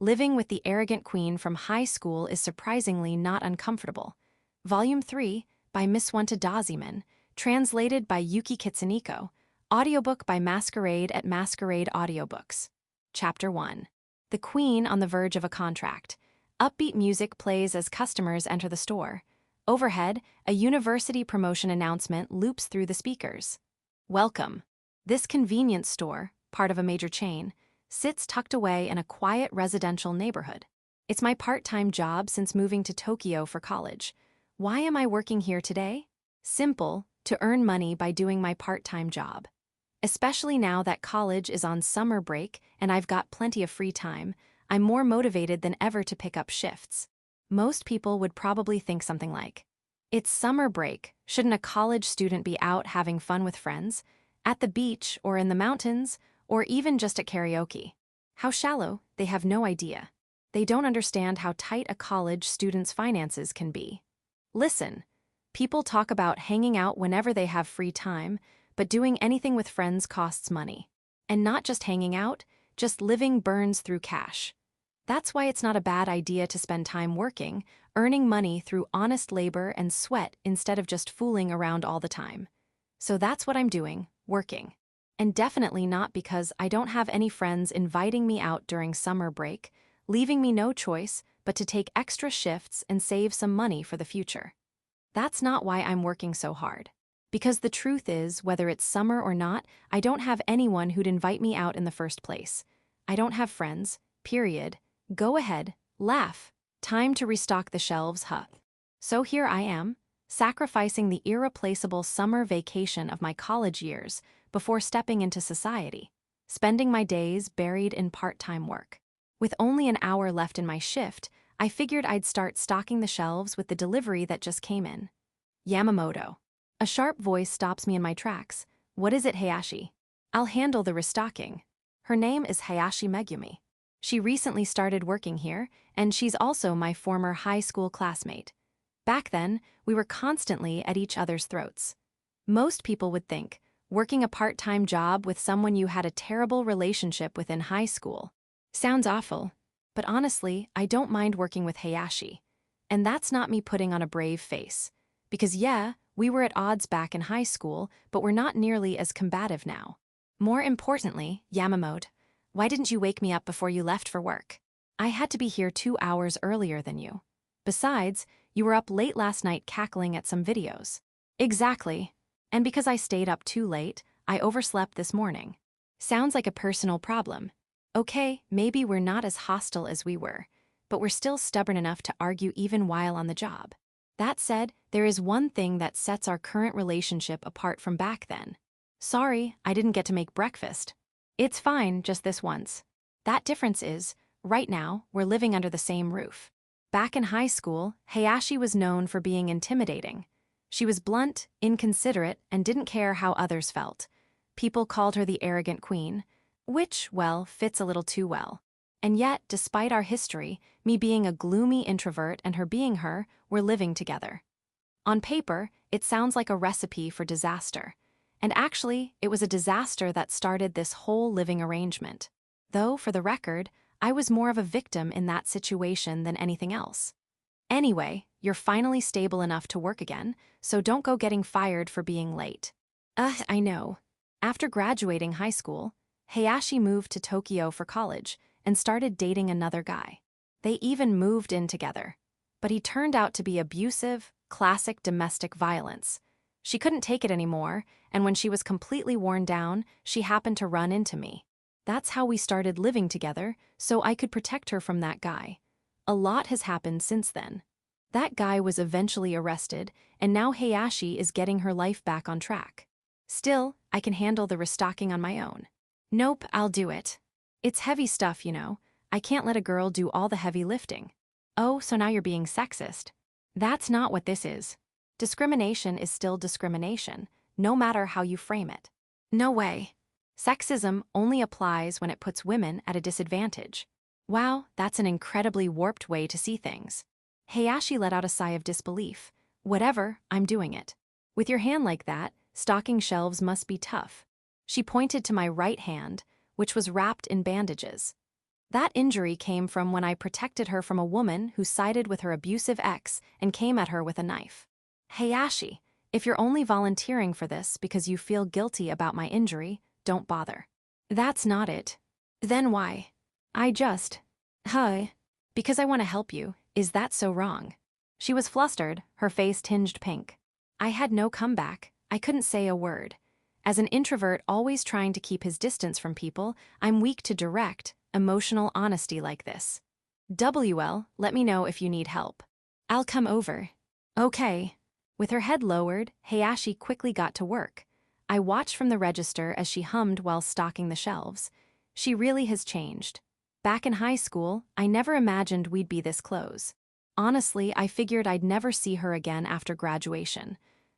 Living with the Arrogant Queen from High School is Surprisingly Not Uncomfortable. Volume 3, by Miss Wanta Daziman, translated by Yuki Kitsuniko, audiobook by Masquerade at Masquerade Audiobooks. Chapter 1. The Queen on the Verge of a Contract. Upbeat music plays as customers enter the store. Overhead, a university promotion announcement loops through the speakers. Welcome. This convenience store, part of a major chain, sits tucked away in a quiet residential neighborhood. It's my part-time job since moving to Tokyo for college. Why am I working here today? Simple, to earn money by doing my part-time job. Especially now that college is on summer break and I've got plenty of free time, I'm more motivated than ever to pick up shifts. Most people would probably think something like, "It's summer break, shouldn't a college student be out having fun with friends? At the beach or in the mountains, or even just at karaoke?" How shallow, they have no idea. They don't understand how tight a college student's finances can be. Listen, people talk about hanging out whenever they have free time, but doing anything with friends costs money. And not just hanging out, just living burns through cash. That's why it's not a bad idea to spend time working, earning money through honest labor and sweat instead of just fooling around all the time. So that's what I'm doing, working. And definitely not because I don't have any friends inviting me out during summer break, leaving me no choice but to take extra shifts and save some money for the future. That's not why I'm working so hard. Because the truth is, whether it's summer or not, I don't have anyone who'd invite me out in the first place. I don't have friends, period. Go ahead, laugh. Time to restock the shelves, huh? So here I am, sacrificing the irreplaceable summer vacation of my college years before stepping into society, spending my days buried in part-time work. With only an hour left in my shift, I figured I'd start stocking the shelves with the delivery that just came in. Yamamoto. A sharp voice stops me in my tracks. What is it, Hayashi? I'll handle the restocking. Her name is Hayashi Megumi. She recently started working here, and she's also my former high school classmate. Back then, we were constantly at each other's throats. Most people would think, working a part-time job with someone you had a terrible relationship with in high school. Sounds awful, but honestly, I don't mind working with Hayashi. And that's not me putting on a brave face. Because yeah, we were at odds back in high school, but we're not nearly as combative now. More importantly, Yamamoto, why didn't you wake me up before you left for work? I had to be here 2 hours earlier than you. Besides, you were up late last night cackling at some videos. Exactly. And because I stayed up too late, I overslept this morning. Sounds like a personal problem. Okay, maybe we're not as hostile as we were, but we're still stubborn enough to argue even while on the job. That said, there is one thing that sets our current relationship apart from back then. Sorry, I didn't get to make breakfast. It's fine, just this once. That difference is, right now, we're living under the same roof. Back in high school, Hayashi was known for being intimidating. She was blunt, inconsiderate, and didn't care how others felt. People called her the Arrogant Queen, which, well, fits a little too well. And yet, despite our history, me being a gloomy introvert and her being her, we're living together. On paper, it sounds like a recipe for disaster. And actually, it was a disaster that started this whole living arrangement. Though, for the record, I was more of a victim in that situation than anything else. Anyway, you're finally stable enough to work again, so don't go getting fired for being late. I know. After graduating high school, Hayashi moved to Tokyo for college and started dating another guy. They even moved in together. But he turned out to be abusive, classic domestic violence. She couldn't take it anymore, and when she was completely worn down, she happened to run into me. That's how we started living together, so I could protect her from that guy. A lot has happened since then. That guy was eventually arrested, and now Hayashi is getting her life back on track. Still, I can handle the restocking on my own. Nope, I'll do it. It's heavy stuff, you know. I can't let a girl do all the heavy lifting. Oh, so now you're being sexist. That's not what this is. Discrimination is still discrimination, no matter how you frame it. No way. Sexism only applies when it puts women at a disadvantage. Wow, that's an incredibly warped way to see things. Hayashi let out a sigh of disbelief. Whatever, I'm doing it. With your hand like that, stocking shelves must be tough. She pointed to my right hand, which was wrapped in bandages. That injury came from when I protected her from a woman who sided with her abusive ex and came at her with a knife. Hayashi, if you're only volunteering for this because you feel guilty about my injury, don't bother. That's not it. Then why? Because I want to help you. Is that so wrong? She was flustered, her face tinged pink. I had no comeback. I couldn't say a word. As an introvert always trying to keep his distance from people, I'm weak to direct, emotional honesty like this. Let me know if you need help. I'll come over. Okay. With her head lowered, Hayashi quickly got to work. I watched from the register as she hummed while stocking the shelves. She really has changed. Back in high school, I never imagined we'd be this close. Honestly, I figured I'd never see her again after graduation.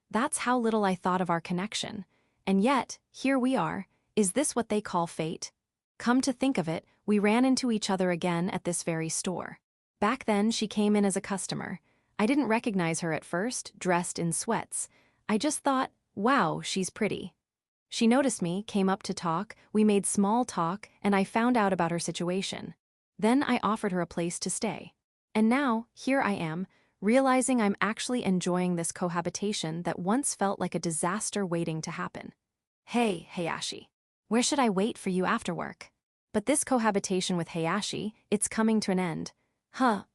That's how little I thought of our connection. And yet, here we are. Is this what they call fate? Come to think of it, we ran into each other again at this very store. Back then, she came in as a customer. I didn't recognize her at first, dressed in sweats. I just thought, wow, she's pretty. She noticed me, came up to talk, we made small talk, and I found out about her situation. Then I offered her a place to stay. And now, here I am, realizing I'm actually enjoying this cohabitation that once felt like a disaster waiting to happen. Hey, Hayashi. Where should I wait for you after work? But this cohabitation with Hayashi, it's coming to an end.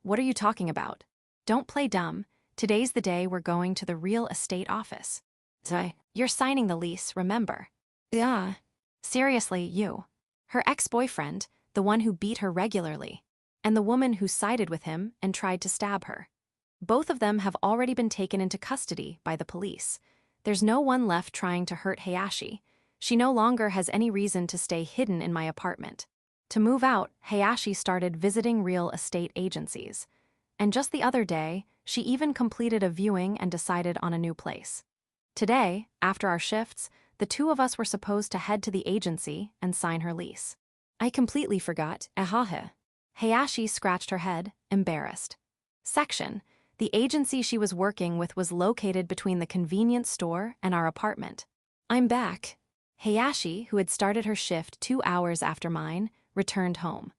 What are you talking about? Don't play dumb. Today's the day we're going to the real estate office. You're signing the lease, remember? Yeah. Seriously, you. Her ex-boyfriend, the one who beat her regularly, and the woman who sided with him and tried to stab her. Both of them have already been taken into custody by the police. There's no one left trying to hurt Hayashi. She no longer has any reason to stay hidden in my apartment. To move out, Hayashi started visiting real estate agencies. And just the other day, she even completed a viewing and decided on a new place. Today, after our shifts, the two of us were supposed to head to the agency and sign her lease. I completely forgot. Hayashi scratched her head, embarrassed. Section. The agency she was working with was located between the convenience store and our apartment. I'm back. Hayashi, who had started her shift 2 hours after mine, returned home.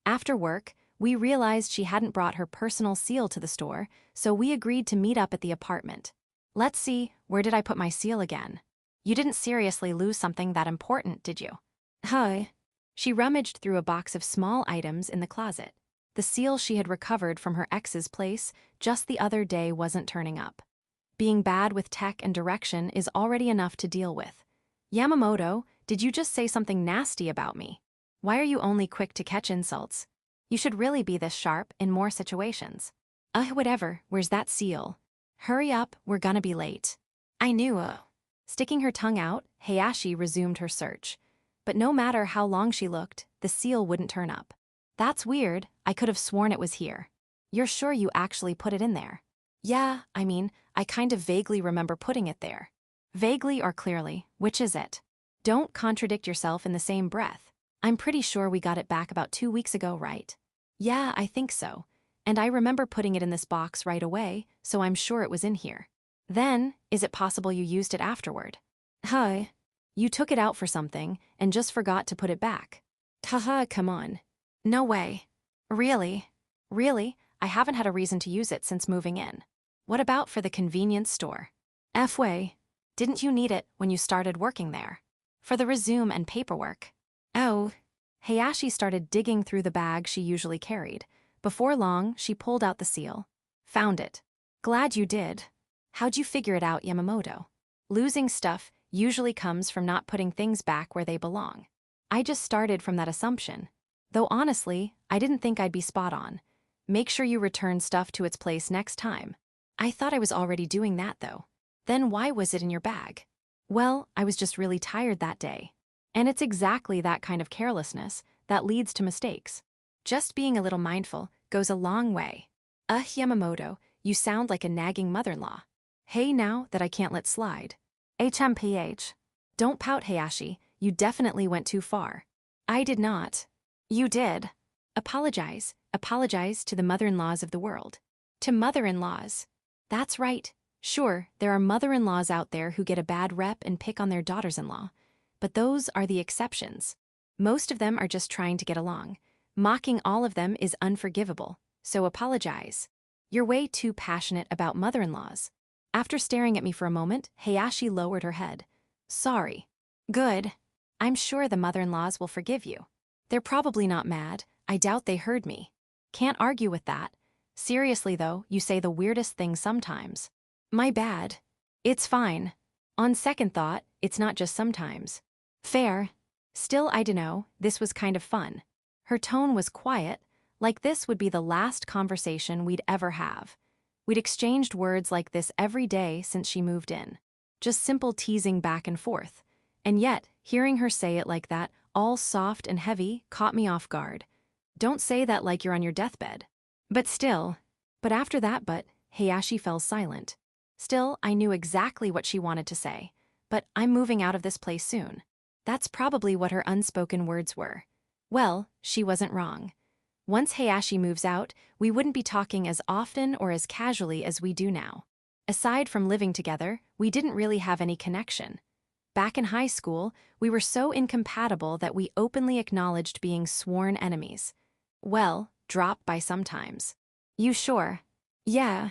After work, we realized she hadn't brought her personal seal to the store, so we agreed to meet up at the apartment. Let's see, where did I put my seal again? You didn't seriously lose something that important, did you? She rummaged through a box of small items in the closet. The seal she had recovered from her ex's place just the other day wasn't turning up. Being bad with tech and direction is already enough to deal with. Yamamoto, did you just say something nasty about me? Why are you only quick to catch insults? You should really be this sharp in more situations. Whatever, where's that seal? Hurry up, we're gonna be late. I knew. Sticking her tongue out, Hayashi resumed her search. But no matter how long she looked, the seal wouldn't turn up. That's weird, I could have sworn it was here. You're sure you actually put it in there? Yeah, I kind of vaguely remember putting it there. Vaguely or clearly, which is it? Don't contradict yourself in the same breath. I'm pretty sure we got it back about 2 weeks ago, right? Yeah, I think so. And I remember putting it in this box right away, so I'm sure it was in here. Then, is it possible you used it afterward? You took it out for something and just forgot to put it back. Come on. No way. Really? Really? I haven't had a reason to use it since moving in. What about for the convenience store? F-way. Didn't you need it when you started working there? For the resume and paperwork. Oh. Hayashi started digging through the bag she usually carried. Before long, she pulled out the seal. Found it. Glad you did. How'd you figure it out, Yamamoto? Losing stuff usually comes from not putting things back where they belong. I just started from that assumption. Though honestly, I didn't think I'd be spot on. Make sure you return stuff to its place next time. I thought I was already doing that though. Then why was it in your bag? Well, I was just really tired that day. And it's exactly that kind of carelessness that leads to mistakes. Just being a little mindful goes a long way. Yamamoto, you sound like a nagging mother-in-law. Hey now that I can't let slide. HMPH. Don't pout, Hayashi, you definitely went too far. I did not. You did. Apologize. Apologize to the mother-in-laws of the world. To mother-in-laws. That's right. Sure, there are mother-in-laws out there who get a bad rep and pick on their daughters-in-law. But those are the exceptions. Most of them are just trying to get along. Mocking all of them is unforgivable, so apologize. You're way too passionate about mother-in-laws. After staring at me for a moment, Hayashi lowered her head. Sorry. Good. I'm sure the mother-in-laws will forgive you. They're probably not mad. I doubt they heard me. Can't argue with that. Seriously though, you say the weirdest things sometimes. My bad. It's fine. On second thought, it's not just sometimes. Fair. Still, I dunno, this was kind of fun. Her tone was quiet, like this would be the last conversation we'd ever have. We'd exchanged words like this every day since she moved in. Just simple teasing back and forth. And yet, hearing her say it like that, all soft and heavy, caught me off guard. Don't say that like you're on your deathbed. But still. But after that Hayashi fell silent. Still, I knew exactly what she wanted to say. But I'm moving out of this place soon. That's probably what her unspoken words were. Well, she wasn't wrong. Once Hayashi moves out, we wouldn't be talking as often or as casually as we do now. Aside from living together, we didn't really have any connection. Back in high school, we were so incompatible that we openly acknowledged being sworn enemies. Well, drop by sometimes. You sure? Yeah.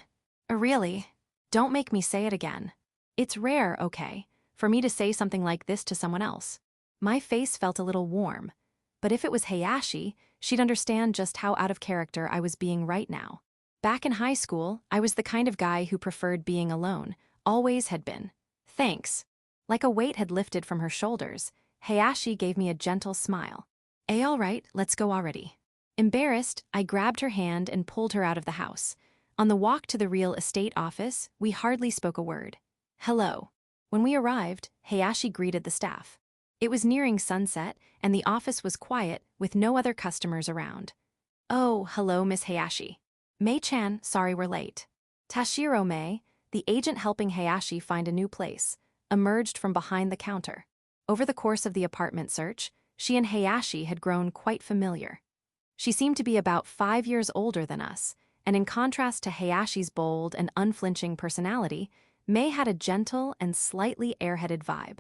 Really? Don't make me say it again. It's rare, okay, for me to say something like this to someone else. My face felt a little warm. But if it was Hayashi, she'd understand just how out of character I was being right now. Back in high school, I was the kind of guy who preferred being alone, always had been. Thanks. Like a weight had lifted from her shoulders, Hayashi gave me a gentle smile. All right, let's go already. Embarrassed, I grabbed her hand and pulled her out of the house. On the walk to the real estate office, we hardly spoke a word. Hello. When we arrived, Hayashi greeted the staff. It was nearing sunset, and the office was quiet, with no other customers around. Oh, hello, Miss Hayashi. Mei-chan, sorry we're late. Tashiro Mei, the agent helping Hayashi find a new place, emerged from behind the counter. Over the course of the apartment search, she and Hayashi had grown quite familiar. She seemed to be about 5 years older than us, and in contrast to Hayashi's bold and unflinching personality, Mei had a gentle and slightly airheaded vibe.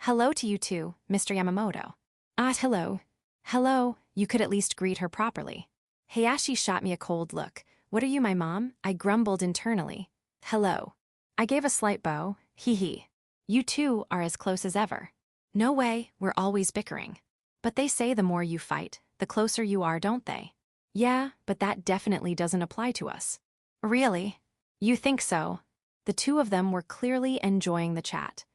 Hello to you too, Mr. Yamamoto. Hello. Hello, you could at least greet her properly. Hayashi shot me a cold look. What are you, my mom? I grumbled internally. Hello. I gave a slight bow. Hee hee. You two are as close as ever. No way, we're always bickering. But they say the more you fight, the closer you are, don't they? Yeah, but that definitely doesn't apply to us. Really? You think so? The two of them were clearly enjoying the chat.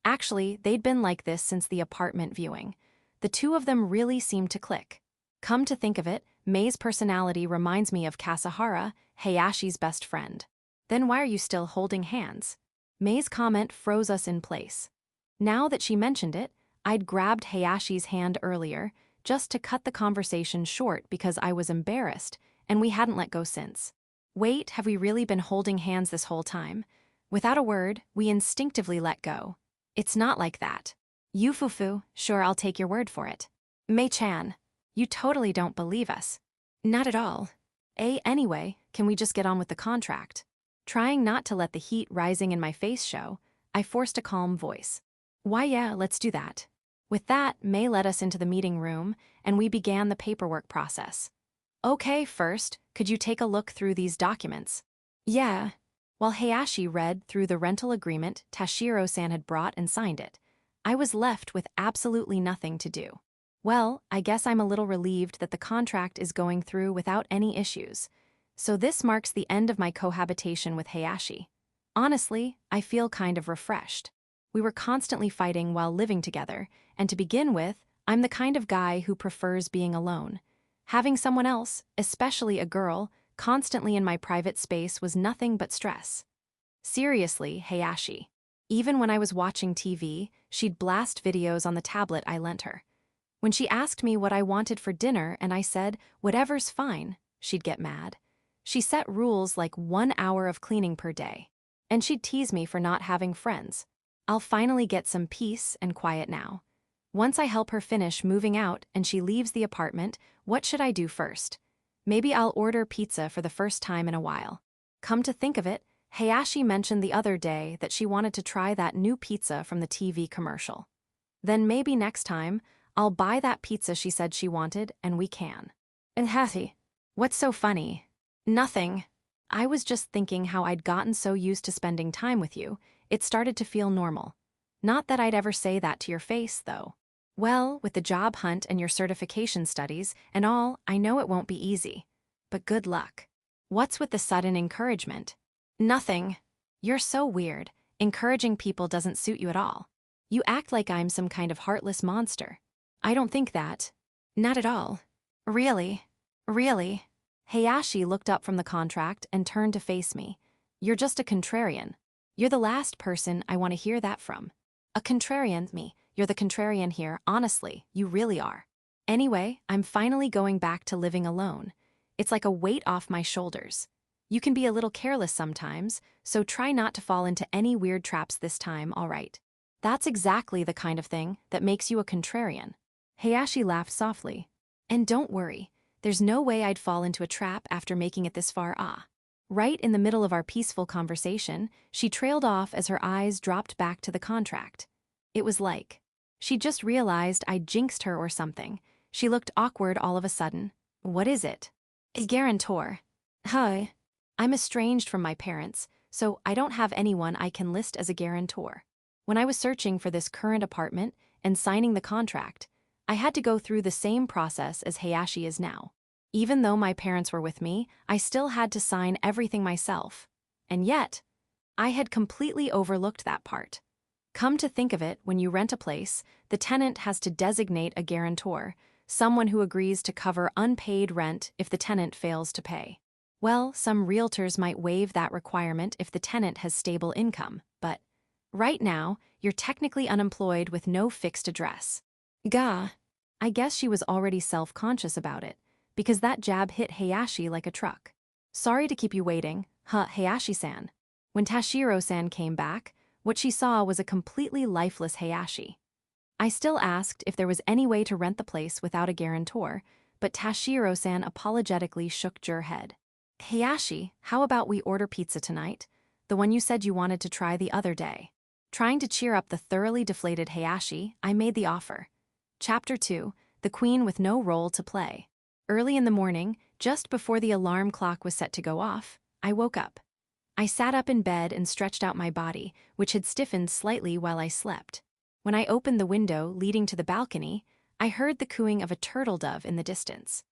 Actually, they'd been like this since the apartment viewing. The two of them really seemed to click. Come to think of it, Mei's personality reminds me of Kasahara, Hayashi's best friend. Then why are you still holding hands? Mei's comment froze us in place. Now that she mentioned it, I'd grabbed Hayashi's hand earlier, just to cut the conversation short because I was embarrassed, and we hadn't let go since. Wait, have we really been holding hands this whole time? Without a word, we instinctively let go. It's not like that. You fufu, sure, I'll take your word for it. Mei-chan, you totally don't believe us. Not at all. Anyway, can we just get on with the contract? Trying not to let the heat rising in my face show, I forced a calm voice. Why yeah, let's do that. With that, Mei led us into the meeting room, and we began the paperwork process. Okay, first, could you take a look through these documents? Yeah. While Hayashi read through the rental agreement Tashiro-san had brought and signed it, I was left with absolutely nothing to do. Well, I guess I'm a little relieved that the contract is going through without any issues. So this marks the end of my cohabitation with Hayashi. Honestly, I feel kind of refreshed. We were constantly fighting while living together, and to begin with, I'm the kind of guy who prefers being alone. Having someone else, especially a girl, constantly in my private space was nothing but stress. Seriously, Hayashi. Even when I was watching TV, she'd blast videos on the tablet I lent her. When she asked me what I wanted for dinner and I said, whatever's fine, she'd get mad. She set rules like 1 hour of cleaning per day. And she'd tease me for not having friends. I'll finally get some peace and quiet now. Once I help her finish moving out and she leaves the apartment, what should I do first? Maybe I'll order pizza for the first time in a while. Come to think of it, Hayashi mentioned the other day that she wanted to try that new pizza from the TV commercial. Then maybe next time, I'll buy that pizza she said she wanted and we can. And Hattie. What's so funny? Nothing. I was just thinking how I'd gotten so used to spending time with you, it started to feel normal. Not that I'd ever say that to your face, though. Well, with the job hunt and your certification studies and all, I know it won't be easy. But good luck. What's with the sudden encouragement? Nothing. You're so weird. Encouraging people doesn't suit you at all. You act like I'm some kind of heartless monster. I don't think that. Not at all. Really? Really? Hayashi looked up from the contract and turned to face me. You're just a contrarian. You're the last person I want to hear that from. A contrarian, me. You're the contrarian here, honestly, you really are. Anyway, I'm finally going back to living alone. It's like a weight off my shoulders. You can be a little careless sometimes, so try not to fall into any weird traps this time, all right? That's exactly the kind of thing that makes you a contrarian. Hayashi laughed softly. And don't worry, there's no way I'd fall into a trap after making it this far. Right in the middle of our peaceful conversation, she trailed off as her eyes dropped back to the contract. It was like she just realized I'd jinxed her or something. She looked awkward all of a sudden. What is it? A guarantor. Hi. I'm estranged from my parents, so I don't have anyone I can list as a guarantor. When I was searching for this current apartment and signing the contract, I had to go through the same process as Hayashi is now. Even though my parents were with me, I still had to sign everything myself. And yet, I had completely overlooked that part. Come to think of it, when you rent a place, the tenant has to designate a guarantor, someone who agrees to cover unpaid rent if the tenant fails to pay. Well, some realtors might waive that requirement if the tenant has stable income, but right now, you're technically unemployed with no fixed address. Gah. I guess she was already self-conscious about it, because that jab hit Hayashi like a truck. Sorry to keep you waiting, Hayashi-san. When Tashiro-san came back, what she saw was a completely lifeless Hayashi. I still asked if there was any way to rent the place without a guarantor, but Tashiro-san apologetically shook her head. Hayashi, how about we order pizza tonight? The one you said you wanted to try the other day. Trying to cheer up the thoroughly deflated Hayashi, I made the offer. Chapter 2, The Queen with No Role to Play. Early in the morning, just before the alarm clock was set to go off, I woke up. I sat up in bed and stretched out my body, which had stiffened slightly while I slept. When I opened the window leading to the balcony, I heard the cooing of a turtle dove in the distance.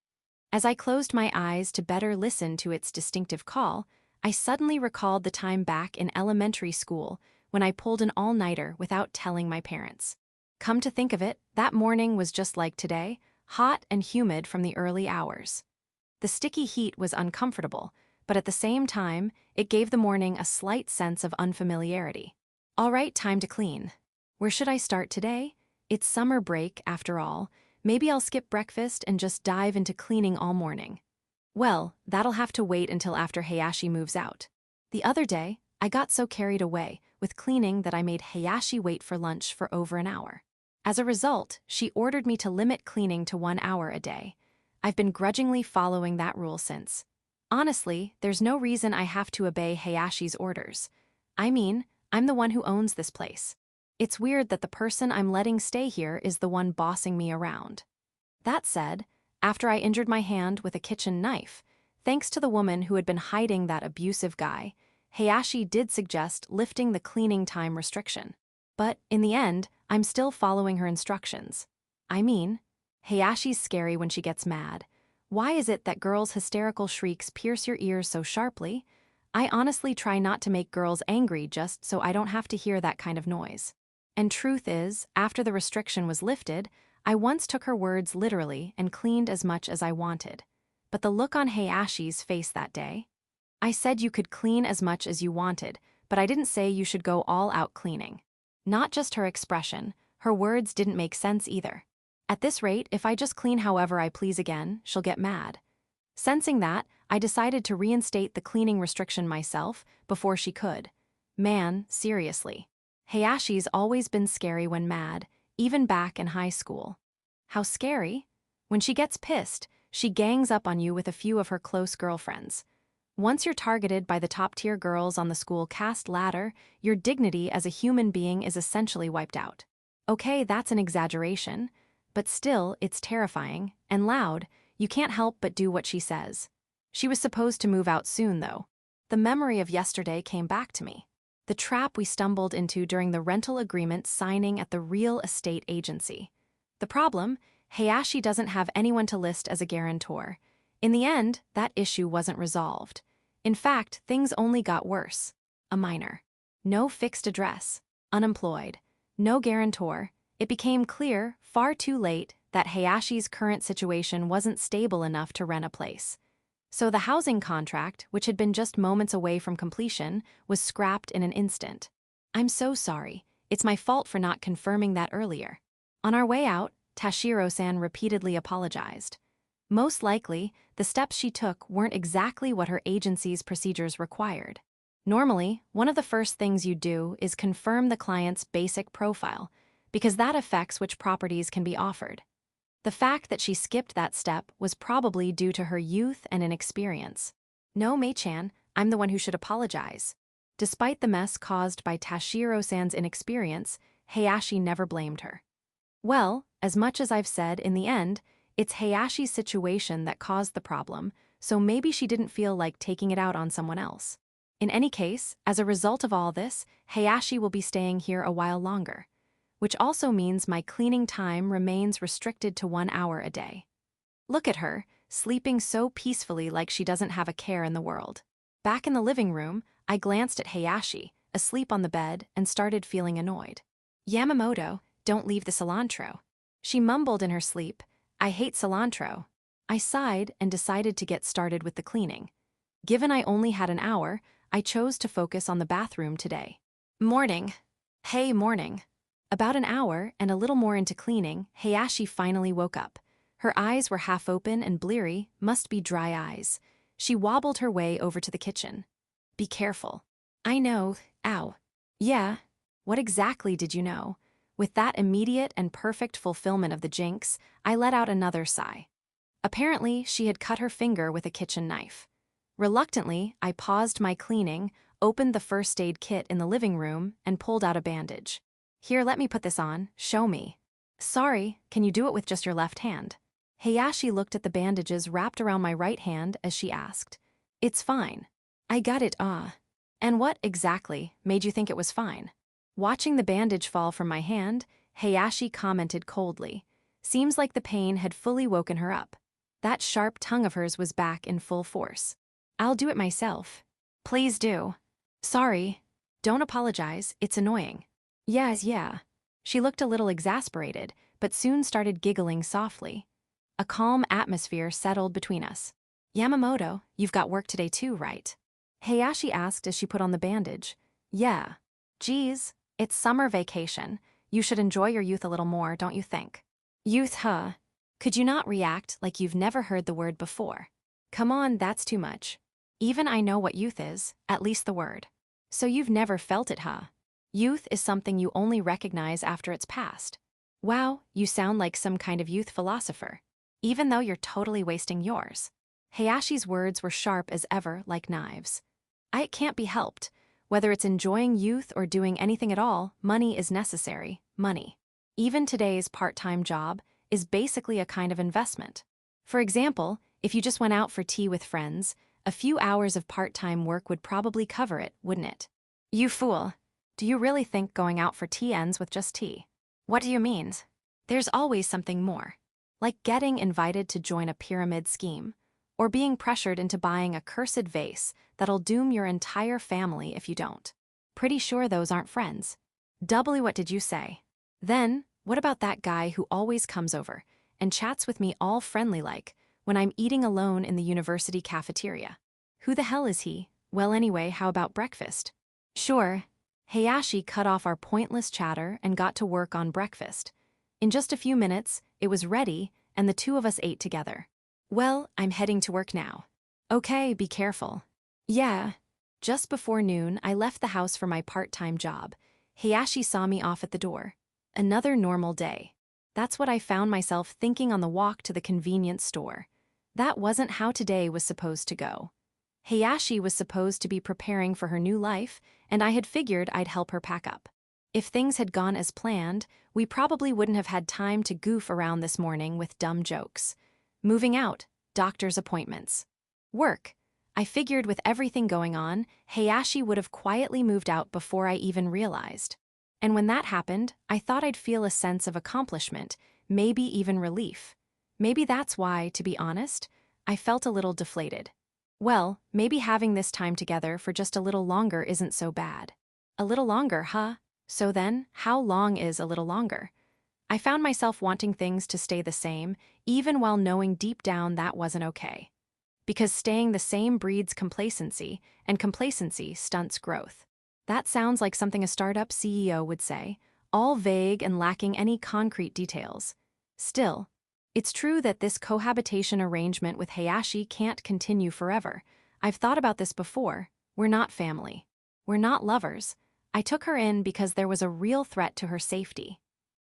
As I closed my eyes to better listen to its distinctive call, I suddenly recalled the time back in elementary school when I pulled an all-nighter without telling my parents. Come to think of it, that morning was just like today, hot and humid from the early hours. The sticky heat was uncomfortable, but at the same time, it gave the morning a slight sense of unfamiliarity. All right, time to clean. Where should I start today? It's summer break, after all. Maybe I'll skip breakfast and just dive into cleaning all morning. Well, that'll have to wait until after Hayashi moves out. The other day, I got so carried away with cleaning that I made Hayashi wait for lunch for over an hour. As a result, she ordered me to limit cleaning to 1 hour a day. I've been grudgingly following that rule since. Honestly, there's no reason I have to obey Hayashi's orders. I mean, I'm the one who owns this place. It's weird that the person I'm letting stay here is the one bossing me around. That said, after I injured my hand with a kitchen knife, thanks to the woman who had been hiding that abusive guy, Hayashi did suggest lifting the cleaning time restriction. But, in the end, I'm still following her instructions. I mean, Hayashi's scary when she gets mad. Why is it that girls' hysterical shrieks pierce your ears so sharply? I honestly try not to make girls angry just so I don't have to hear that kind of noise. And truth is, after the restriction was lifted, I once took her words literally and cleaned as much as I wanted. But the look on Hayashi's face that day? I said you could clean as much as you wanted, but I didn't say you should go all out cleaning. Not just her expression, her words didn't make sense either. At this rate, if I just clean however I please again, she'll get mad. Sensing that, I decided to reinstate the cleaning restriction myself before she could. Man, seriously. Hayashi's always been scary when mad, even back in high school. How scary? When she gets pissed, she gangs up on you with a few of her close girlfriends. Once you're targeted by the top-tier girls on the school caste ladder, your dignity as a human being is essentially wiped out. Okay, that's an exaggeration, but still, it's terrifying and loud. You can't help but do what she says. She was supposed to move out soon, though. The memory of yesterday came back to me. The trap we stumbled into during the rental agreement signing at the real estate agency. The problem? Hayashi doesn't have anyone to list as a guarantor. In the end, that issue wasn't resolved. In fact, things only got worse. A minor. No fixed address. Unemployed. No guarantor. It became clear, far too late, that Hayashi's current situation wasn't stable enough to rent a place. So the housing contract, which had been just moments away from completion, was scrapped in an instant. I'm so sorry. It's my fault for not confirming that earlier. On our way out, Tashiro-san repeatedly apologized. Most likely, the steps she took weren't exactly what her agency's procedures required. Normally, one of the first things you do is confirm the client's basic profile, because that affects which properties can be offered. The fact that she skipped that step was probably due to her youth and inexperience. No, Mei-chan, I'm the one who should apologize. Despite the mess caused by Tashiro-san's inexperience, Hayashi never blamed her. Well, as much as I've said, in the end, it's Hayashi's situation that caused the problem, so maybe she didn't feel like taking it out on someone else. In any case, as a result of all this, Hayashi will be staying here a while longer. Which also means my cleaning time remains restricted to 1 hour a day. Look at her, sleeping so peacefully like she doesn't have a care in the world. Back in the living room, I glanced at Hayashi, asleep on the bed, and started feeling annoyed. Yamamoto, don't leave the cilantro. She mumbled in her sleep, I hate cilantro. I sighed and decided to get started with the cleaning. Given I only had an hour, I chose to focus on the bathroom today. Morning. Hey, morning. About an hour and a little more into cleaning, Hayashi finally woke up. Her eyes were half open and bleary, must be dry eyes. She wobbled her way over to the kitchen. Be careful. I know, ow. Yeah. What exactly did you know? With that immediate and perfect fulfillment of the jinx, I let out another sigh. Apparently, she had cut her finger with a kitchen knife. Reluctantly, I paused my cleaning, opened the first aid kit in the living room, and pulled out a bandage. Here, let me put this on, show me. Sorry, can you do it with just your left hand? Hayashi looked at the bandages wrapped around my right hand as she asked. It's fine. I got it, And what, exactly, made you think it was fine? Watching the bandage fall from my hand, Hayashi commented coldly. Seems like the pain had fully woken her up. That sharp tongue of hers was back in full force. I'll do it myself. Please do. Sorry. Don't apologize, it's annoying. Yeah. She looked a little exasperated, but soon started giggling softly. A calm atmosphere settled between us. Yamamoto, you've got work today too, right? Hayashi asked as she put on the bandage. Yeah. Geez, it's summer vacation. You should enjoy your youth a little more, don't you think? Youth, huh? Could you not react like you've never heard the word before? Come on, that's too much. Even I know what youth is, at least the word. So you've never felt it, huh? Youth is something you only recognize after it's past. Wow, you sound like some kind of youth philosopher. Even though you're totally wasting yours. Hayashi's words were sharp as ever, like knives. It can't be helped. Whether it's enjoying youth or doing anything at all, money is necessary, money. Even today's part-time job is basically a kind of investment. For example, if you just went out for tea with friends, a few hours of part-time work would probably cover it, wouldn't it? You fool. Do you really think going out for tea ends with just tea? What do you mean? There's always something more. Like getting invited to join a pyramid scheme, or being pressured into buying a cursed vase that'll doom your entire family if you don't. Pretty sure those aren't friends. Doubly, what did you say? Then, what about that guy who always comes over and chats with me all friendly-like when I'm eating alone in the university cafeteria? Who the hell is he? Well, anyway, how about breakfast? Sure. Hayashi cut off our pointless chatter and got to work on breakfast. In just a few minutes, it was ready, and the two of us ate together. Well, I'm heading to work now. Okay, be careful. Yeah. Just before noon, I left the house for my part-time job. Hayashi saw me off at the door. Another normal day. That's what I found myself thinking on the walk to the convenience store. That wasn't how today was supposed to go. Hayashi was supposed to be preparing for her new life, and I had figured I'd help her pack up. If things had gone as planned, we probably wouldn't have had time to goof around this morning with dumb jokes. Moving out, doctor's appointments. Work. I figured with everything going on, Hayashi would have quietly moved out before I even realized. And when that happened, I thought I'd feel a sense of accomplishment, maybe even relief. Maybe that's why, to be honest, I felt a little deflated. Well, maybe having this time together for just a little longer isn't so bad. A little longer, huh? So then, how long is a little longer? I found myself wanting things to stay the same, even while knowing deep down that wasn't okay. Because staying the same breeds complacency, and complacency stunts growth. That sounds like something a startup CEO would say, all vague and lacking any concrete details. Still, it's true that this cohabitation arrangement with Hayashi can't continue forever. I've thought about this before. We're not family. We're not lovers. I took her in because there was a real threat to her safety.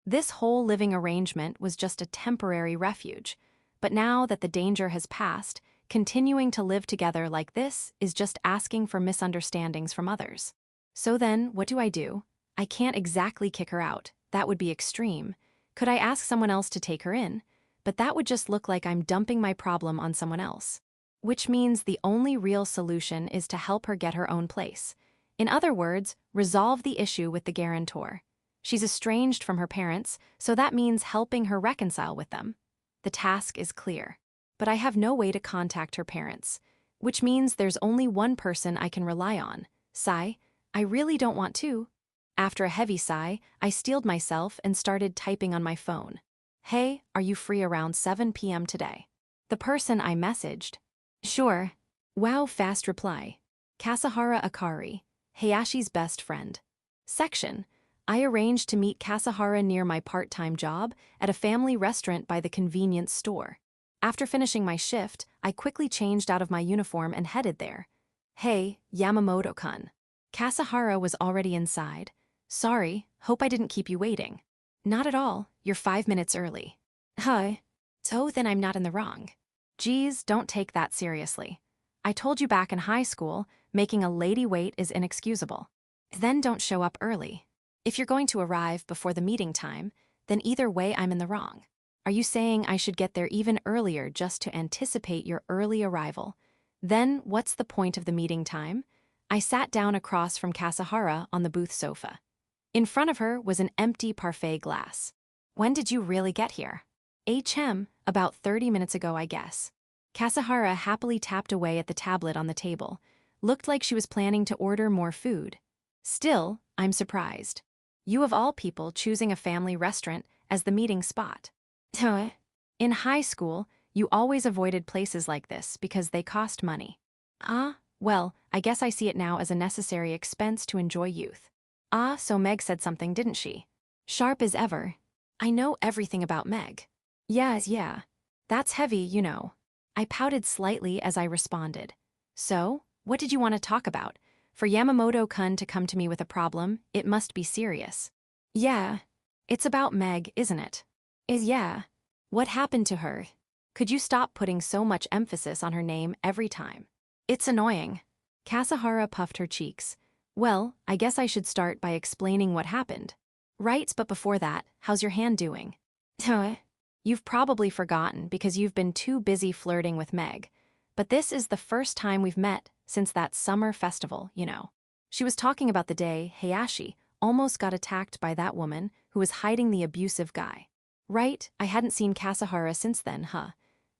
This whole living arrangement was just a temporary refuge. But now that the danger has passed, continuing to live together like this is just asking for misunderstandings from others. So then, what do? I can't exactly kick her out. That would be extreme. Could I ask someone else to take her in? But that would just look like I'm dumping my problem on someone else. Which means the only real solution is to help her get her own place. In other words, resolve the issue with the guarantor. She's estranged from her parents, so that means helping her reconcile with them. The task is clear. But I have no way to contact her parents, which means there's only one person I can rely on. Sigh, I really don't want to. After a heavy sigh, I steeled myself and started typing on my phone. Hey, are you free around 7 p.m. today? The person I messaged. Sure. Wow, fast reply. Kasahara Akari, Hayashi's best friend. Section. I arranged to meet Kasahara near my part-time job at a family restaurant by the convenience store. After finishing my shift, I quickly changed out of my uniform and headed there. Hey, Yamamoto-kun. Kasahara was already inside. Sorry, hope I didn't keep you waiting. Not at all, you're 5 minutes early. Huh? So then I'm not in the wrong. Geez, don't take that seriously. I told you back in high school, making a lady wait is inexcusable. Then don't show up early. If you're going to arrive before the meeting time, then either way I'm in the wrong. Are you saying I should get there even earlier just to anticipate your early arrival? Then what's the point of the meeting time? I sat down across from Kasahara on the booth sofa. In front of her was an empty parfait glass. When did you really get here? About 30 minutes ago, I guess. Kasahara happily tapped away at the tablet on the table. Looked like she was planning to order more food. Still, I'm surprised. You of all people choosing a family restaurant as the meeting spot. In high school, you always avoided places like this because they cost money. Well, I guess I see it now as a necessary expense to enjoy youth. So Meg said something, didn't she? Sharp as ever. I know everything about Meg. Yeah. That's heavy, you know. I pouted slightly as I responded. So, what did you want to talk about? For Yamamoto-kun to come to me with a problem, it must be serious. Yeah. It's about Meg, isn't it? Yeah. What happened to her? Could you stop putting so much emphasis on her name every time? It's annoying. Kasahara puffed her cheeks. Well, I guess I should start by explaining what happened. Right, but before that, how's your hand doing? You've probably forgotten because you've been too busy flirting with Meg. But this is the first time we've met since that summer festival, you know. She was talking about the day Hayashi almost got attacked by that woman who was hiding the abusive guy. Right, I hadn't seen Kasahara since then, huh?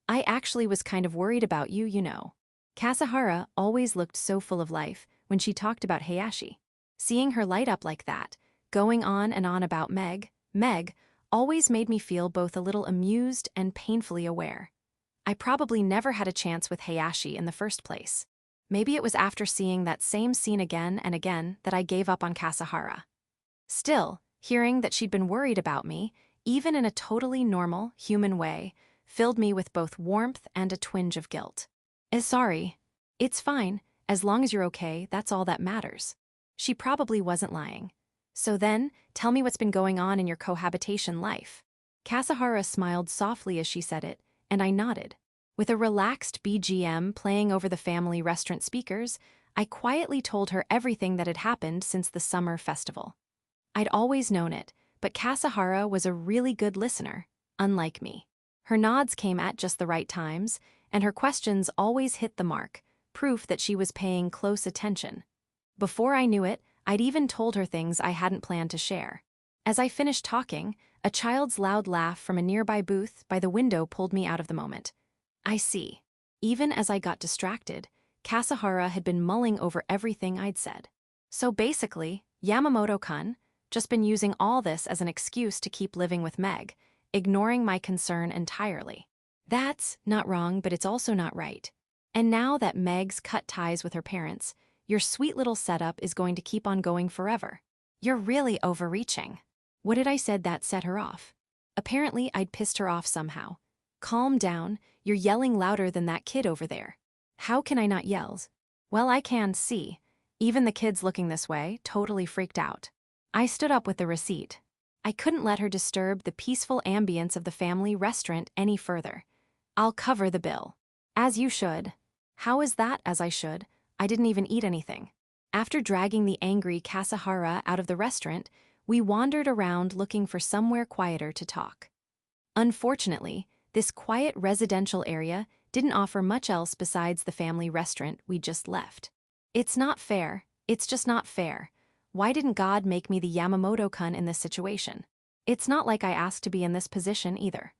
I actually was kind of worried about you, you know. Kasahara always looked so full of life when she talked about Hayashi. Seeing her light up like that, going on and on about Meg, always made me feel both a little amused and painfully aware. I probably never had a chance with Hayashi in the first place. Maybe it was after seeing that same scene again and again that I gave up on Kasahara. Still, hearing that she'd been worried about me, even in a totally normal, human way, filled me with both warmth and a twinge of guilt. Sorry. It's fine. As long as you're okay, that's all that matters. She probably wasn't lying. So then, tell me what's been going on in your cohabitation life. Kasahara smiled softly as she said it, and I nodded. With a relaxed BGM playing over the family restaurant speakers, I quietly told her everything that had happened since the summer festival. I'd always known it, but Kasahara was a really good listener, unlike me. Her nods came at just the right times, and her questions always hit the mark, proof that she was paying close attention. Before I knew it, I'd even told her things I hadn't planned to share. As I finished talking, a child's loud laugh from a nearby booth by the window pulled me out of the moment. I see. Even as I got distracted, Kasahara had been mulling over everything I'd said. So basically, Yamamoto-kun just been using all this as an excuse to keep living with Meg, ignoring my concern entirely. That's not wrong, but it's also not right. And now that Meg's cut ties with her parents, your sweet little setup is going to keep on going forever. You're really overreaching. What did I said that set her off? Apparently, I'd pissed her off somehow. Calm down, you're yelling louder than that kid over there. How can I not yell? Well, I can see. Even the kids looking this way, totally freaked out. I stood up with the receipt. I couldn't let her disturb the peaceful ambience of the family restaurant any further. I'll cover the bill. As you should. How is that as I should? I didn't even eat anything. After dragging the angry Kasahara out of the restaurant, we wandered around looking for somewhere quieter to talk. Unfortunately, this quiet residential area didn't offer much else besides the family restaurant we just left. It's not fair. It's just not fair. Why didn't God make me the Yamamoto-kun in this situation? It's not like I asked to be in this position either.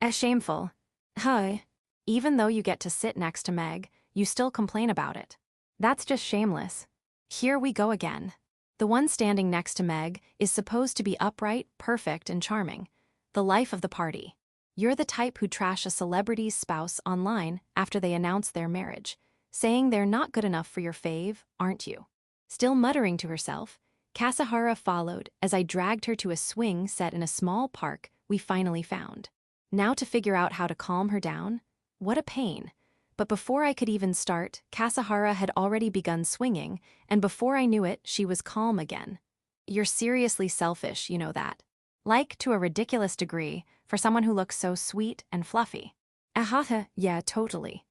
Shameful. Huh. Even though you get to sit next to Meg, you still complain about it. That's just shameless. Here we go again. The one standing next to Meg is supposed to be upright, perfect, and charming. The life of the party. You're the type who trash a celebrity's spouse online after they announce their marriage, saying they're not good enough for your fave, aren't you? Still muttering to herself, Kasahara followed as I dragged her to a swing set in a small park we finally found. Now to figure out how to calm her down? What a pain. But before I could even start, Kasahara had already begun swinging, and before I knew it, she was calm again. You're seriously selfish, you know that. Like, to a ridiculous degree, for someone who looks so sweet and fluffy. Ahata, yeah, totally.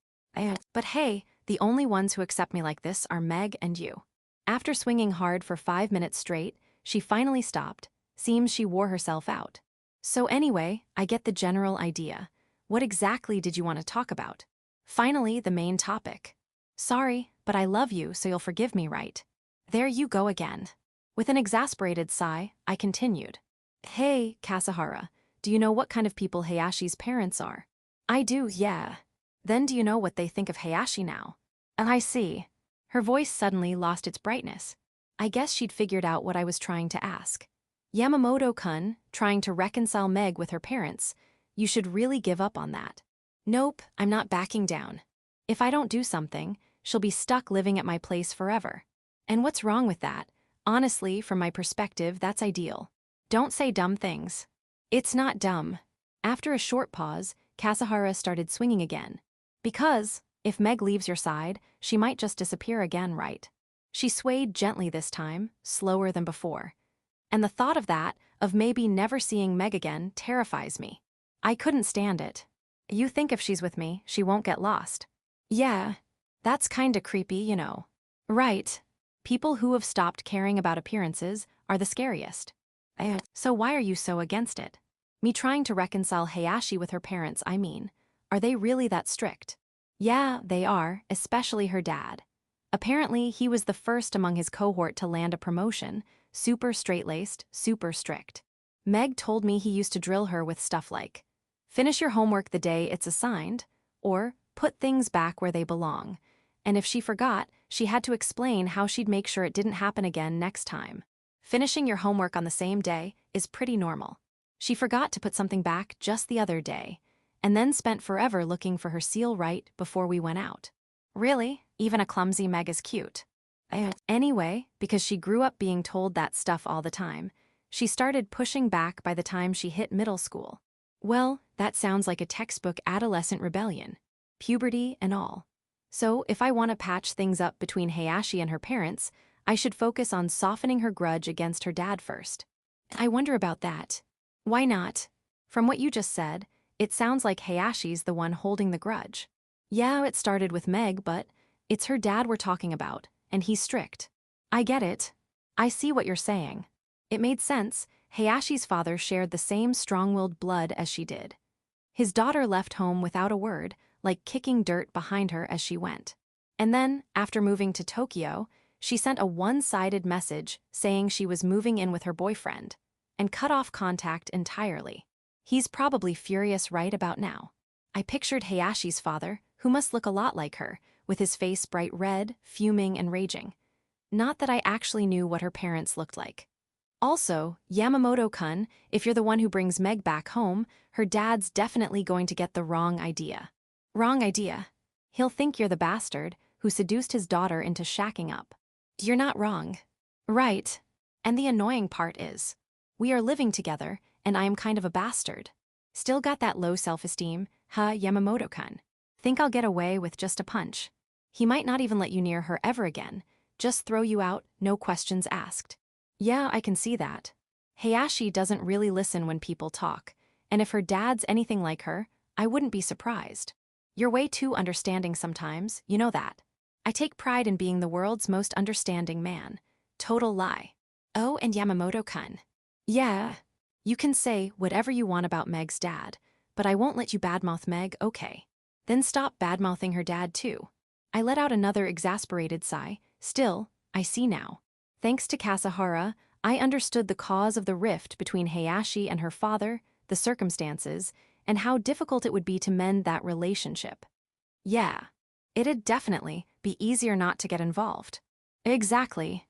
But hey, the only ones who accept me like this are Meg and you. After swinging hard for 5 minutes straight, she finally stopped. Seems she wore herself out. So anyway, I get the general idea. What exactly did you want to talk about? Finally, the main topic. Sorry, but I love you, so you'll forgive me, right? There you go again. With an exasperated sigh, I continued. Hey, Kasahara, do you know what kind of people Hayashi's parents are? I do, yeah. Then do you know what they think of Hayashi now? I see. Her voice suddenly lost its brightness. I guess she'd figured out what I was trying to ask. Yamamoto-kun, trying to reconcile Meg with her parents. You should really give up on that. Nope, I'm not backing down. If I don't do something, she'll be stuck living at my place forever. And what's wrong with that? Honestly, from my perspective, that's ideal. Don't say dumb things. It's not dumb. After a short pause, Kasahara started swinging again. Because, if Meg leaves your side, she might just disappear again, right? She swayed gently this time, slower than before. And the thought of that, of maybe never seeing Meg again, terrifies me. I couldn't stand it. You think if she's with me, she won't get lost. Yeah, that's kinda creepy, you know. Right. People who have stopped caring about appearances are the scariest. So why are you so against it? Me trying to reconcile Hayashi with her parents, I mean. Are they really that strict? Yeah, they are, especially her dad. Apparently, he was the first among his cohort to land a promotion, super straight-laced, super strict. Meg told me he used to drill her with stuff like, finish your homework the day it's assigned, or put things back where they belong. And if she forgot, she had to explain how she'd make sure it didn't happen again next time. Finishing your homework on the same day is pretty normal. She forgot to put something back just the other day, and then spent forever looking for her seal right before we went out. Really, even a clumsy Meg is cute. Anyway, because she grew up being told that stuff all the time, she started pushing back by the time she hit middle school. Well, that sounds like a textbook adolescent rebellion. Puberty and all. So, if I want to patch things up between Hayashi and her parents, I should focus on softening her grudge against her dad first. I wonder about that. Why not? From what you just said, it sounds like Hayashi's the one holding the grudge. Yeah, it started with Meg, but it's her dad we're talking about, and he's strict. I get it. I see what you're saying. It made sense. Hayashi's father shared the same strong-willed blood as she did. His daughter left home without a word, like kicking dirt behind her as she went. And then, after moving to Tokyo, she sent a one-sided message saying she was moving in with her boyfriend, and cut off contact entirely. He's probably furious right about now. I pictured Hayashi's father, who must look a lot like her, with his face bright red, fuming and raging. Not that I actually knew what her parents looked like. Also, Yamamoto-kun, if you're the one who brings Meg back home, her dad's definitely going to get the wrong idea. Wrong idea. He'll think you're the bastard who seduced his daughter into shacking up. You're not wrong. Right. And the annoying part is, we are living together, and I am kind of a bastard. Still got that low self-esteem, huh, Yamamoto-kun? Think I'll get away with just a punch. He might not even let you near her ever again, just throw you out, no questions asked. Yeah, I can see that. Hayashi doesn't really listen when people talk, and if her dad's anything like her, I wouldn't be surprised. You're way too understanding sometimes, you know that. I take pride in being the world's most understanding man. Total lie. Oh, and Yamamoto-kun. Yeah, you can say whatever you want about Meg's dad, but I won't let you badmouth Meg, okay? Then stop badmouthing her dad too. I let out another exasperated sigh. Still, I see now. Thanks to Kasahara, I understood the cause of the rift between Hayashi and her father, the circumstances, and how difficult it would be to mend that relationship. Yeah, it'd definitely be easier not to get involved. Exactly.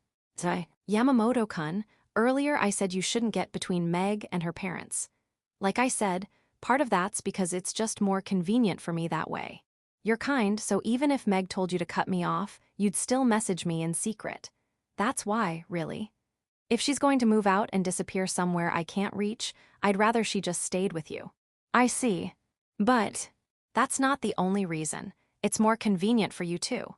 Yamamoto-kun, earlier I said you shouldn't get between Meg and her parents. Like I said, part of that's because it's just more convenient for me that way. You're kind, so even if Meg told you to cut me off, you'd still message me in secret. That's why, really. If she's going to move out and disappear somewhere I can't reach, I'd rather she just stayed with you. I see. But that's not the only reason. It's more convenient for you too.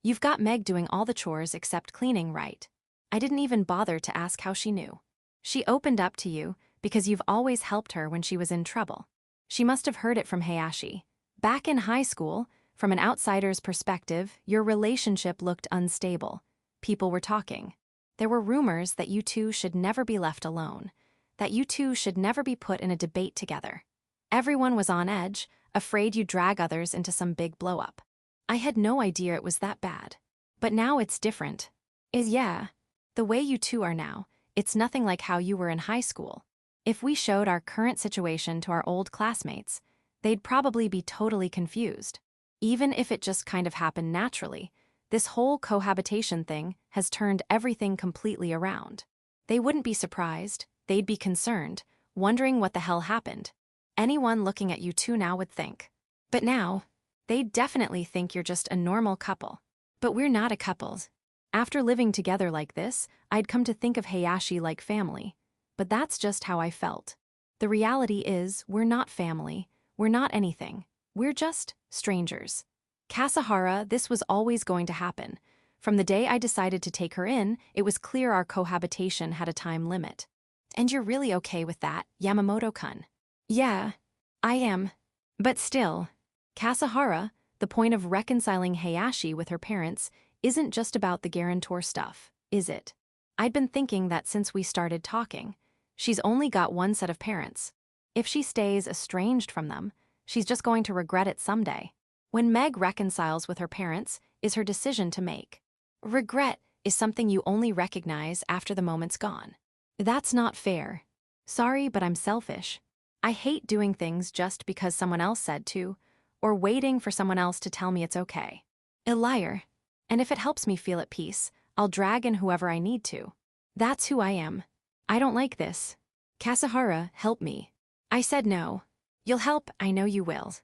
You've got Meg doing all the chores except cleaning, right? I didn't even bother to ask how she knew. She opened up to you because you've always helped her when she was in trouble. She must have heard it from Hayashi. Back in high school, from an outsider's perspective, your relationship looked unstable. People were talking. There were rumors that you two should never be left alone, that you two should never be put in a debate together. Everyone was on edge, afraid you'd drag others into some big blow-up. I had no idea it was that bad. But now it's different. Yeah, the way you two are now, it's nothing like how you were in high school. If we showed our current situation to our old classmates, they'd probably be totally confused. Even if it just kind of happened naturally, this whole cohabitation thing has turned everything completely around. They wouldn't be surprised, they'd be concerned, wondering what the hell happened. Anyone looking at you two now would think. But now, they'd definitely think you're just a normal couple. But we're not a couple. After living together like this, I'd come to think of Hayashi like family. But that's just how I felt. The reality is, we're not family, we're not anything. We're just strangers. Kasahara, this was always going to happen. From the day I decided to take her in, it was clear our cohabitation had a time limit. And you're really okay with that, Yamamoto-kun? Yeah, I am. But still, Kasahara, the point of reconciling Hayashi with her parents, isn't just about the guarantor stuff, is it? I'd been thinking that since we started talking, she's only got one set of parents. If she stays estranged from them, she's just going to regret it someday. When Meg reconciles with her parents, is her decision to make. Regret is something you only recognize after the moment's gone. That's not fair. Sorry, but I'm selfish. I hate doing things just because someone else said to, or waiting for someone else to tell me it's okay. A liar. And if it helps me feel at peace, I'll drag in whoever I need to. That's who I am. I don't like this. Kasahara, help me. I said no. You'll help, I know you will.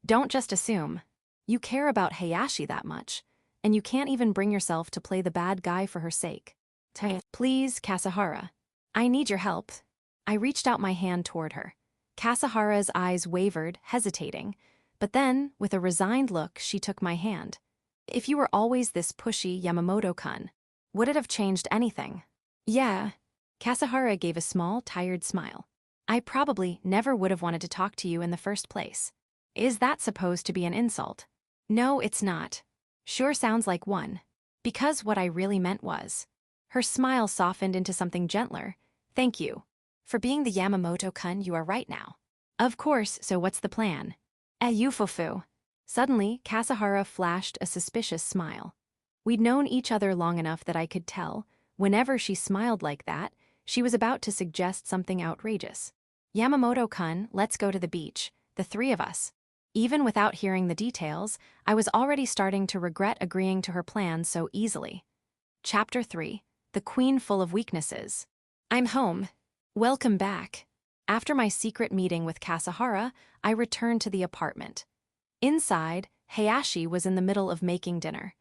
Don't just assume. You care about Hayashi that much, and you can't even bring yourself to play the bad guy for her sake. Please, Kasahara. I need your help. I reached out my hand toward her. Kasahara's eyes wavered, hesitating, but then, with a resigned look, she took my hand. If you were always this pushy, Yamamoto-kun, would it have changed anything? Yeah. Kasahara gave a small, tired smile. I probably never would have wanted to talk to you in the first place. Is that supposed to be an insult? No, it's not. Sure sounds like one. Because what I really meant was. Her smile softened into something gentler. Thank you. For being the Yamamoto-kun you are right now. Of course, so what's the plan? Yufufu. Suddenly, Kasahara flashed a suspicious smile. We'd known each other long enough that I could tell, whenever she smiled like that, she was about to suggest something outrageous. Yamamoto-kun, let's go to the beach, the three of us. Even without hearing the details, I was already starting to regret agreeing to her plan so easily. Chapter 3. The Queen Full of Weaknesses. I'm home. Welcome back. After my secret meeting with Kasahara, I returned to the apartment. Inside, Hayashi was in the middle of making dinner.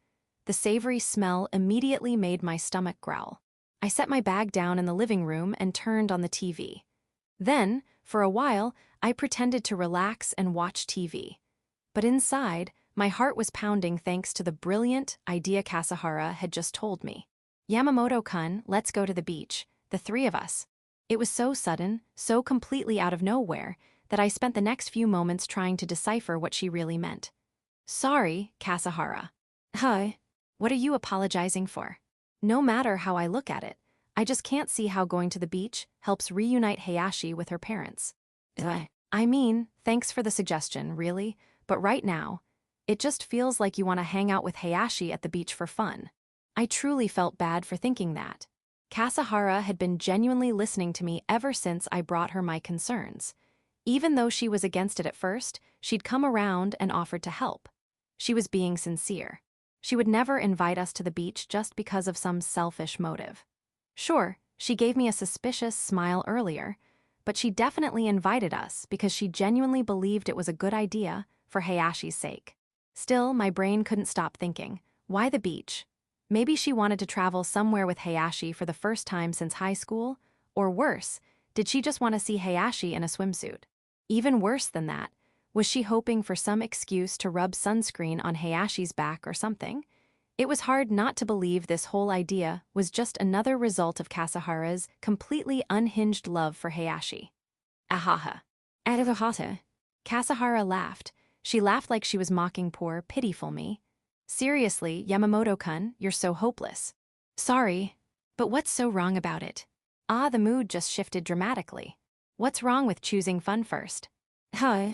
The savory smell immediately made my stomach growl. I set my bag down in the living room and turned on the TV. Then, for a while, I pretended to relax and watch TV. But inside, my heart was pounding thanks to the brilliant idea Kasahara had just told me. Yamamoto-kun, let's go to the beach, the three of us. It was so sudden, so completely out of nowhere, that I spent the next few moments trying to decipher what she really meant. Sorry, Kasahara. Huh? What are you apologizing for? No matter how I look at it, I just can't see how going to the beach helps reunite Hayashi with her parents. I mean, thanks for the suggestion, really, but right now, it just feels like you want to hang out with Hayashi at the beach for fun. I truly felt bad for thinking that. Kasahara had been genuinely listening to me ever since I brought her my concerns. Even though she was against it at first, she'd come around and offered to help. She was being sincere. She would never invite us to the beach just because of some selfish motive. Sure, she gave me a suspicious smile earlier, but she definitely invited us because she genuinely believed it was a good idea for Hayashi's sake. Still, my brain couldn't stop thinking, why the beach? Maybe she wanted to travel somewhere with Hayashi for the first time since high school? Or worse, did she just want to see Hayashi in a swimsuit? Even worse than that, was she hoping for some excuse to rub sunscreen on Hayashi's back or something? It was hard not to believe this whole idea was just another result of Kasahara's completely unhinged love for Hayashi. Ahaha. Adahata. Kasahara laughed. She laughed like she was mocking poor, pitiful me. Seriously, Yamamoto-kun, you're so hopeless. Sorry, but what's so wrong about it? The mood just shifted dramatically. What's wrong with choosing fun first? Huh?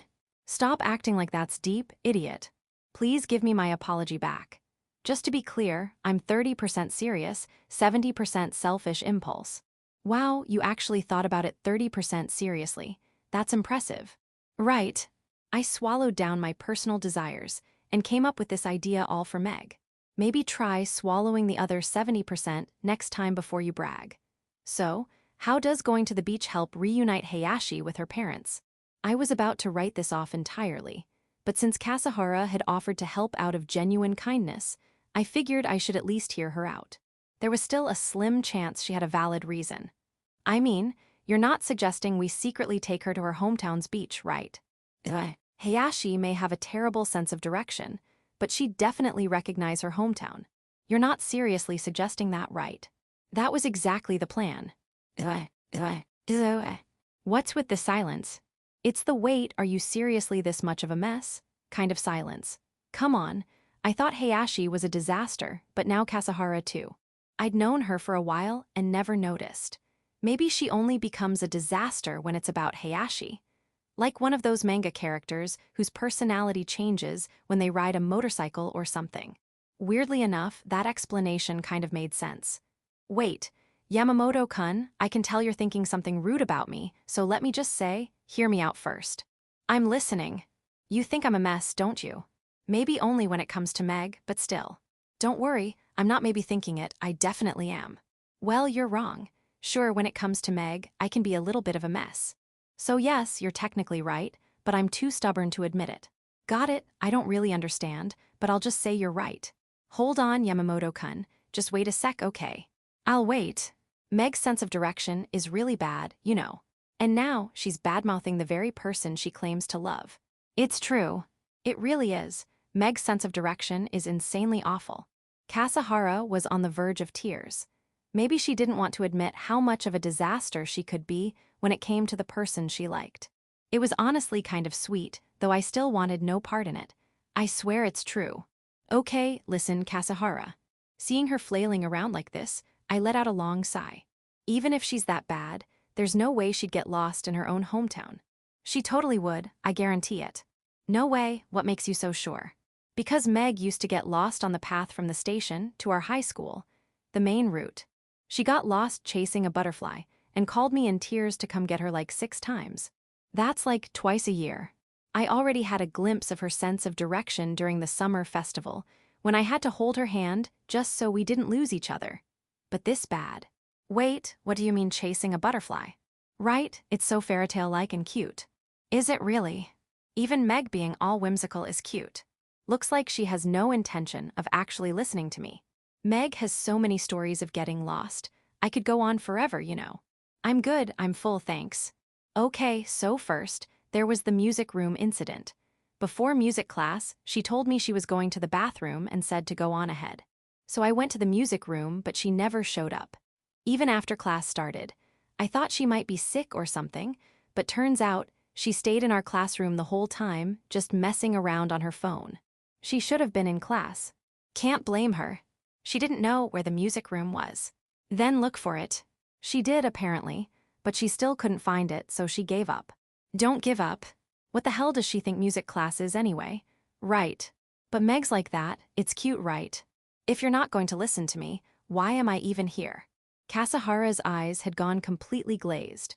Stop acting like that's deep, idiot. Please give me my apology back. Just to be clear, I'm 30% serious, 70% selfish impulse. Wow, you actually thought about it 30% seriously. That's impressive. Right. I swallowed down my personal desires and came up with this idea all for Meg. Maybe try swallowing the other 70% next time before you brag. So, how does going to the beach help reunite Hayashi with her parents? I was about to write this off entirely, but since Kasahara had offered to help out of genuine kindness, I figured I should at least hear her out. There was still a slim chance she had a valid reason. I mean, you're not suggesting we secretly take her to her hometown's beach, right? Hayashi may have a terrible sense of direction, but she'd definitely recognize her hometown. You're not seriously suggesting that, right? That was exactly the plan. What's with the silence? It's the wait, are you seriously this much of a mess? Kind of silence. Come on. I thought Hayashi was a disaster, but now Kasahara too. I'd known her for a while and never noticed. Maybe she only becomes a disaster when it's about Hayashi. Like one of those manga characters whose personality changes when they ride a motorcycle or something. Weirdly enough, that explanation kind of made sense. Wait, Yamamoto-kun, I can tell you're thinking something rude about me, so let me just say, hear me out first. I'm listening. You think I'm a mess, don't you? Maybe only when it comes to Meg, but still. Don't worry, I'm not maybe thinking it, I definitely am. Well, you're wrong. Sure, when it comes to Meg, I can be a little bit of a mess. So yes, you're technically right, but I'm too stubborn to admit it. Got it, I don't really understand, but I'll just say you're right. Hold on, Yamamoto-kun, just wait a sec, okay? I'll wait. Meg's sense of direction is really bad, you know. And now, she's badmouthing the very person she claims to love. It's true. It really is. Meg's sense of direction is insanely awful. Kasahara was on the verge of tears. Maybe she didn't want to admit how much of a disaster she could be when it came to the person she liked. It was honestly kind of sweet, though I still wanted no part in it. I swear it's true. Okay, listen, Kasahara. Seeing her flailing around like this, I let out a long sigh. Even if she's that bad, there's no way she'd get lost in her own hometown. She totally would, I guarantee it. No way, what makes you so sure? Because Meg used to get lost on the path from the station to our high school, the main route. She got lost chasing a butterfly and called me in tears to come get her like 6 times. That's like twice a year. I already had a glimpse of her sense of direction during the summer festival, when I had to hold her hand just so we didn't lose each other. But this bad. Wait, what do you mean chasing a butterfly? Right, it's so fairytale-like and cute. Is it really? Even Meg being all whimsical is cute. Looks like she has no intention of actually listening to me. Meg has so many stories of getting lost. I could go on forever, you know. I'm good, I'm full, thanks. Okay, so first, there was the music room incident. Before music class, she told me she was going to the bathroom and said to go on ahead. So I went to the music room, but she never showed up. Even after class started. I thought she might be sick or something, but turns out she stayed in our classroom the whole time, just messing around on her phone. She should have been in class. Can't blame her. She didn't know where the music room was. Then look for it. She did, apparently, but she still couldn't find it, so she gave up. Don't give up. What the hell does she think music class is anyway? Right. But Meg's like that, it's cute, right? If you're not going to listen to me, why am I even here? Kasahara's eyes had gone completely glazed.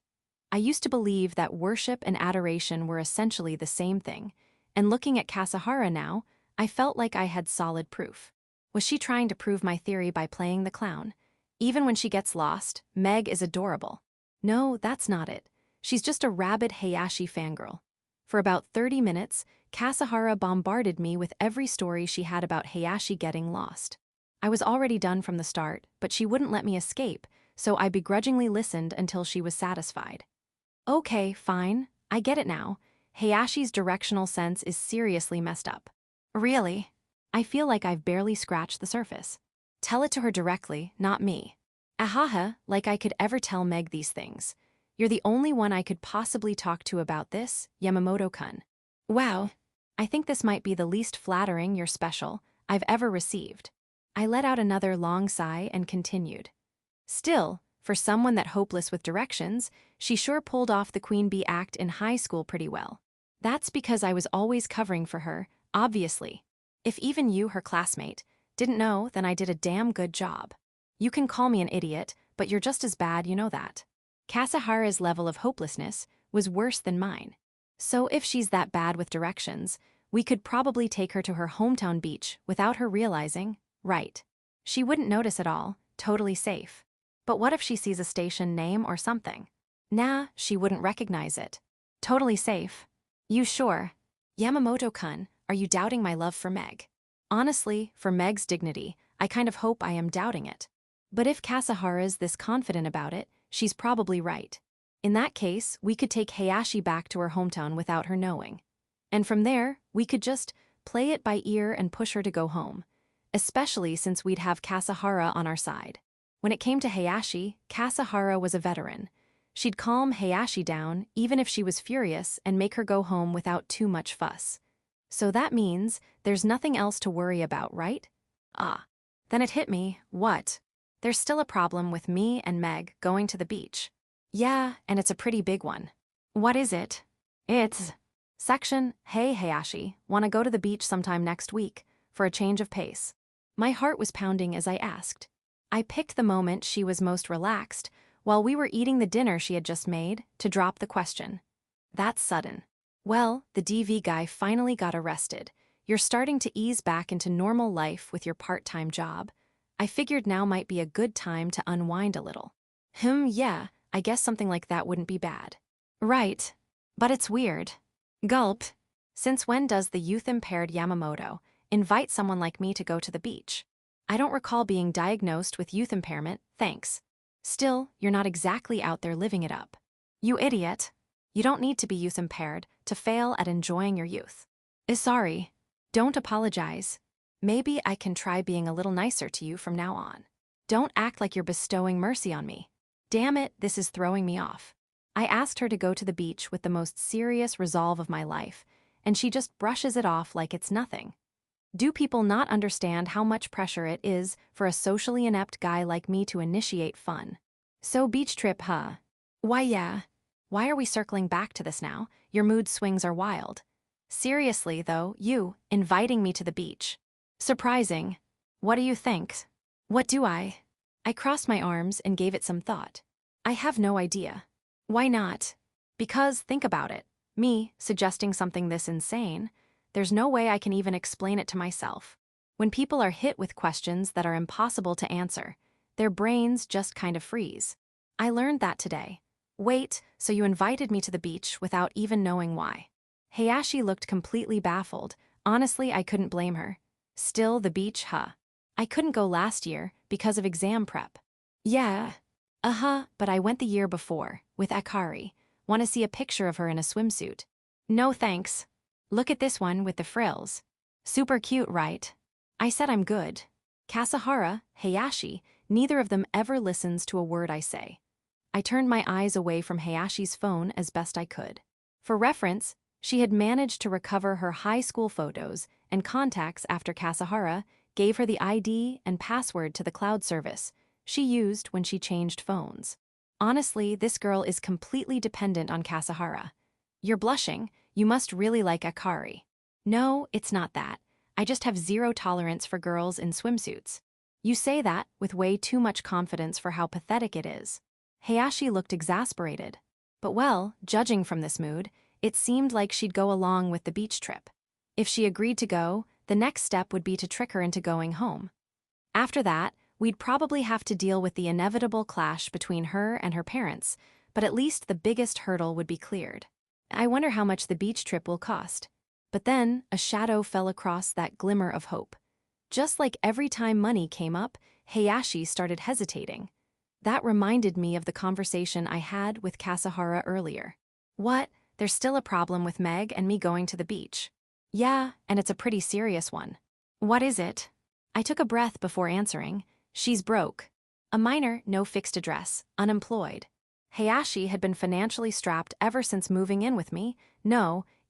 I used to believe that worship and adoration were essentially the same thing, and looking at Kasahara now, I felt like I had solid proof. Was she trying to prove my theory by playing the clown? Even when she gets lost, Meg is adorable. No, that's not it. She's just a rabid Hayashi fangirl. For about 30 minutes, Kasahara bombarded me with every story she had about Hayashi getting lost. I was already done from the start, but she wouldn't let me escape, so I begrudgingly listened until she was satisfied. Okay, fine, I get it now. Hayashi's directional sense is seriously messed up. Really? I feel like I've barely scratched the surface. Tell it to her directly, not me. Ahaha, like I could ever tell Meg these things. You're the only one I could possibly talk to about this, Yamamoto-kun. Wow. I think this might be the least flattering you're special I've ever received. I let out another long sigh and continued. Still, for someone that hopeless with directions, she sure pulled off the queen bee act in high school pretty well. That's because I was always covering for her, obviously. If even you, her classmate, didn't know, then I did a damn good job. You can call me an idiot, but you're just as bad, you know that. Kasahara's level of hopelessness was worse than mine. So if she's that bad with directions, we could probably take her to her hometown beach without her realizing, right? She wouldn't notice at all, totally safe. But what if she sees a station name or something? Nah, she wouldn't recognize it. Totally safe. You sure? Yamamoto-kun, are you doubting my love for Meg? Honestly, for Meg's dignity, I kind of hope I am doubting it. But if Kasahara's this confident about it, she's probably right. In that case, we could take Hayashi back to her hometown without her knowing. And from there, we could just play it by ear and push her to go home. Especially since we'd have Kasahara on our side. When it came to Hayashi, Kasahara was a veteran. She'd calm Hayashi down even if she was furious and make her go home without too much fuss. So that means there's nothing else to worry about, right? Ah. Then it hit me, what? There's still a problem with me and Meg going to the beach. Yeah, and it's a pretty big one. What is it? It's section, hey Hayashi, wanna go to the beach sometime next week, for a change of pace. My heart was pounding as I asked. I picked the moment she was most relaxed, while we were eating the dinner she had just made, to drop the question. That's sudden. Well, the DV guy finally got arrested. You're starting to ease back into normal life with your part-time job. I figured now might be a good time to unwind a little. Yeah, I guess something like that wouldn't be bad. Right. But it's weird. Gulp. Since when does the youth-impaired Yamamoto invite someone like me to go to the beach? I don't recall being diagnosed with youth impairment, thanks. Still, you're not exactly out there living it up. You idiot. You don't need to be youth-impaired to fail at enjoying your youth. Sorry. Don't apologize. Maybe I can try being a little nicer to you from now on. Don't act like you're bestowing mercy on me. Damn it, this is throwing me off. I asked her to go to the beach with the most serious resolve of my life, and she just brushes it off like it's nothing. Do people not understand how much pressure it is for a socially inept guy like me to initiate fun? So beach trip, huh? Why yeah. Why are we circling back to this now? Your mood swings are wild. Seriously, though, you inviting me to the beach. Surprising. What do you think? What do I? I crossed my arms and gave it some thought. I have no idea. Why not? Because, think about it. Me suggesting something this insane, there's no way I can even explain it to myself. When people are hit with questions that are impossible to answer, their brains just kind of freeze. I learned that today. Wait, so you invited me to the beach without even knowing why? Hayashi looked completely baffled. Honestly, I couldn't blame her. Still, the beach, huh? I couldn't go last year because of exam prep. Yeah. But I went the year before, with Akari. Want to see a picture of her in a swimsuit? No thanks. Look at this one with the frills. Super cute, right? I said I'm good. Kasahara, Hayashi, neither of them ever listens to a word I say. I turned my eyes away from Hayashi's phone as best I could. For reference, she had managed to recover her high school photos and contacts after Kasahara gave her the ID and password to the cloud service she used when she changed phones. Honestly, this girl is completely dependent on Kasahara. You're blushing. You must really like Akari. No, it's not that. I just have zero tolerance for girls in swimsuits. You say that with way too much confidence for how pathetic it is. Hayashi looked exasperated. But well, judging from this mood, it seemed like she'd go along with the beach trip. If she agreed to go, the next step would be to trick her into going home. After that, we'd probably have to deal with the inevitable clash between her and her parents, but at least the biggest hurdle would be cleared. I wonder how much the beach trip will cost. But then, a shadow fell across that glimmer of hope. Just like every time money came up, Hayashi started hesitating. That reminded me of the conversation I had with Kasahara earlier. What? There's still a problem with Meg and me going to the beach. Yeah, and it's a pretty serious one. What is it? I took a breath before answering. She's broke. A minor, no fixed address, unemployed. Hayashi had been financially strapped ever since moving in with me,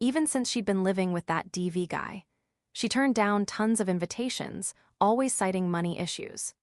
even since she'd been living with that DV guy. She turned down tons of invitations, always citing money issues.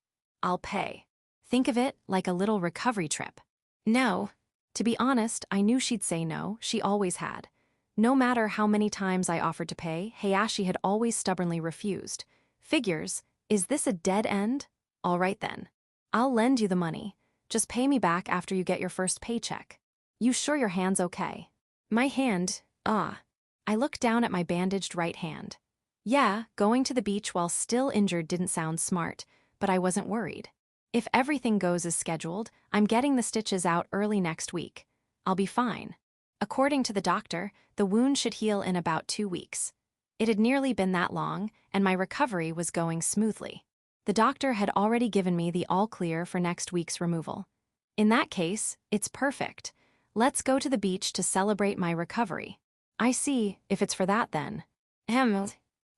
I'll pay. Think of it like a little recovery trip. No. To be honest, I knew she'd say no, she always had. No matter how many times I offered to pay, Hayashi had always stubbornly refused. Figures, is this a dead end? All right then. I'll lend you the money. Just pay me back after you get your first paycheck. You sure your hand's okay? My hand, I looked down at my bandaged right hand. Yeah, going to the beach while still injured didn't sound smart, but I wasn't worried. If everything goes as scheduled, I'm getting the stitches out early next week. I'll be fine. According to the doctor, the wound should heal in about 2 weeks. It had nearly been that long, and my recovery was going smoothly. The doctor had already given me the all-clear for next week's removal. In that case, it's perfect. Let's go to the beach to celebrate my recovery. I see, if it's for that then.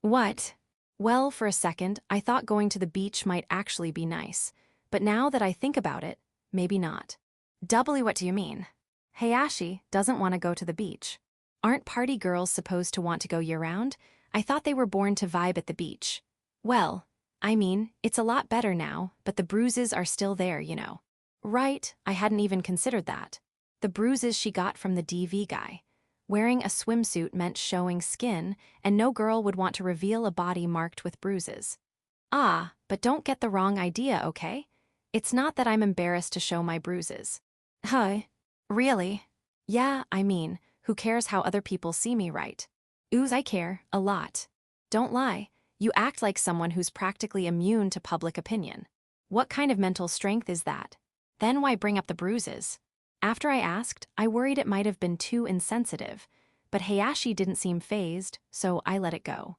What? Well, for a second, I thought going to the beach might actually be nice. But now that I think about it, maybe not. Doubly, what do you mean? Hayashi doesn't want to go to the beach. Aren't party girls supposed to want to go year-round? I thought they were born to vibe at the beach. Well, I mean, it's a lot better now, but the bruises are still there, you know. Right, I hadn't even considered that. The bruises she got from the DV guy. Wearing a swimsuit meant showing skin, and no girl would want to reveal a body marked with bruises. But don't get the wrong idea, okay? It's not that I'm embarrassed to show my bruises. Really? Yeah, I mean, who cares how other people see me, right? I care, a lot. Don't lie, you act like someone who's practically immune to public opinion. What kind of mental strength is that? Then why bring up the bruises? After I asked, I worried it might have been too insensitive, but Hayashi didn't seem fazed, so I let it go.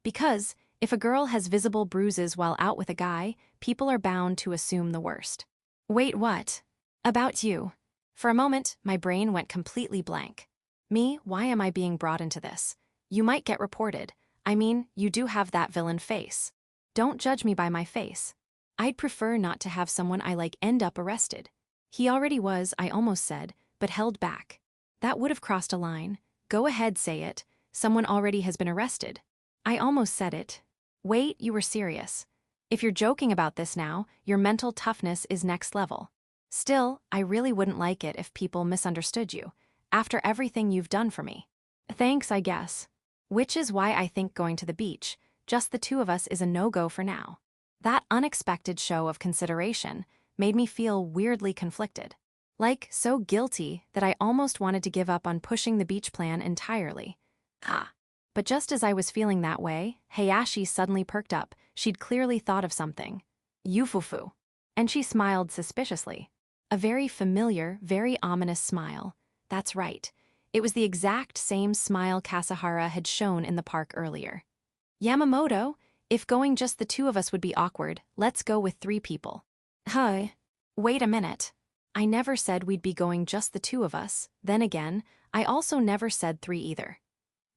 Because, if a girl has visible bruises while out with a guy, people are bound to assume the worst. Wait, what? About you. For a moment, my brain went completely blank. Me, why am I being brought into this? You might get reported. I mean, you do have that villain face. Don't judge me by my face. I'd prefer not to have someone I like end up arrested. He already was, I almost said, but held back. That would have crossed a line. Go ahead, say it. Someone already has been arrested. I almost said it. Wait, you were serious. If you're joking about this now, your mental toughness is next level. Still, I really wouldn't like it if people misunderstood you. after everything you've done for me. Thanks, I guess. Which is why I think going to the beach, just the two of us, is a no-go for now. That unexpected show of consideration made me feel weirdly conflicted. Like, so guilty that I almost wanted to give up on pushing the beach plan entirely. But just as I was feeling that way, Hayashi suddenly perked up. She'd clearly thought of something. Yufufu. And she smiled suspiciously. A very familiar, very ominous smile. That's right. It was the exact same smile Kasahara had shown in the park earlier. Yamamoto, if going just the two of us would be awkward, let's go with 3 people. Huh. Wait a minute. I never said we'd be going just the two of us. Then again, I also never said 3 either.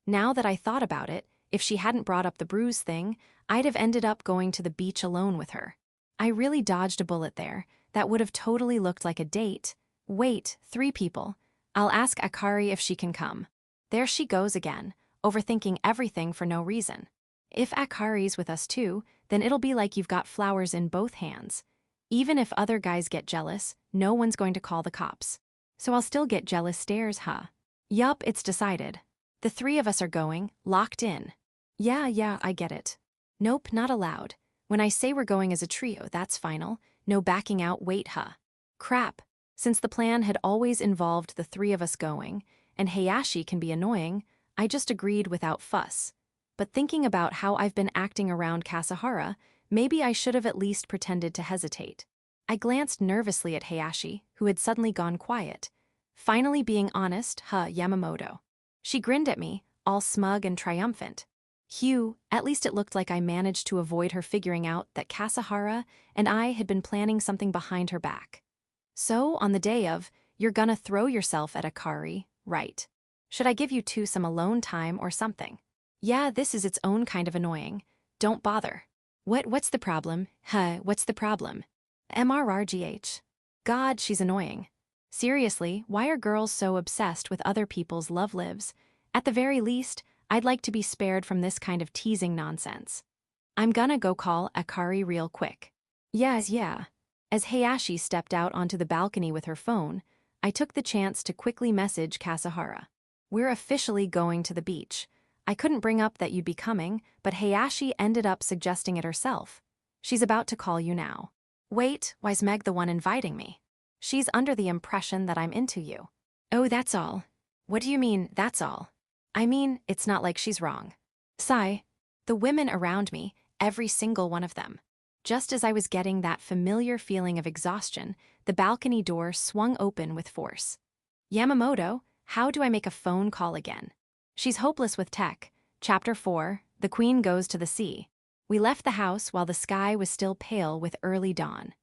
Now that I thought about it, if she hadn't brought up the bruise thing, I'd have ended up going to the beach alone with her. I really dodged a bullet there. That would have totally looked like a date. Wait, 3 people. I'll ask Akari if she can come. There she goes again, overthinking everything for no reason. If Akari's with us too, then it'll be like you've got flowers in both hands. Even if other guys get jealous, no one's going to call the cops. So I'll still get jealous stares, huh? Yup, it's decided. The 3 of us are going, locked in. Yeah, I get it. Nope, not allowed. When I say we're going as a trio, that's final. No backing out, wait, huh? Crap. Since the plan had always involved the 3 of us going, and Hayashi can be annoying, I just agreed without fuss. But thinking about how I've been acting around Kasahara, maybe I should have at least pretended to hesitate. I glanced nervously at Hayashi, who had suddenly gone quiet. Finally being honest, Yamamoto. She grinned at me, all smug and triumphant. Hugh, at least it looked like I managed to avoid her figuring out that Kasahara and I had been planning something behind her back. So, on the day of, you're gonna throw yourself at Akari, right? Should I give you 2 some alone time or something? Yeah, this is its own kind of annoying. Don't bother. What's the problem? What's the problem? MRRGH. God, she's annoying. Seriously, why are girls so obsessed with other people's love lives? At the very least, I'd like to be spared from this kind of teasing nonsense. I'm gonna go call Akari real quick. Yeah. As Hayashi stepped out onto the balcony with her phone, I took the chance to quickly message Kasahara. We're officially going to the beach. I couldn't bring up that you'd be coming, but Hayashi ended up suggesting it herself. She's about to call you now. Wait, why's Meg the one inviting me? She's under the impression that I'm into you. Oh, that's all. What do you mean, that's all? I mean, it's not like she's wrong. Sigh. The women around me, every single one of them. Just as I was getting that familiar feeling of exhaustion, the balcony door swung open with force. Yamamoto, how do I make a phone call again? She's hopeless with tech. Chapter 4, The Queen Goes to the Sea. We left the house while the sky was still pale with early dawn.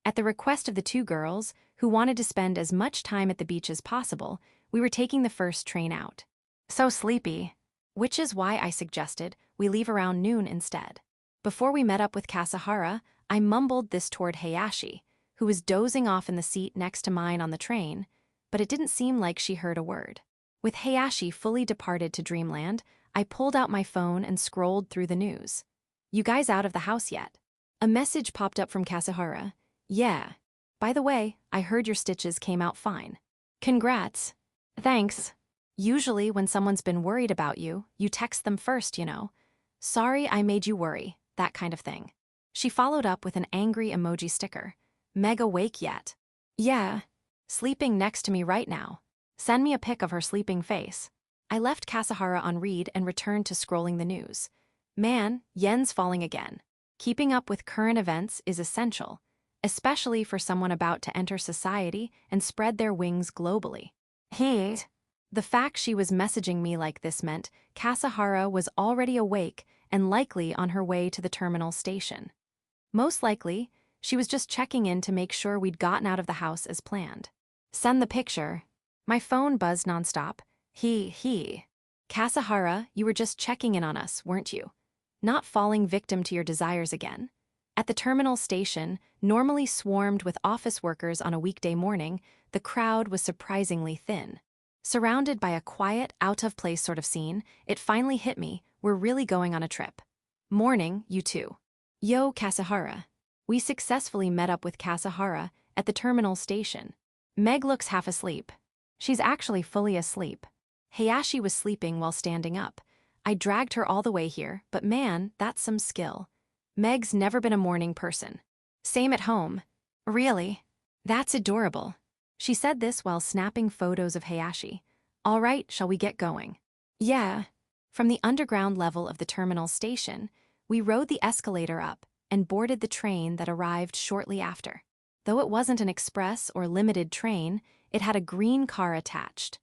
At the request of the 2 girls, who wanted to spend as much time at the beach as possible, we were taking the first train out. So sleepy. Which is why I suggested we leave around noon instead. Before we met up with Kasahara, I mumbled this toward Hayashi, who was dozing off in the seat next to mine on the train, but it didn't seem like she heard a word. With Hayashi fully departed to dreamland, I pulled out my phone and scrolled through the news. You guys out of the house yet? A message popped up from Kasahara. Yeah. By the way, I heard your stitches came out fine. Congrats. Thanks. Usually when someone's been worried about you, you text them first, you know. Sorry I made you worry, that kind of thing. She followed up with an angry emoji sticker. Meg awake yet? Yeah. Sleeping next to me right now. Send me a pic of her sleeping face. I left Kasahara on read and returned to scrolling the news. Man, yen's falling again. Keeping up with current events is essential, especially for someone about to enter society and spread their wings globally. The fact she was messaging me like this meant Kasahara was already awake and likely on her way to the terminal station. Most likely, she was just checking in to make sure we'd gotten out of the house as planned. Send the picture. My phone buzzed nonstop. Kasahara, you were just checking in on us, weren't you? Not falling victim to your desires again. At the terminal station, normally swarmed with office workers on a weekday morning, the crowd was surprisingly thin. Surrounded by a quiet, out-of-place sort of scene, it finally hit me, we're really going on a trip. Morning, you two. Yo, Kasahara. We successfully met up with Kasahara at the terminal station. Meg looks half asleep. She's actually fully asleep. Hayashi was sleeping while standing up. I dragged her all the way here, but man, that's some skill. Meg's never been a morning person. Same at home. Really? That's adorable. She said this while snapping photos of Hayashi. All right, shall we get going? Yeah. From the underground level of the terminal station, we rode the escalator up and boarded the train that arrived shortly after. Though it wasn't an express or limited train, it had a green car attached.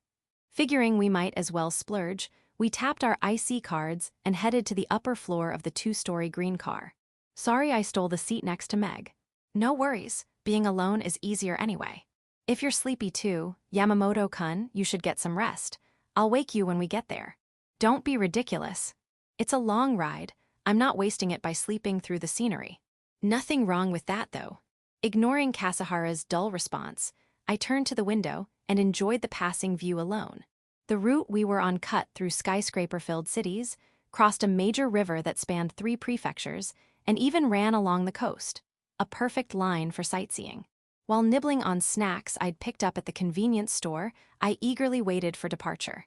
Figuring we might as well splurge, we tapped our IC cards and headed to the upper floor of the two-story green car. Sorry I stole the seat next to Meg. No worries, being alone is easier anyway. If you're sleepy too, Yamamoto-kun, you should get some rest. I'll wake you when we get there. Don't be ridiculous. It's a long ride. I'm not wasting it by sleeping through the scenery. Nothing wrong with that, though. Ignoring Kasahara's dull response, I turned to the window and enjoyed the passing view alone. The route we were on cut through skyscraper-filled cities, crossed a major river that spanned 3 prefectures, and even ran along the coast. A perfect line for sightseeing. While nibbling on snacks I'd picked up at the convenience store, I eagerly waited for departure.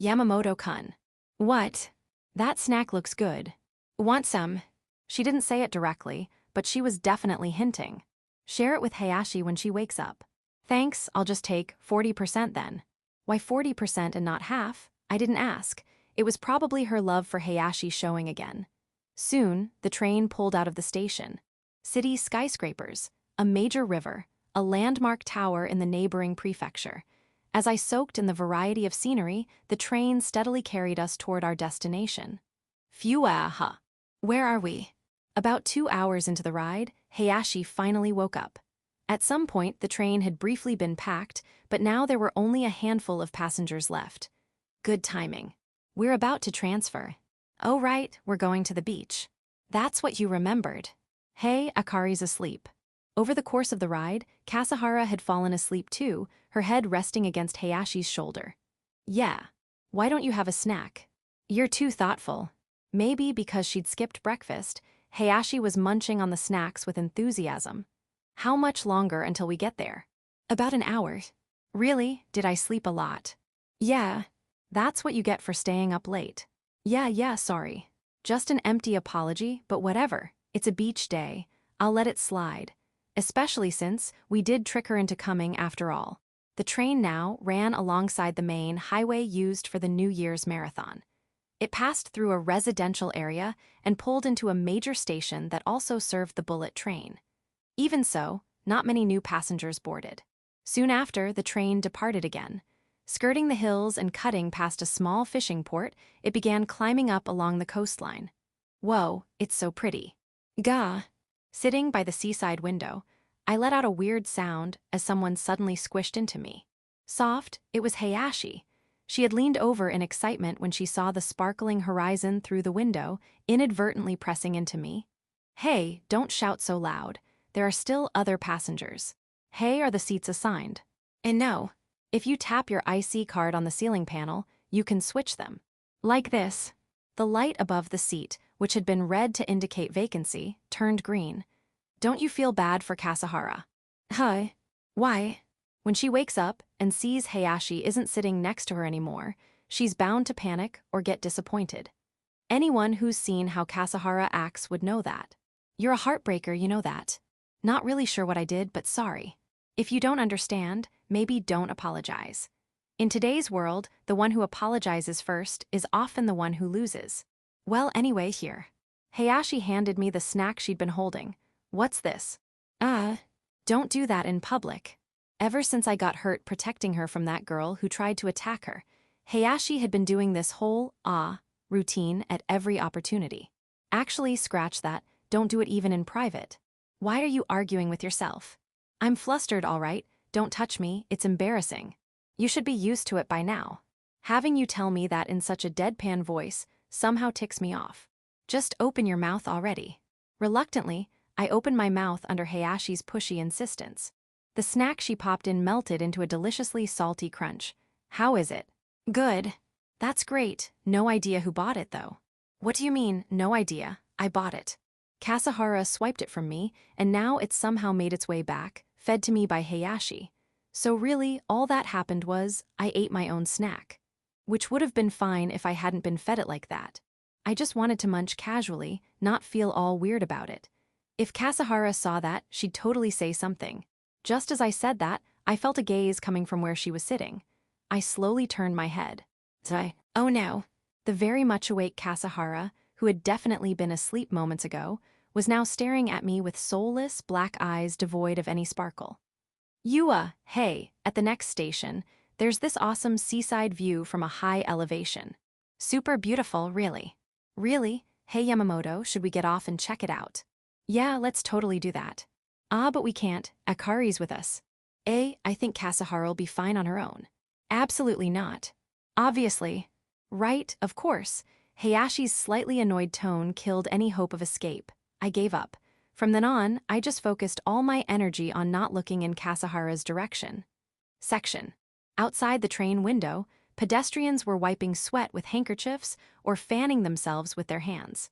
Yamamoto-kun. What? That snack looks good. Want some? She didn't say it directly, but she was definitely hinting. Share it with Hayashi when she wakes up. Thanks, I'll just take 40% then. Why 40% and not half? I didn't ask. It was probably her love for Hayashi showing again. Soon, the train pulled out of the station. City skyscrapers, a major river, a landmark tower in the neighboring prefecture. As I soaked in the variety of scenery, the train steadily carried us toward our destination. Phew-ah-ha. Where are we? About 2 hours into the ride, Hayashi finally woke up. At some point, the train had briefly been packed, but now there were only a handful of passengers left. Good timing. We're about to transfer. Oh right, we're going to the beach. That's what you remembered. Hey, Akari's asleep. Over the course of the ride, Kasahara had fallen asleep too, her head resting against Hayashi's shoulder. Yeah. Why don't you have a snack? You're too thoughtful. Maybe because she'd skipped breakfast, Hayashi was munching on the snacks with enthusiasm. How much longer until we get there? About an hour. Really? Did I sleep a lot? Yeah. That's what you get for staying up late. Yeah, sorry. Just an empty apology, but whatever. It's a beach day. I'll let it slide. Especially since we did trick her into coming after all. The train now ran alongside the main highway used for the New Year's marathon. It passed through a residential area and pulled into a major station that also served the bullet train. Even so, not many new passengers boarded. Soon after, the train departed again. Skirting the hills and cutting past a small fishing port, it began climbing up along the coastline. Whoa, it's so pretty. Gah. Sitting by the seaside window, I let out a weird sound as someone suddenly squished into me. Soft, it was Hayashi. She had leaned over in excitement when she saw the sparkling horizon through the window, inadvertently pressing into me. Hey, don't shout so loud. There are still other passengers. Hey are the seats assigned. And no, if you tap your IC card on the ceiling panel, you can switch them. Like this. The light above the seat, which had been red to indicate vacancy, turned green. Don't you feel bad for Kasahara? Huh? Why? When she wakes up and sees Hayashi isn't sitting next to her anymore, she's bound to panic or get disappointed. Anyone who's seen how Kasahara acts would know that. You're a heartbreaker, you know that. Not really sure what I did, but sorry. If you don't understand, maybe don't apologize. In today's world, the one who apologizes first is often the one who loses. Well, anyway, here. Hayashi handed me the snack she'd been holding. What's this? Don't do that in public. Ever since I got hurt protecting her from that girl who tried to attack her, Hayashi had been doing this whole, routine at every opportunity. Actually, scratch that, don't do it even in private. Why are you arguing with yourself? I'm flustered, all right, don't touch me, it's embarrassing. You should be used to it by now. Having you tell me that in such a deadpan voice somehow ticks me off. Just open your mouth already. Reluctantly, I opened my mouth under Hayashi's pushy insistence. The snack she popped in melted into a deliciously salty crunch. How is it? Good. That's great. No idea who bought it, though. What do you mean, no idea? I bought it. Kasahara swiped it from me, and now it's somehow made its way back, fed to me by Hayashi. So really, all that happened was, I ate my own snack. Which would have been fine if I hadn't been fed it like that. I just wanted to munch casually, not feel all weird about it. If Kasahara saw that, she'd totally say something. Just as I said that, I felt a gaze coming from where she was sitting. I slowly turned my head. Oh no. The very much awake Kasahara, who had definitely been asleep moments ago, was now staring at me with soulless, black eyes devoid of any sparkle. Hey, at the next station, there's this awesome seaside view from a high elevation. Super beautiful, really. Really? Hey Yamamoto, should we get off and check it out? Yeah, let's totally do that. But we can't. Akari's with us. I think Kasahara will be fine on her own. Absolutely not. Obviously. Right, of course. Hayashi's slightly annoyed tone killed any hope of escape. I gave up. From then on, I just focused all my energy on not looking in Kasahara's direction. Section. Outside the train window, pedestrians were wiping sweat with handkerchiefs or fanning themselves with their hands.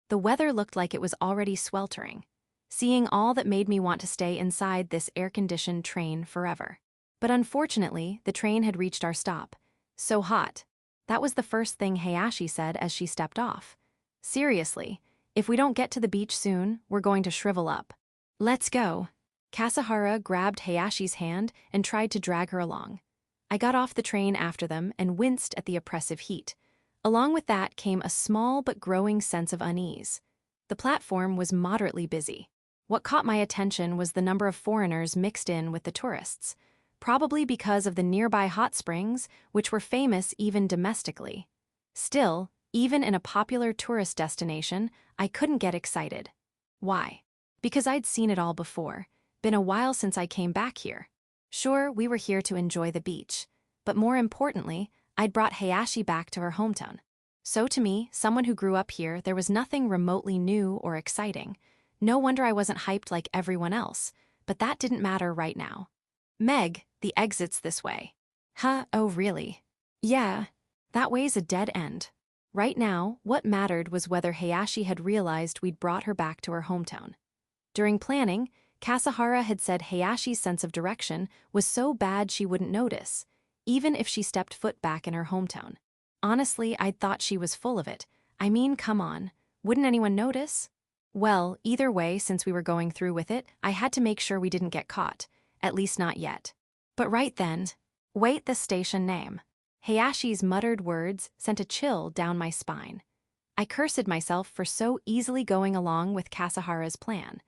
The weather looked like it was already sweltering. Seeing all that made me want to stay inside this air-conditioned train forever. But unfortunately, the train had reached our stop. So hot. That was the first thing Hayashi said as she stepped off. Seriously, if we don't get to the beach soon, we're going to shrivel up. Let's go. Kasahara grabbed Hayashi's hand and tried to drag her along. I got off the train after them and winced at the oppressive heat. Along with that came a small but growing sense of unease. The platform was moderately busy. What caught my attention was the number of foreigners mixed in with the tourists, probably because of the nearby hot springs, which were famous even domestically. Still, even in a popular tourist destination, I couldn't get excited. Why? Because I'd seen it all before. Been a while since I came back here. Sure, we were here to enjoy the beach, but more importantly, I'd brought Hayashi back to her hometown. So to me, someone who grew up here, there was nothing remotely new or exciting. No wonder I wasn't hyped like everyone else, but that didn't matter right now. Meg, the exit's this way. Huh, oh really? Yeah, that way's a dead end. Right now, what mattered was whether Hayashi had realized we'd brought her back to her hometown. During planning, Kasahara had said Hayashi's sense of direction was so bad she wouldn't notice, even if she stepped foot back in her hometown. Honestly, I'd thought she was full of it. I mean, come on, wouldn't anyone notice? Well, either way, since we were going through with it, I had to make sure we didn't get caught, at least not yet. But right then, wait, the station name. Hayashi's muttered words sent a chill down my spine. I cursed myself for so easily going along with Kasahara's plan.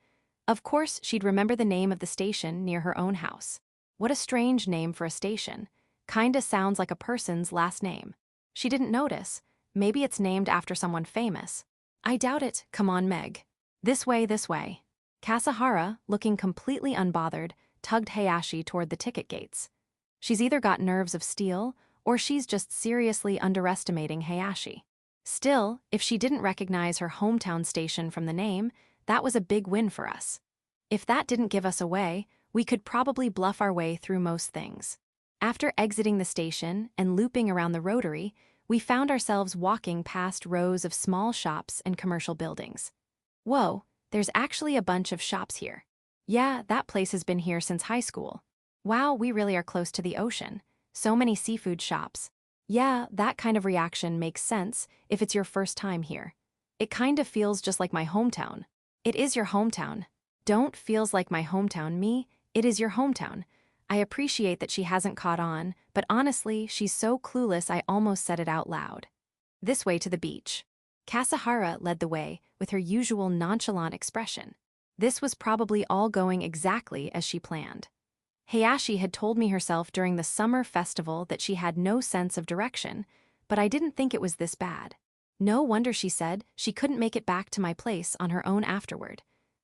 Of course, she'd remember the name of the station near her own house. What a strange name for a station. Kinda sounds like a person's last name. She didn't notice. Maybe it's named after someone famous. I doubt it. Come on, Meg. This way, this way. Kasahara, looking completely unbothered, tugged Hayashi toward the ticket gates. She's either got nerves of steel, or she's just seriously underestimating Hayashi. Still, if she didn't recognize her hometown station from the name, that was a big win for us. If that didn't give us away, we could probably bluff our way through most things. After exiting the station and looping around the rotary, we found ourselves walking past rows of small shops and commercial buildings. Whoa, there's actually a bunch of shops here. Yeah, that place has been here since high school. Wow, we really are close to the ocean. So many seafood shops. Yeah, that kind of reaction makes sense if it's your first time here. It kind of feels just like my hometown. It is your hometown. Don't feels like my hometown, me, it is your hometown. I appreciate that she hasn't caught on, but honestly, she's so clueless I almost said it out loud. This way to the beach. Kasahara led the way with her usual nonchalant expression. This was probably all going exactly as she planned. Hayashi had told me herself during the summer festival that she had no sense of direction, but I didn't think it was this bad. No wonder she said she couldn't make it back to my place on her own afterward.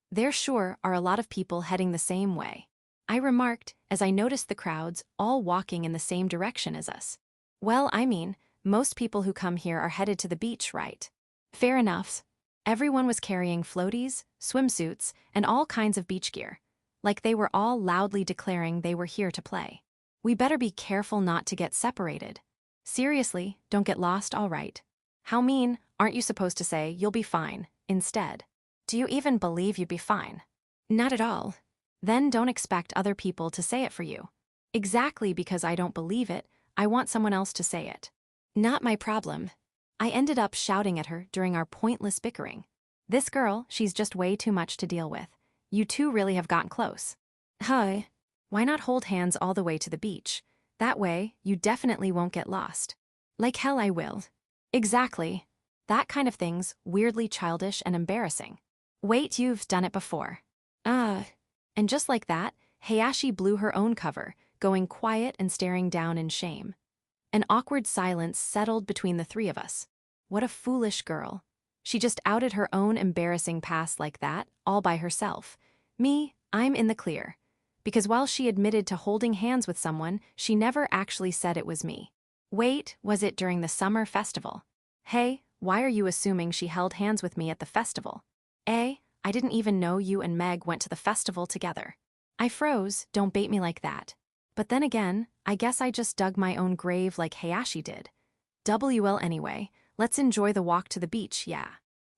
There sure are a lot of people heading the same way. I remarked as I noticed the crowds all walking in the same direction as us. Well, I mean, most people who come here are headed to the beach, right? Fair enough. Everyone was carrying floaties, swimsuits, and all kinds of beach gear, like they were all loudly declaring they were here to play. We better be careful not to get separated. Seriously, don't get lost, all right. How mean, aren't you supposed to say you'll be fine, instead? Do you even believe you'd be fine? Not at all. Then don't expect other people to say it for you. Exactly because I don't believe it, I want someone else to say it. Not my problem. I ended up shouting at her during our pointless bickering. This girl, she's just way too much to deal with. You two really have gotten close. Huh. Why not hold hands all the way to the beach? That way, you definitely won't get lost. Like hell I will. Exactly. That kind of thing's weirdly childish and embarrassing. Wait, you've done it before. And just like that, Hayashi blew her own cover, going quiet and staring down in shame. An awkward silence settled between the three of us. What a foolish girl. She just outed her own embarrassing past like that, all by herself. Me, I'm in the clear. Because while she admitted to holding hands with someone, she never actually said it was me. Wait, was it during the summer festival? Hey, why are you assuming she held hands with me at the festival? I didn't even know you and Meg went to the festival together. I froze, don't bait me like that. But then again, I guess I just dug my own grave like Hayashi did. WL anyway, let's enjoy the walk to the beach, yeah.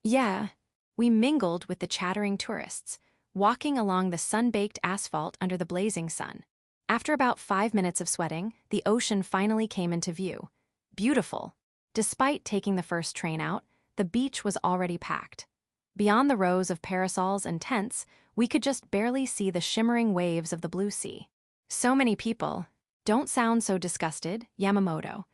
Yeah. We mingled with the chattering tourists, walking along the sun-baked asphalt under the blazing sun. After about 5 minutes of sweating, the ocean finally came into view. Beautiful. Despite taking the first train out, the beach was already packed. Beyond the rows of parasols and tents, we could just barely see the shimmering waves of the blue sea. So many people. Don't sound so disgusted, Yamamoto.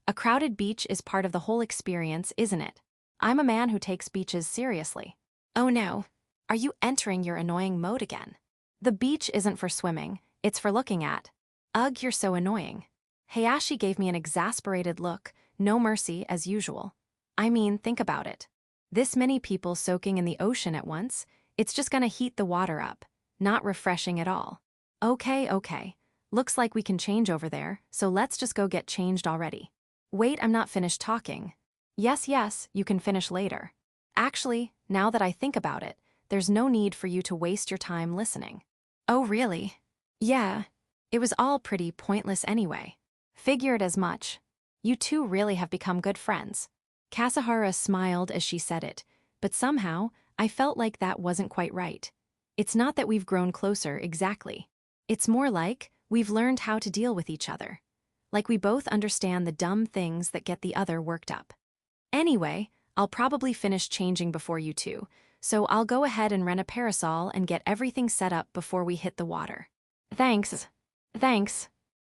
A crowded beach is part of the whole experience, isn't it? I'm a man who takes beaches seriously. Oh no. Are you entering your annoying mode again? The beach isn't for swimming, it's for looking at. Ugh, you're so annoying. Hayashi gave me an exasperated look, no mercy as usual. I mean, think about it. This many people soaking in the ocean at once, it's just gonna heat the water up. Not refreshing at all. Okay. Looks like we can change over there, so let's just go get changed already. Wait, I'm not finished talking. Yes, you can finish later. Actually, now that I think about it, there's no need for you to waste your time listening. Oh, really? Yeah. It was all pretty pointless anyway. Figured as much. You two really have become good friends. Kasahara smiled as she said it, but somehow, I felt like that wasn't quite right. It's not that we've grown closer exactly. It's more like we've learned how to deal with each other. Like we both understand the dumb things that get the other worked up. Anyway, I'll probably finish changing before you two, so I'll go ahead and rent a parasol and get everything set up before we hit the water. Thanks.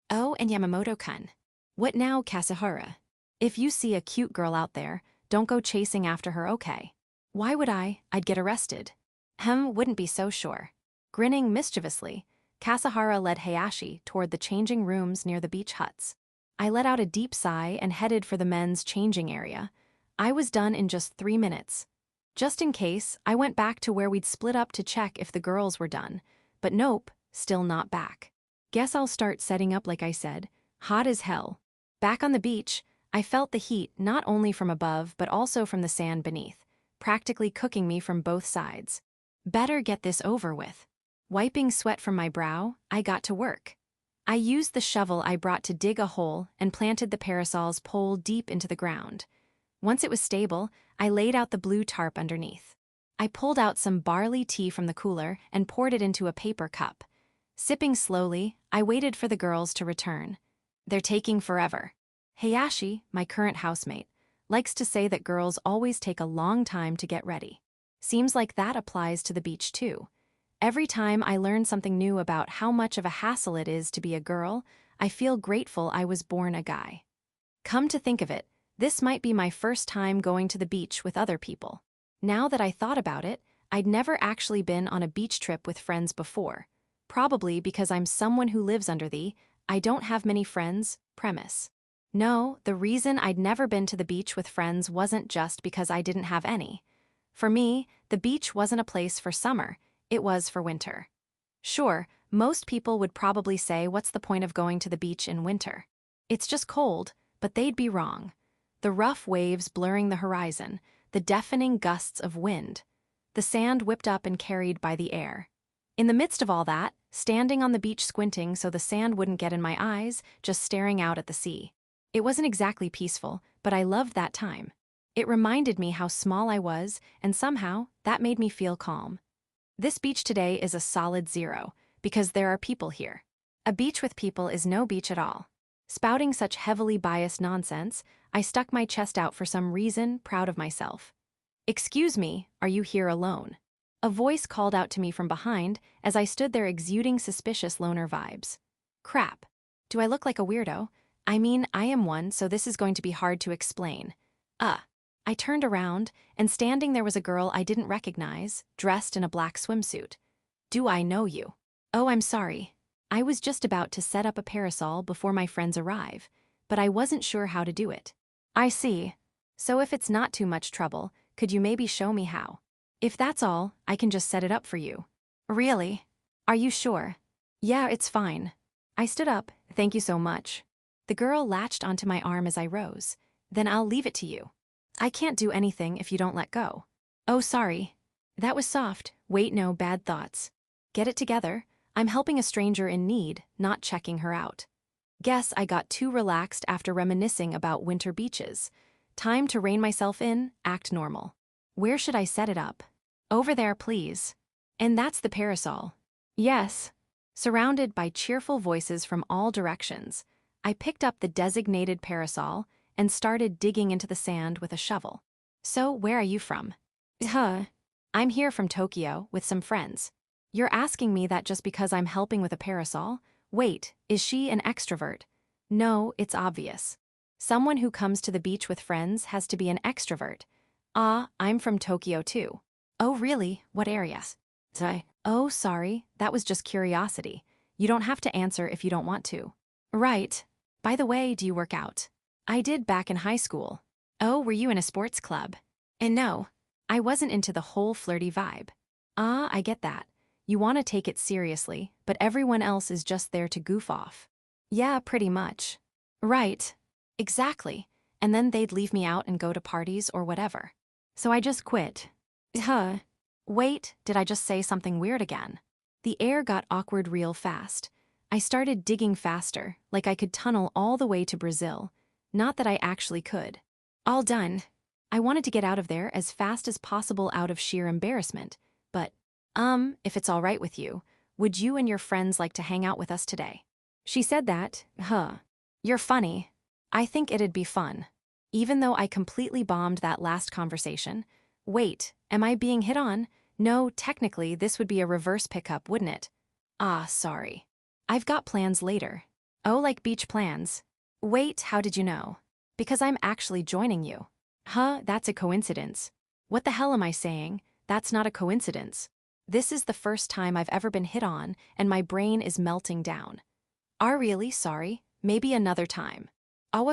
Oh, and Yamamoto-kun. What now, Kasahara? If you see a cute girl out there, don't go chasing after her, okay? Why would I? I'd get arrested. Wouldn't be so sure. Grinning mischievously, Kasahara led Hayashi toward the changing rooms near the beach huts. I let out a deep sigh and headed for the men's changing area. I was done in just 3 minutes. Just in case, I went back to where we'd split up to check if the girls were done. But nope, still not back. Guess I'll start setting up like I said. Hot as hell. Back on the beach, I felt the heat not only from above but also from the sand beneath, practically cooking me from both sides. Better get this over with. Wiping sweat from my brow, I got to work. I used the shovel I brought to dig a hole and planted the parasol's pole deep into the ground. Once it was stable, I laid out the blue tarp underneath. I pulled out some barley tea from the cooler and poured it into a paper cup. Sipping slowly, I waited for the girls to return. They're taking forever. Hayashi, my current housemate, likes to say that girls always take a long time to get ready. Seems like that applies to the beach too. Every time I learn something new about how much of a hassle it is to be a girl, I feel grateful I was born a guy. Come to think of it, this might be my first time going to the beach with other people. Now that I thought about it, I'd never actually been on a beach trip with friends before. Probably because I'm someone who lives under the I don't have many friends premise. No, the reason I'd never been to the beach with friends wasn't just because I didn't have any. For me, the beach wasn't a place for summer, it was for winter. Sure, most people would probably say what's the point of going to the beach in winter? It's just cold, but they'd be wrong. The rough waves blurring the horizon, the deafening gusts of wind, the sand whipped up and carried by the air. In the midst of all that, standing on the beach squinting so the sand wouldn't get in my eyes, just staring out at the sea. It wasn't exactly peaceful, but I loved that time. It reminded me how small I was, and somehow, that made me feel calm. This beach today is a solid 0, because there are people here. A beach with people is no beach at all. Spouting such heavily biased nonsense, I stuck my chest out for some reason, proud of myself. Excuse me, are you here alone? A voice called out to me from behind as I stood there exuding suspicious loner vibes. Crap. Do I look like a weirdo? I mean, I am one, so this is going to be hard to explain. I turned around, and standing there was a girl I didn't recognize, dressed in a black swimsuit. Do I know you? Oh, I'm sorry. I was just about to set up a parasol before my friends arrive, but I wasn't sure how to do it. I see. So if it's not too much trouble, could you maybe show me how? If that's all, I can just set it up for you. Really? Are you sure? Yeah, it's fine. I stood up, thank you so much. The girl latched onto my arm as I rose. Then I'll leave it to you. I can't do anything if you don't let go. Oh, sorry. That was soft. Wait, no, bad thoughts. Get it together. I'm helping a stranger in need, not checking her out. Guess I got too relaxed after reminiscing about winter beaches. Time to rein myself in, act normal. Where should I set it up? Over there, please. And that's the parasol. Yes. Surrounded by cheerful voices from all directions, I picked up the designated parasol and started digging into the sand with a shovel. So, where are you from? I'm here from Tokyo with some friends. You're asking me that just because I'm helping with a parasol? Wait, is she an extrovert? No, it's obvious. Someone who comes to the beach with friends has to be an extrovert. I'm from Tokyo too. Oh really? What area? Oh, sorry, that was just curiosity. You don't have to answer if you don't want to. Right. By the way, do you work out? I did back in high school. Oh, were you in a sports club? And no, I wasn't into the whole flirty vibe. I get that. You want to take it seriously, but everyone else is just there to goof off. Yeah, pretty much. Right. Exactly. And then they'd leave me out and go to parties or whatever. So I just quit. Wait, did I just say something weird again? The air got awkward real fast. I started digging faster, like I could tunnel all the way to Brazil. Not that I actually could. All done. I wanted to get out of there as fast as possible out of sheer embarrassment, but, if it's all right with you, would you and your friends like to hang out with us today? She said that, You're funny. I think it'd be fun. Even though I completely bombed that last conversation. Wait, am I being hit on? No, technically this would be a reverse pickup, wouldn't it? Sorry. I've got plans later. Oh, like beach plans. Wait, how did you know? Because I'm actually joining you. That's a coincidence. What the hell am I saying? That's not a coincidence. This is the first time I've ever been hit on, and my brain is melting down. Really sorry, maybe another time.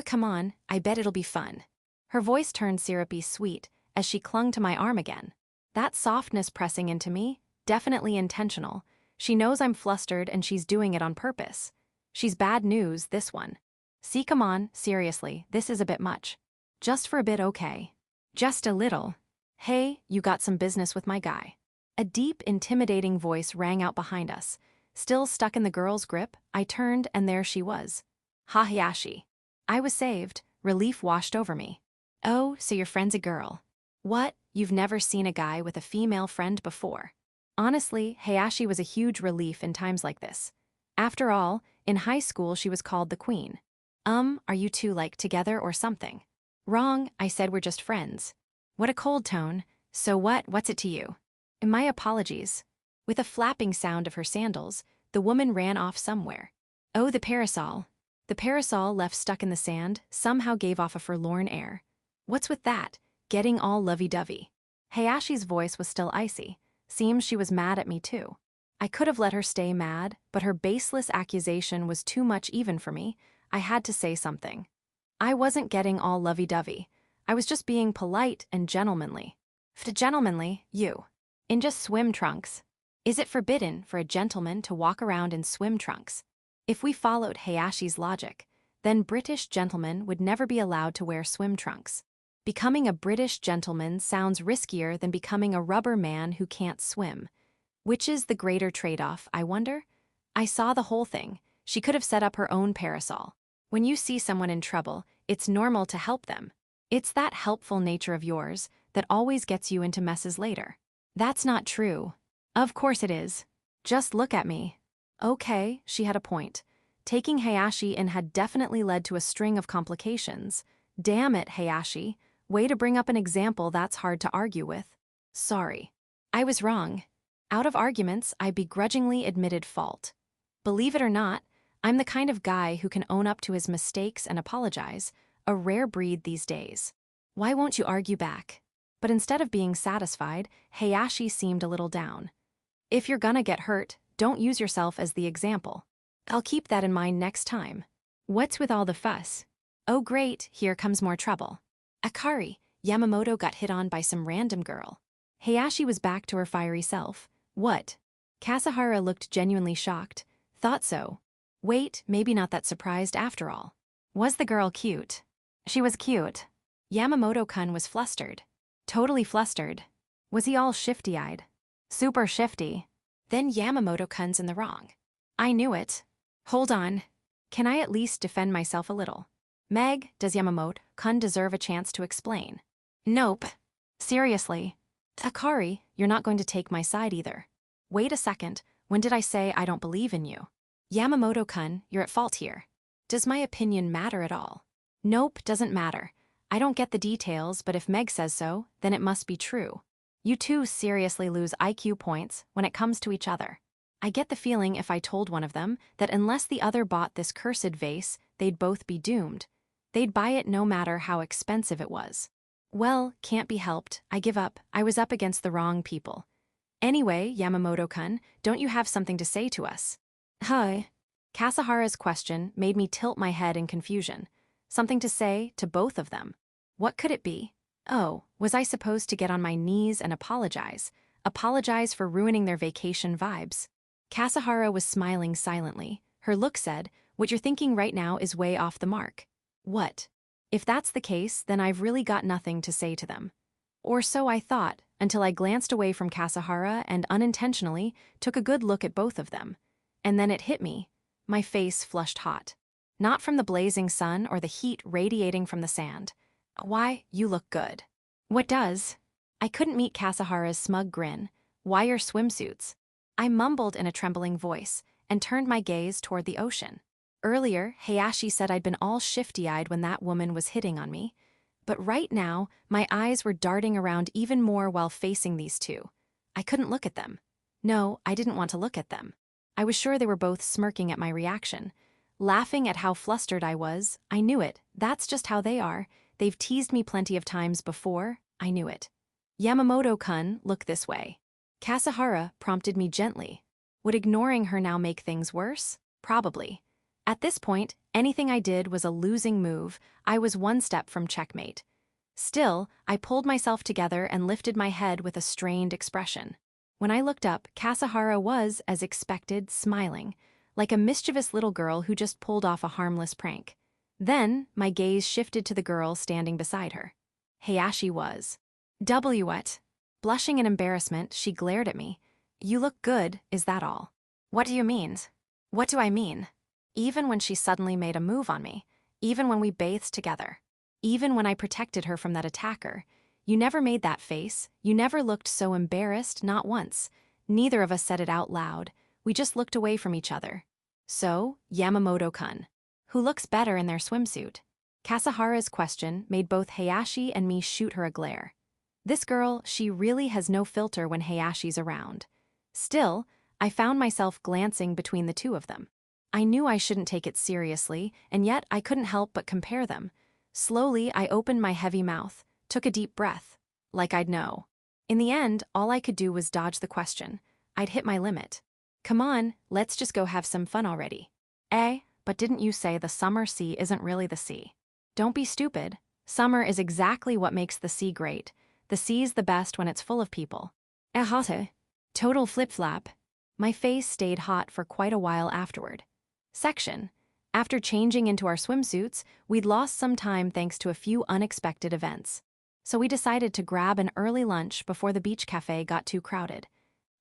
Come on, I bet it'll be fun. Her voice turned syrupy sweet as she clung to my arm again. That softness pressing into me, definitely intentional. She knows I'm flustered and she's doing it on purpose. She's bad news, this one. See, come on, seriously, this is a bit much. Just for a bit, okay. Just a little. Hey, you got some business with my guy. A deep, intimidating voice rang out behind us. Still stuck in the girl's grip, I turned and there she was. Hayashi. I was saved, relief washed over me. Oh, so your friend's a girl. What, you've never seen a guy with a female friend before? Honestly, Hayashi was a huge relief in times like this. After all, in high school she was called the queen. Are you two like together or something? Wrong, I said we're just friends. What a cold tone. So what's it to you? My apologies. With a flapping sound of her sandals, the woman ran off somewhere. Oh, the parasol. The parasol left stuck in the sand somehow gave off a forlorn air. What's with that? Getting all lovey-dovey. Hayashi's voice was still icy. Seems she was mad at me too. I could have let her stay mad, but her baseless accusation was too much even for me. I had to say something. I wasn't getting all lovey-dovey. I was just being polite and gentlemanly. Gentlemanly, you. In just swim trunks. Is it forbidden for a gentleman to walk around in swim trunks? If we followed Hayashi's logic, then British gentlemen would never be allowed to wear swim trunks. Becoming a British gentleman sounds riskier than becoming a rubber man who can't swim. Which is the greater trade-off, I wonder? I saw the whole thing. She could have set up her own parasol. When you see someone in trouble, it's normal to help them. It's that helpful nature of yours that always gets you into messes later. That's not true. Of course it is. Just look at me. Okay, she had a point. Taking Hayashi in had definitely led to a string of complications. Damn it, Hayashi. Way to bring up an example that's hard to argue with. Sorry. I was wrong. Out of arguments, I begrudgingly admitted fault. Believe it or not, I'm the kind of guy who can own up to his mistakes and apologize, a rare breed these days. Why won't you argue back? But instead of being satisfied, Hayashi seemed a little down. If you're gonna get hurt, don't use yourself as the example. I'll keep that in mind next time. What's with all the fuss? Oh great, here comes more trouble. Akari, Yamamoto got hit on by some random girl. Hayashi was back to her fiery self. What? Kasahara looked genuinely shocked. Thought so. Wait, maybe not that surprised after all. Was the girl cute? She was cute. Yamamoto-kun was flustered. Totally flustered. Was he all shifty-eyed? Super shifty. Then Yamamoto-kun's in the wrong. I knew it. Hold on. Can I at least defend myself a little? Meg, does Yamamoto-kun deserve a chance to explain? Nope. Seriously. Akari, you're not going to take my side either. Wait a second, when did I say I don't believe in you? Yamamoto-kun, you're at fault here. Does my opinion matter at all? Nope, doesn't matter. I don't get the details, but if Meg says so, then it must be true. You two seriously lose IQ points when it comes to each other. I get the feeling if I told one of them that unless the other bought this cursed vase, they'd both be doomed. They'd buy it no matter how expensive it was. Well, can't be helped. I give up. I was up against the wrong people. Anyway, Yamamoto-kun, don't you have something to say to us? Hi. Kasahara's question made me tilt my head in confusion. Something to say to both of them. What could it be? Oh, was I supposed to get on my knees and apologize? Apologize for ruining their vacation vibes? Kasahara was smiling silently. Her look said, what you're thinking right now is way off the mark. What? If that's the case, then I've really got nothing to say to them. Or so I thought, until I glanced away from Kasahara and unintentionally took a good look at both of them. And then it hit me. My face flushed hot. Not from the blazing sun or the heat radiating from the sand. Why, you look good. What does? I couldn't meet Kasahara's smug grin. Why your swimsuits? I mumbled in a trembling voice and turned my gaze toward the ocean. Earlier, Hayashi said I'd been all shifty-eyed when that woman was hitting on me. But right now, my eyes were darting around even more while facing these two. I couldn't look at them. No, I didn't want to look at them. I was sure they were both smirking at my reaction. Laughing at how flustered I was, I knew it. That's just how they are. They've teased me plenty of times before, I knew it. Yamamoto-kun, look this way. Kasahara prompted me gently. Would ignoring her now make things worse? Probably. At this point, anything I did was a losing move. I was one step from checkmate. Still, I pulled myself together and lifted my head with a strained expression. When I looked up, Kasahara was, as expected, smiling, like a mischievous little girl who just pulled off a harmless prank. Then, my gaze shifted to the girl standing beside her. Hayashi was. What? Blushing in embarrassment, she glared at me. You look good, is that all? What do you mean? What do I mean? Even when she suddenly made a move on me, even when we bathed together, even when I protected her from that attacker, you never made that face, you never looked so embarrassed, not once. Neither of us said it out loud, we just looked away from each other. So, Yamamoto-kun. Who looks better in their swimsuit? Kasahara's question made both Hayashi and me shoot her a glare. This girl, she really has no filter when Hayashi's around. Still, I found myself glancing between the two of them. I knew I shouldn't take it seriously, and yet I couldn't help but compare them. Slowly, I opened my heavy mouth, took a deep breath, like I'd know. In the end, all I could do was dodge the question. I'd hit my limit. Come on, let's just go have some fun already. But didn't you say the summer sea isn't really the sea? Don't be stupid. Summer is exactly what makes the sea great. The sea's the best when it's full of people. Hot. Total flip-flap. My face stayed hot for quite a while afterward. Section. After changing into our swimsuits, we'd lost some time thanks to a few unexpected events. So we decided to grab an early lunch before the beach cafe got too crowded.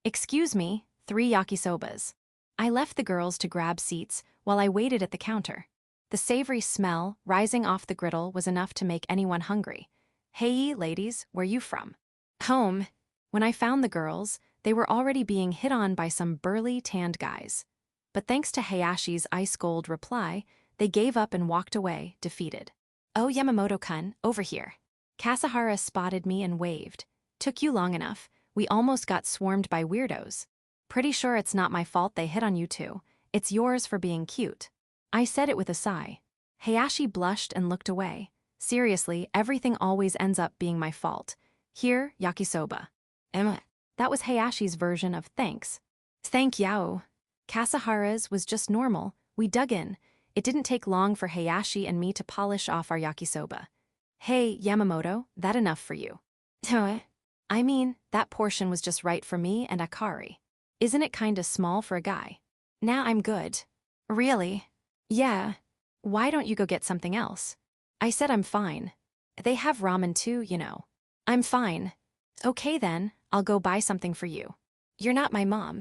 Excuse me, 3 yakisobas. I left the girls to grab seats while I waited at the counter. The savory smell rising off the griddle was enough to make anyone hungry. Hey, ladies, where you from? Home. When I found the girls, they were already being hit on by some burly, tanned guys. but thanks to Hayashi's ice-cold reply, they gave up and walked away, defeated. "Oh, Yamamoto-kun, over here." Kasahara spotted me and waved. "Took you long enough. We almost got swarmed by weirdos. Pretty sure it's not my fault they hit on you two. It's yours for being cute." I said it with a sigh. Hayashi blushed and looked away. "Seriously, everything always ends up being my fault. Here, yakisoba." That was Hayashi's version of thanks. "Thank you." Kasahara's was just normal. We dug in. It didn't take long for Hayashi and me to polish off our yakisoba. "Hey, Yamamoto, that enough for you?" "I mean, that portion was just right for me and Akari. Isn't it kinda small for a guy?" "Nah, I'm good." "Really?" "Yeah. Why don't you go get something else?" I said I'm fine. They have ramen too, you know. "I'm fine." "Okay then, I'll go buy something for you." "You're not my mom."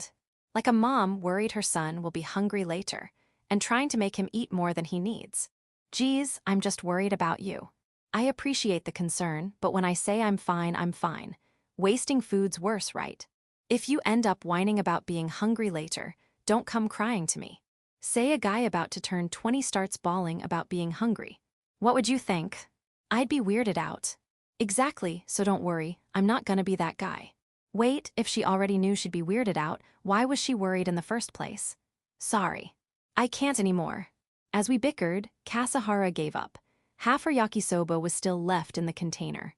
Like a mom worried her son will be hungry later, and trying to make him eat more than he needs. "Geez, I'm just worried about you." I appreciate the concern, but when I say I'm fine, I'm fine. Wasting food's worse, right? If you end up whining about being hungry later, don't come crying to me. Say a guy about to turn 20 starts bawling about being hungry. What would you think? I'd be weirded out. Exactly, so don't worry, I'm not gonna be that guy. Wait, if she already knew she'd be weirded out, why was she worried in the first place? Sorry. I can't anymore. As we bickered, Kasahara gave up. Half her yakisoba was still left in the container.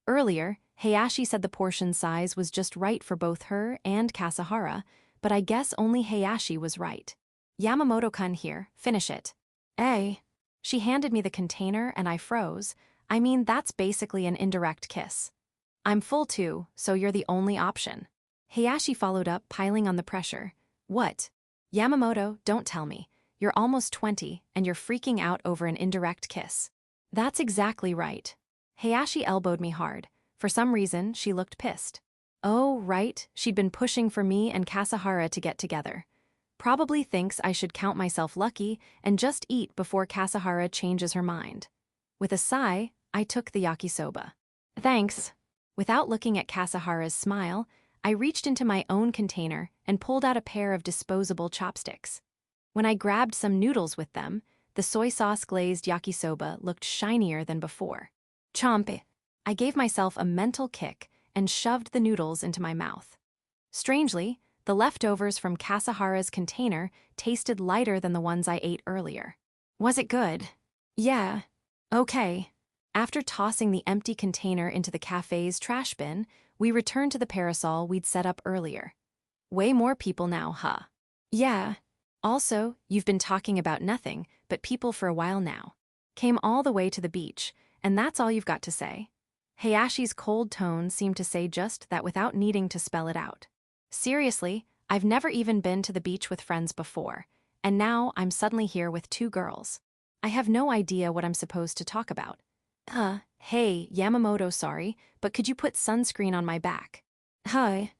Earlier, Hayashi said the portion size was just right for both her and Kasahara, but I guess only Hayashi was right. "Yamamoto-kun here, finish it." "Eh?" She handed me the container and I froze. I mean, that's basically an indirect kiss. "I'm full too, so you're the only option." Hayashi followed up, piling on the pressure. "What?" "Yamamoto, don't tell me. You're almost 20, and you're freaking out over an indirect kiss." "That's exactly right." Hayashi elbowed me hard. For some reason, she looked pissed. Oh, right, she'd been pushing for me and Kasahara to get together. Probably thinks I should count myself lucky and just eat before Kasahara changes her mind. With a sigh, I took the yakisoba. "Thanks." Without looking at Kasahara's smile, I reached into my own container and pulled out a pair of disposable chopsticks. When I grabbed some noodles with them, the soy sauce glazed yakisoba looked shinier than before. "Chomp." I gave myself a mental kick and shoved the noodles into my mouth. Strangely, the leftovers from Kasahara's container tasted lighter than the ones I ate earlier. "Was it good?" "Yeah." "Okay." After tossing the empty container into the cafe's trash bin, we returned to the parasol we'd set up earlier. "Way more people now, huh?" "Yeah." "Also, you've been talking about nothing but people for a while now. Came all the way to the beach, and that's all you've got to say?" Hayashi's cold tone seemed to say just that without needing to spell it out. "Seriously, I've never even been to the beach with friends before, and now I'm suddenly here with two girls. I have no idea what I'm supposed to talk about." Hey, Yamamoto, sorry, but could you put sunscreen on my back?" "Hi."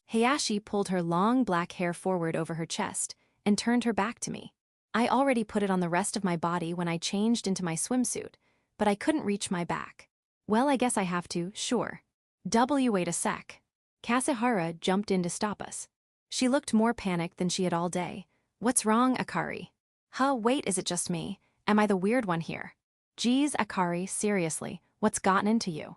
Hayashi pulled her long black hair forward over her chest and turned her back to me. I already put it on the rest of my body when I changed into my swimsuit, but I couldn't reach my back. "Well, I guess I have to, sure." Wait a sec." Kasahara jumped in to stop us. She looked more panicked than she had all day. "What's wrong, Akari?" Wait, is it just me? Am I the weird one here?" "Geez, Akari, seriously, what's gotten into you?"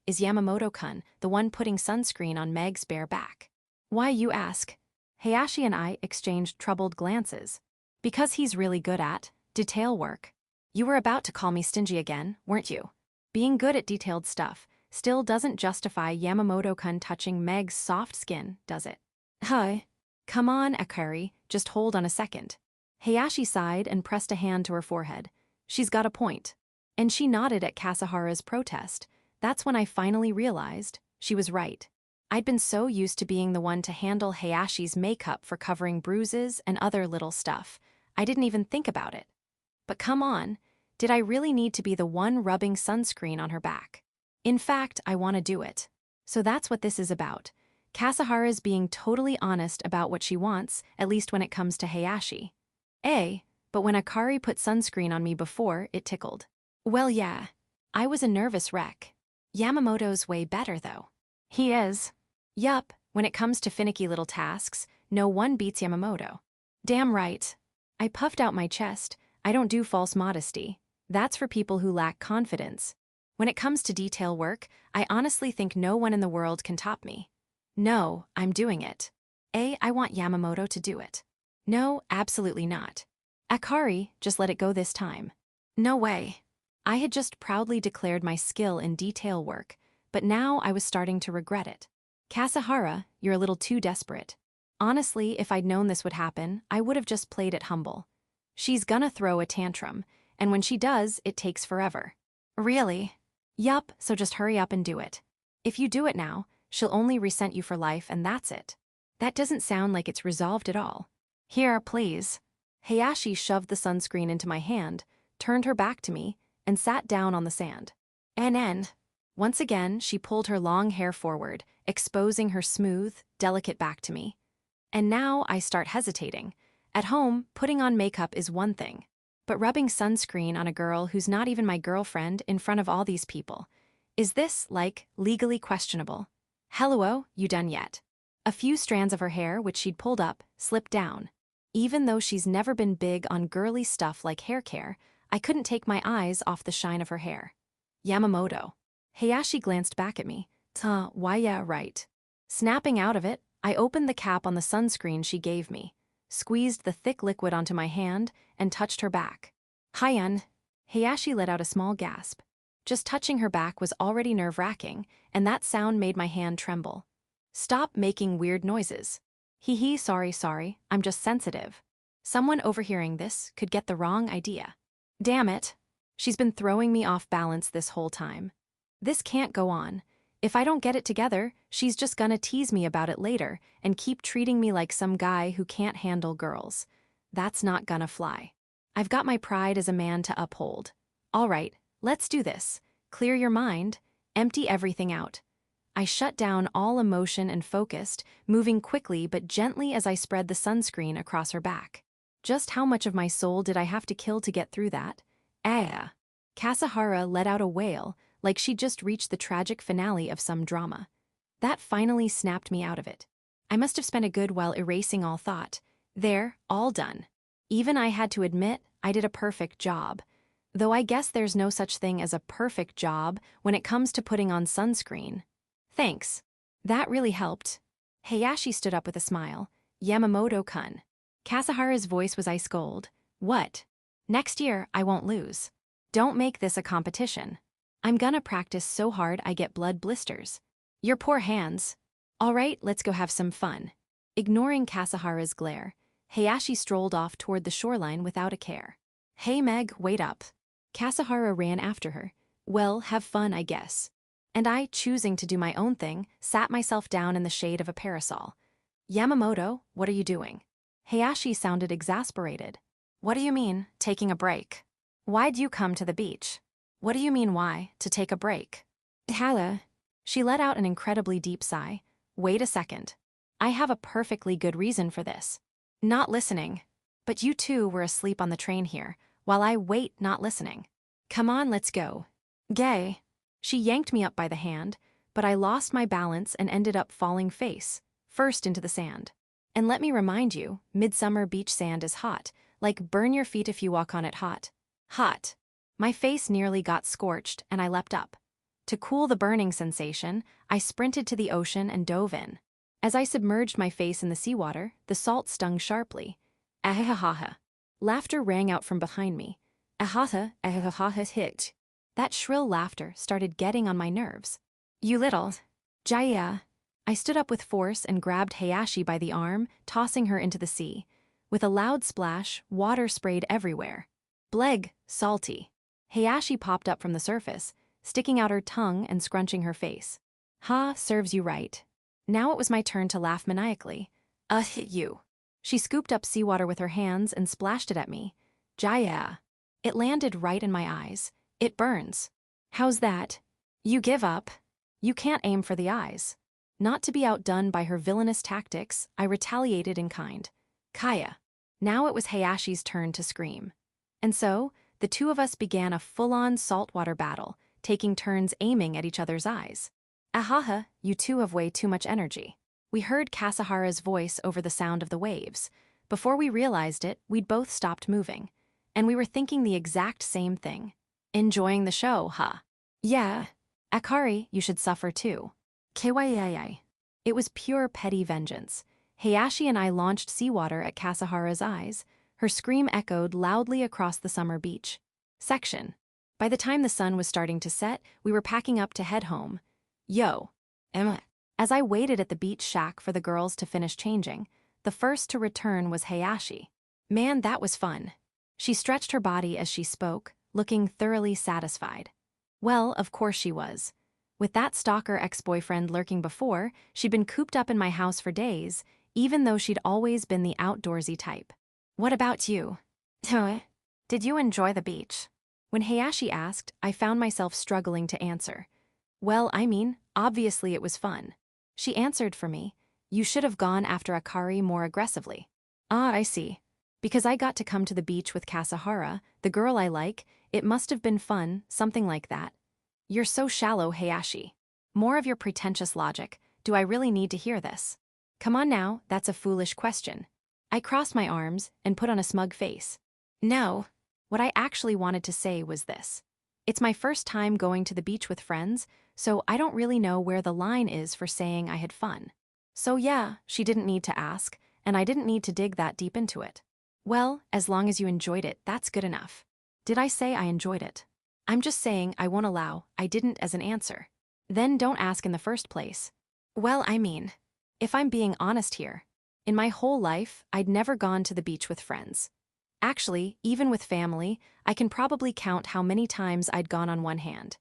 Is Yamamoto-kun the one putting sunscreen on Meg's bare back?" "Why, you ask?" Hayashi and I exchanged troubled glances. "Because he's really good at detail work." "You were about to call me stingy again, weren't you?" Being good at detailed stuff still doesn't justify Yamamoto-kun touching Meg's soft skin, does it? "Hi." "Come on, Akari, just hold on a second." Hayashi sighed and pressed a hand to her forehead. "She's got a point." And she nodded at Kasahara's protest. That's when I finally realized she was right. I'd been so used to being the one to handle Hayashi's makeup for covering bruises and other little stuff, I didn't even think about it. But come on, did I really need to be the one rubbing sunscreen on her back? In fact, I want to do it. So that's what this is about. Kasahara's being totally honest about what she wants, at least when it comes to Hayashi. But when Akari put sunscreen on me before, it tickled. Well, yeah. I was a nervous wreck. Yamamoto's way better, though. He is. Yup, when it comes to finicky little tasks, no one beats Yamamoto. Damn right. I puffed out my chest. I don't do false modesty. That's for people who lack confidence. When it comes to detail work, I honestly think no one in the world can top me. No, I'm doing it. I want Yamamoto to do it. No, absolutely not. Akari, just let it go this time. No way. I had just proudly declared my skill in detail work, but now I was starting to regret it. Kasahara, you're a little too desperate. Honestly, if I'd known this would happen, I would have just played it humble. She's gonna throw a tantrum, and when she does, it takes forever. Really? Yup, so just hurry up and do it. If you do it now, she'll only resent you for life and that's it. That doesn't sound like it's resolved at all. Here, please. Hayashi shoved the sunscreen into my hand, turned her back to me, and sat down on the sand. And once again, she pulled her long hair forward, exposing her smooth, delicate back to me. And now I start hesitating. At home, putting on makeup is one thing, but rubbing sunscreen on a girl who's not even my girlfriend in front of all these people, is this, like, legally questionable? Hello, you done yet? A few strands of her hair, which she'd pulled up, slipped down. Even though she's never been big on girly stuff like hair care, I couldn't take my eyes off the shine of her hair. Yamamoto. Hayashi glanced back at me. Why yeah, right. Snapping out of it, I opened the cap on the sunscreen she gave me, squeezed the thick liquid onto my hand, and touched her back. Hyun. Hayashi let out a small gasp. Just touching her back was already nerve-wracking, and that sound made my hand tremble. Stop making weird noises. Hee hee, sorry, I'm just sensitive. Someone overhearing this could get the wrong idea. Damn it. She's been throwing me off balance this whole time. This can't go on. If I don't get it together, she's just gonna tease me about it later and keep treating me like some guy who can't handle girls. That's not gonna fly. I've got my pride as a man to uphold. All right, let's do this. Clear your mind, empty everything out. I shut down all emotion and focused, moving quickly but gently as I spread the sunscreen across her back. Just how much of my soul did I have to kill to get through that? Kasahara let out a wail, like she'd just reached the tragic finale of some drama. That finally snapped me out of it. I must have spent a good while erasing all thought. There, all done. Even I had to admit I did a perfect job. Though I guess there's no such thing as a perfect job when it comes to putting on sunscreen. Thanks. That really helped. Hayashi stood up with a smile. Yamamoto-kun. Kasahara's voice was ice cold. What? Next year, I won't lose. Don't make this a competition. I'm gonna practice so hard I get blood blisters. Your poor hands. All right, let's go have some fun. Ignoring Kasahara's glare, Hayashi strolled off toward the shoreline without a care. Hey Meg, wait up. Kasahara ran after her. Well, have fun, I guess. And I, choosing to do my own thing, sat myself down in the shade of a parasol. Yamamoto, what are you doing? Hayashi sounded exasperated. What do you mean, taking a break? Why'd you come to the beach? What do you mean why, to take a break? Hala. She let out an incredibly deep sigh. Wait a second. I have a perfectly good reason for this. Not listening. But you two were asleep on the train here, while I wait not listening. Come on, let's go. Gay. She yanked me up by the hand, but I lost my balance and ended up falling face first into the sand. And let me remind you, midsummer beach sand is hot, like burn your feet if you walk on it hot. Hot. My face nearly got scorched and I leapt up. To cool the burning sensation, I sprinted to the ocean and dove in. As I submerged my face in the seawater, the salt stung sharply. Ahahaha. Laughter rang out from behind me. Ahaha hit. That shrill laughter started getting on my nerves. You little. Jaya. I stood up with force and grabbed Hayashi by the arm, tossing her into the sea. With a loud splash, water sprayed everywhere. Bleg, salty. Hayashi popped up from the surface, sticking out her tongue and scrunching her face. Ha, serves you right. Now it was my turn to laugh maniacally. You. She scooped up seawater with her hands and splashed it at me. Jaya. It landed right in my eyes. It burns. How's that? You give up. You can't aim for the eyes. Not to be outdone by her villainous tactics, I retaliated in kind. Kaya. Now it was Hayashi's turn to scream. And so, the two of us began a full-on saltwater battle, taking turns aiming at each other's eyes. Ahaha, you two have way too much energy. We heard Kasahara's voice over the sound of the waves. Before we realized it, we'd both stopped moving. And we were thinking the exact same thing. Enjoying the show, huh? Yeah. Akari, you should suffer too. Kiwaiai. It was pure petty vengeance. Hayashi and I launched seawater at Kasahara's eyes. Her scream echoed loudly across the summer beach. Section. By the time the sun was starting to set, we were packing up to head home. Yo. Emma. As I waited at the beach shack for the girls to finish changing, the first to return was Hayashi. Man, that was fun. She stretched her body as she spoke, looking thoroughly satisfied. Well, of course she was. With that stalker ex-boyfriend lurking before, she'd been cooped up in my house for days, even though she'd always been the outdoorsy type. What about you? Did you enjoy the beach? When Hayashi asked, I found myself struggling to answer. Well, obviously it was fun. She answered for me. You should have gone after Akari more aggressively. Ah, I see. Because I got to come to the beach with Kasahara, the girl I like, it must have been fun, something like that. You're so shallow, Hayashi. More of your pretentious logic. Do I really need to hear this? Come on now, that's a foolish question. I crossed my arms and put on a smug face. No. What I actually wanted to say was this. It's my first time going to the beach with friends, so I don't really know where the line is for saying I had fun. So yeah, she didn't need to ask, and I didn't need to dig that deep into it. Well, as long as you enjoyed it, that's good enough. Did I say I enjoyed it? I'm just saying I won't allow I didn't as an answer. Then don't ask in the first place. Well, if I'm being honest here, in my whole life, I'd never gone to the beach with friends. Actually, even with family, I can probably count how many times I'd gone on one hand.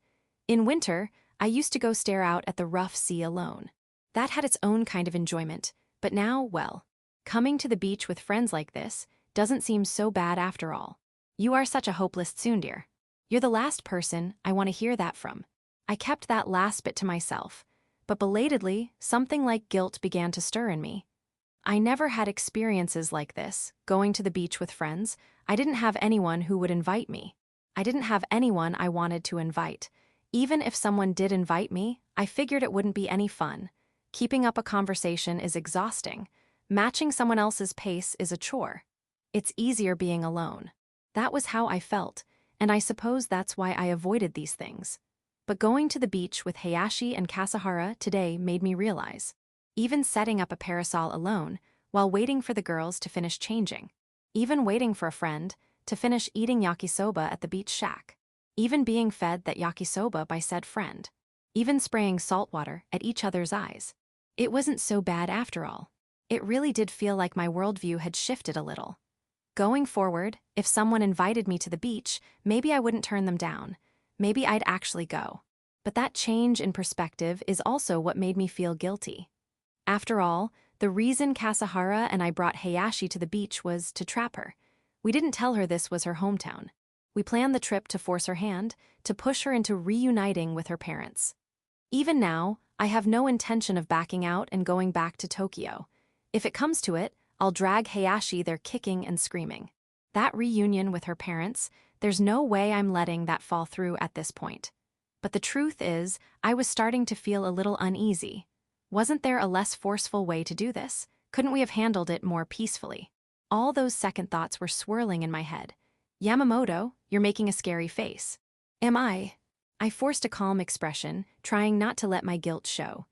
In winter, I used to go stare out at the rough sea alone. That had its own kind of enjoyment, but now, well, coming to the beach with friends like this doesn't seem so bad after all. You are such a hopeless tsundere. You're the last person I want to hear that from. I kept that last bit to myself, but belatedly, something like guilt began to stir in me. I never had experiences like this, going to the beach with friends. I didn't have anyone who would invite me. I didn't have anyone I wanted to invite. Even if someone did invite me, I figured it wouldn't be any fun. Keeping up a conversation is exhausting. Matching someone else's pace is a chore. It's easier being alone. That was how I felt, and I suppose that's why I avoided these things. But going to the beach with Hayashi and Kasahara today made me realize. Even setting up a parasol alone, while waiting for the girls to finish changing. Even waiting for a friend to finish eating yakisoba at the beach shack. Even being fed that yakisoba by said friend. Even spraying salt water at each other's eyes. It wasn't so bad after all. It really did feel like my worldview had shifted a little. Going forward, if someone invited me to the beach, maybe I wouldn't turn them down. Maybe I'd actually go. But that change in perspective is also what made me feel guilty. After all, the reason Kasahara and I brought Hayashi to the beach was to trap her. We didn't tell her this was her hometown. We planned the trip to force her hand, to push her into reuniting with her parents. Even now, I have no intention of backing out and going back to Tokyo. If it comes to it, I'll drag Hayashi there kicking and screaming. That reunion with her parents, there's no way I'm letting that fall through at this point. But the truth is, I was starting to feel a little uneasy. Wasn't there a less forceful way to do this? Couldn't we have handled it more peacefully? All those second thoughts were swirling in my head. Yamamoto, you're making a scary face. Am I? I forced a calm expression, trying not to let my guilt show.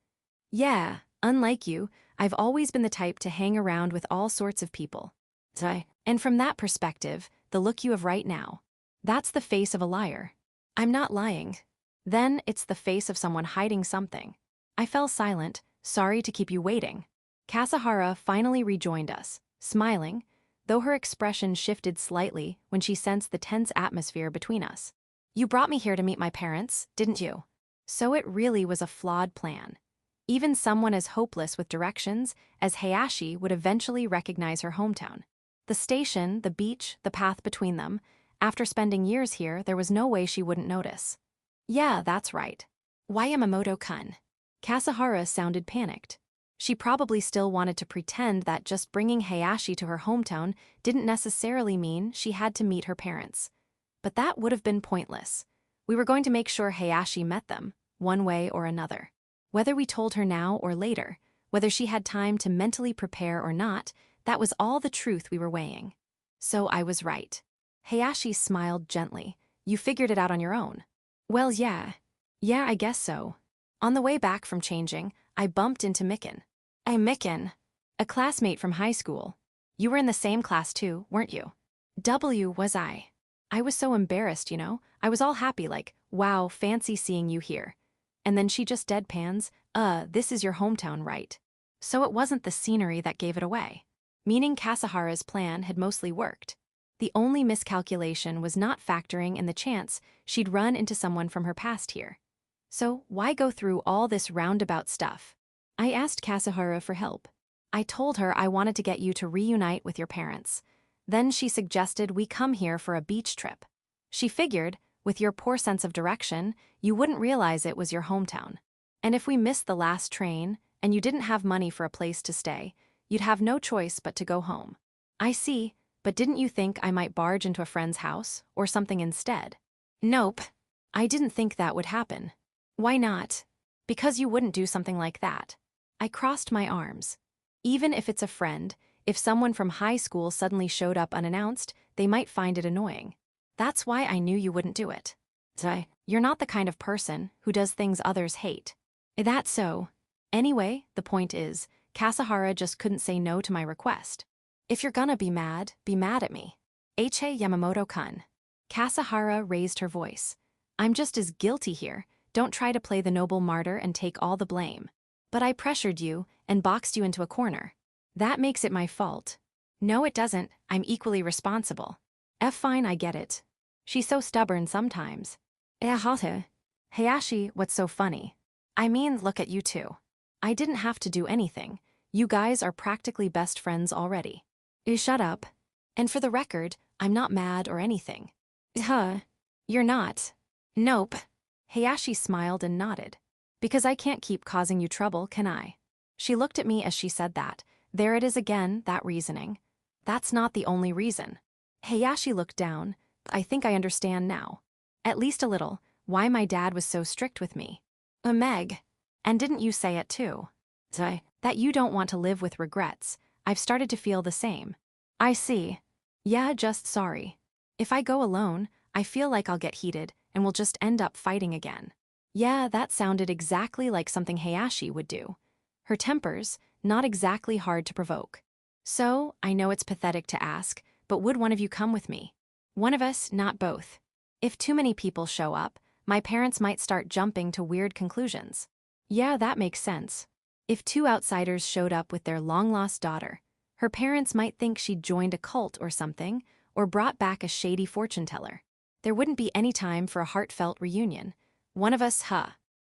Yeah, unlike you, I've always been the type to hang around with all sorts of people. And from that perspective, the look you have right now, that's the face of a liar. I'm not lying. Then it's the face of someone hiding something. I fell silent, sorry to keep you waiting. Kasahara finally rejoined us, smiling, though her expression shifted slightly when she sensed the tense atmosphere between us. You brought me here to meet my parents, didn't you? So it really was a flawed plan. Even someone as hopeless with directions as Hayashi would eventually recognize her hometown. The station, the beach, the path between them. After spending years here, there was no way she wouldn't notice. Yeah, that's right. Why Yamamoto-kun? Kasahara sounded panicked. She probably still wanted to pretend that just bringing Hayashi to her hometown didn't necessarily mean she had to meet her parents. But that would have been pointless. We were going to make sure Hayashi met them, one way or another. Whether we told her now or later, Whether she had time to mentally prepare or not, that was all the truth we were weighing. So I was right. Hayashi smiled gently. You figured it out on your own. Well, yeah. Yeah, I guess so. On the way back from changing, I bumped into Mikan. Hey, Mikan. A classmate from high school. You were in the same class too, weren't you? Was I? I was so embarrassed, you know? I was all happy like, wow, fancy seeing you here. And then she just deadpans, this is your hometown, right? So it wasn't the scenery that gave it away. Meaning Kasahara's plan had mostly worked. The only miscalculation was not factoring in the chance she'd run into someone from her past here. So why go through all this roundabout stuff? I asked Kasahara for help. I told her I wanted to get you to reunite with your parents. Then she suggested we come here for a beach trip. She figured, with your poor sense of direction, you wouldn't realize it was your hometown. And if we missed the last train, and you didn't have money for a place to stay, you'd have no choice but to go home. I see, but didn't you think I might barge into a friend's house, or something instead? Nope. I didn't think that would happen. Why not? Because you wouldn't do something like that. I crossed my arms. Even if it's a friend, if someone from high school suddenly showed up unannounced, they might find it annoying. That's why I knew you wouldn't do it. You're not the kind of person who does things others hate. That's so. Anyway, the point is, Kasahara just couldn't say no to my request. If you're gonna be mad at me. H.A. Yamamoto-kun. Kasahara raised her voice. I'm just as guilty here. Don't try to play the noble martyr and take all the blame. But I pressured you and boxed you into a corner. That makes it my fault. No, it doesn't. I'm equally responsible. Fine, I get it. She's so stubborn sometimes. Hayashi, what's so funny? I mean, look at you two. I didn't have to do anything. You guys are practically best friends already. Shut up. And for the record, I'm not mad or anything. You're not. Nope. Hayashi smiled and nodded. Because I can't keep causing you trouble, can I? She looked at me as she said that. There it is again, that reasoning. That's not the only reason. Hayashi looked down. I think I understand now. At least a little, why my dad was so strict with me. Meg. And didn't you say it too? That you don't want to live with regrets. I've started to feel the same. I see. Yeah, just sorry. If I go alone, I feel like I'll get heated and we'll just end up fighting again. Yeah, that sounded exactly like something Hayashi would do. Her temper's not exactly hard to provoke. So, I know it's pathetic to ask, but would one of you come with me? One of us, not both. If too many people show up, my parents might start jumping to weird conclusions. Yeah, that makes sense. If two outsiders showed up with their long-lost daughter, her parents might think she'd joined a cult or something, or brought back a shady fortune teller. There wouldn't be any time for a heartfelt reunion. One of us,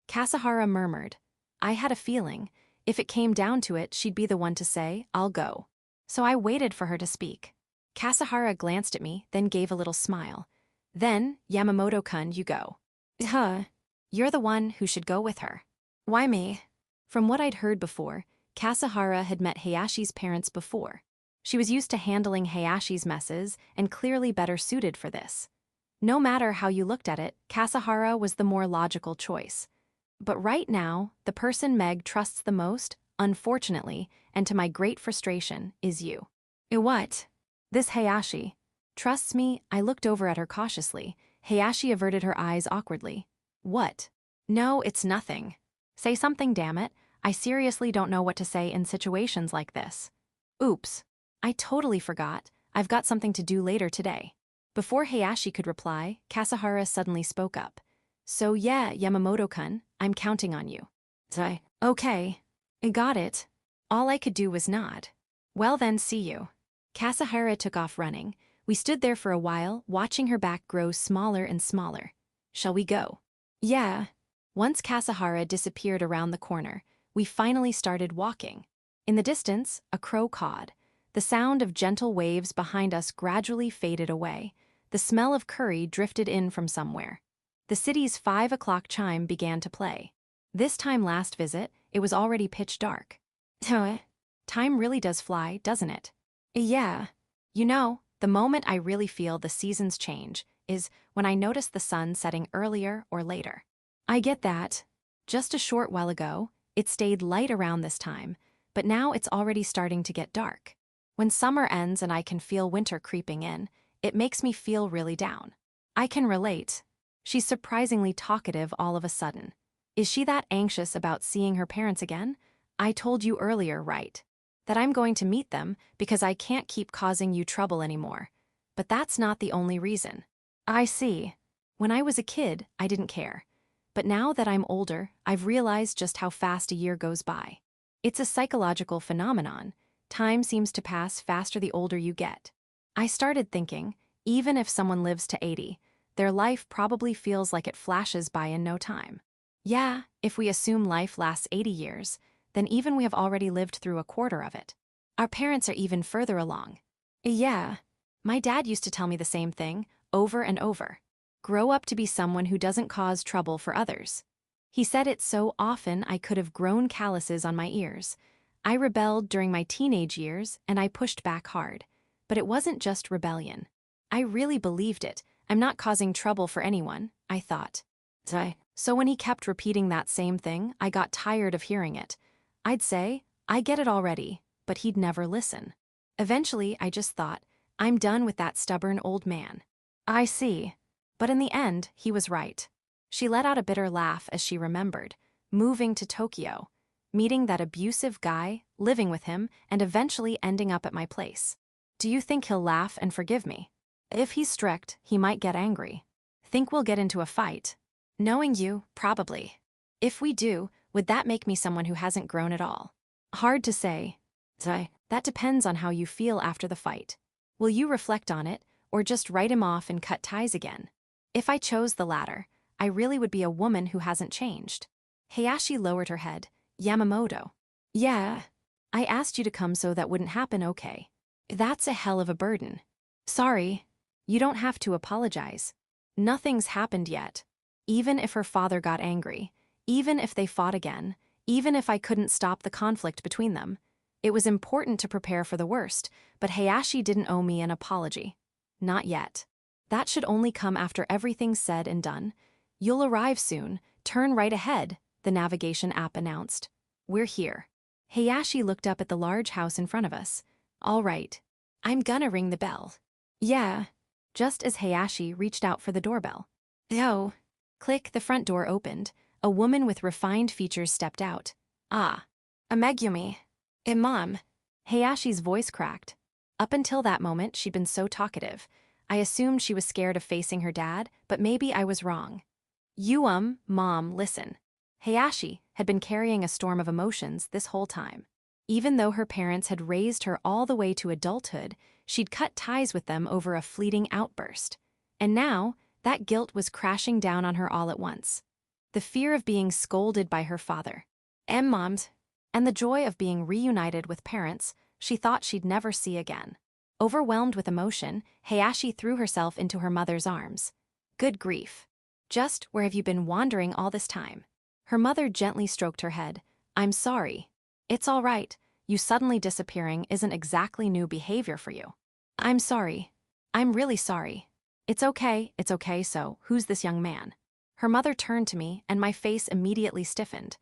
Kasahara murmured. I had a feeling, if it came down to it, she'd be the one to say, I'll go. So I waited for her to speak. Kasahara glanced at me, then gave a little smile. Then, Yamamoto-kun, you go. You're the one who should go with her. Why me? From what I'd heard before, Kasahara had met Hayashi's parents before. She was used to handling Hayashi's messes and clearly better suited for this. No matter how you looked at it, Kasahara was the more logical choice. But right now, the person Meg trusts the most, unfortunately, and to my great frustration, is you. What? This Hayashi. Trusts me. I looked over at her cautiously. Hayashi averted her eyes awkwardly. What? No, it's nothing. Say something, damn it. I seriously don't know what to say in situations like this. Oops. I totally forgot. I've got something to do later today. Before Hayashi could reply, Kasahara suddenly spoke up. So yeah, Yamamoto-kun, I'm counting on you. Okay. I got it. All I could do was nod. Well then, see you. Kasahara took off running. We stood there for a while, watching her back grow smaller and smaller. Shall we go? Yeah. Once Kasahara disappeared around the corner, we finally started walking. In the distance, a crow cawed. The sound of gentle waves behind us gradually faded away. The smell of curry drifted in from somewhere. The city's 5 o'clock chime began to play. This time last visit, it was already pitch dark. Time really does fly, doesn't it? Yeah. You know, the moment I really feel the seasons change is when I notice the sun setting earlier or later. I get that. Just a short while ago, it stayed light around this time, but now it's already starting to get dark. When summer ends and I can feel winter creeping in, it makes me feel really down. I can relate. She's surprisingly talkative all of a sudden. Is she that anxious about seeing her parents again? I told you earlier, right? That I'm going to meet them because I can't keep causing you trouble anymore. But that's not the only reason. I see. When I was a kid, I didn't care. But now that I'm older, I've realized just how fast a year goes by. It's a psychological phenomenon. Time seems to pass faster the older you get. I started thinking, even if someone lives to 80, their life probably feels like it flashes by in no time. Yeah, if we assume life lasts 80 years, then even we have already lived through a quarter of it. Our parents are even further along. Yeah, my dad used to tell me the same thing, over and over. Grow up to be someone who doesn't cause trouble for others. He said it so often I could have grown calluses on my ears. I rebelled during my teenage years and I pushed back hard. But it wasn't just rebellion. I really believed it. I'm not causing trouble for anyone, I thought. So when he kept repeating that same thing, I got tired of hearing it. I'd say, I get it already, but he'd never listen. Eventually, I just thought, I'm done with that stubborn old man. I see. But in the end, he was right. She let out a bitter laugh as she remembered, moving to Tokyo, meeting that abusive guy, living with him, and eventually ending up at my place. Do you think he'll laugh and forgive me? If he's strict, he might get angry. Think we'll get into a fight? Knowing you, probably. If we do, would that make me someone who hasn't grown at all? Hard to say. That depends on how you feel after the fight. Will you reflect on it, or just write him off and cut ties again? If I chose the latter, I really would be a woman who hasn't changed. Hayashi lowered her head. Yamamoto. Yeah. I asked you to come so that wouldn't happen, okay? That's a hell of a burden. Sorry. You don't have to apologize. Nothing's happened yet. Even if her father got angry, even if they fought again, even if I couldn't stop the conflict between them, it was important to prepare for the worst, but Hayashi didn't owe me an apology. Not yet. That should only come after everything's said and done. You'll arrive soon. Turn right ahead, the navigation app announced. We're here. Hayashi looked up at the large house in front of us. All right. I'm gonna ring the bell. Yeah. Just as Hayashi reached out for the doorbell. Oh. Click, the front door opened. A woman with refined features stepped out. Ah. A Megumi. Mom. Hayashi's voice cracked. Up until that moment, she'd been so talkative. I assumed she was scared of facing her dad, but maybe I was wrong. Mom, listen. Hayashi had been carrying a storm of emotions this whole time. Even though her parents had raised her all the way to adulthood, she'd cut ties with them over a fleeting outburst. And now, that guilt was crashing down on her all at once. The fear of being scolded by her father, moms, and the joy of being reunited with parents she thought she'd never see again. Overwhelmed with emotion, Hayashi threw herself into her mother's arms. Good grief. Just where have you been wandering all this time? Her mother gently stroked her head. I'm sorry. It's all right. You suddenly disappearing isn't exactly new behavior for you. I'm sorry. I'm really sorry. It's okay, so who's this young man? Her mother turned to me, and my face immediately stiffened.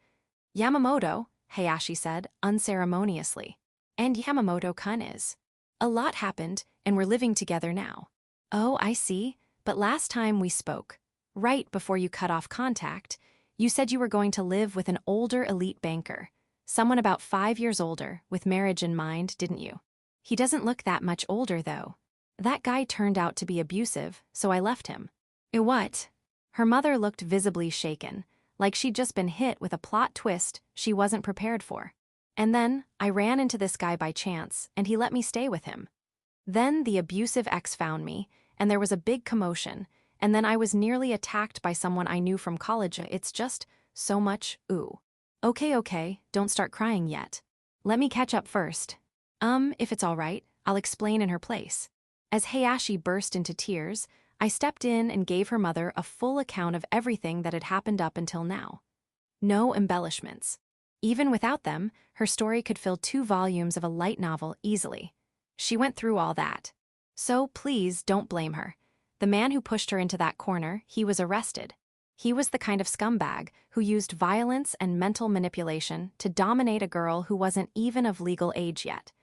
Yamamoto, Hayashi said, unceremoniously. And Yamamoto-kun is. A lot happened, and we're living together now. Oh, I see, but last time we spoke, right before you cut off contact, you said you were going to live with an older elite banker, someone about 5 years older, with marriage in mind, didn't you? He doesn't look that much older, though. That guy turned out to be abusive, so I left him. What? Her mother looked visibly shaken, like she'd just been hit with a plot twist she wasn't prepared for. And then, I ran into this guy by chance, and he let me stay with him. Then the abusive ex found me, and there was a big commotion, and then I was nearly attacked by someone I knew from college. It's just so much, ooh. Okay, don't start crying yet. Let me catch up first. If it's all right, I'll explain in her place. As Hayashi burst into tears, I stepped in and gave her mother a full account of everything that had happened up until now. No embellishments. Even without them, her story could fill 2 volumes of a light novel easily. She went through all that. So please don't blame her. The man who pushed her into that corner, he was arrested. He was the kind of scumbag who used violence and mental manipulation to dominate a girl who wasn't even of legal age yet.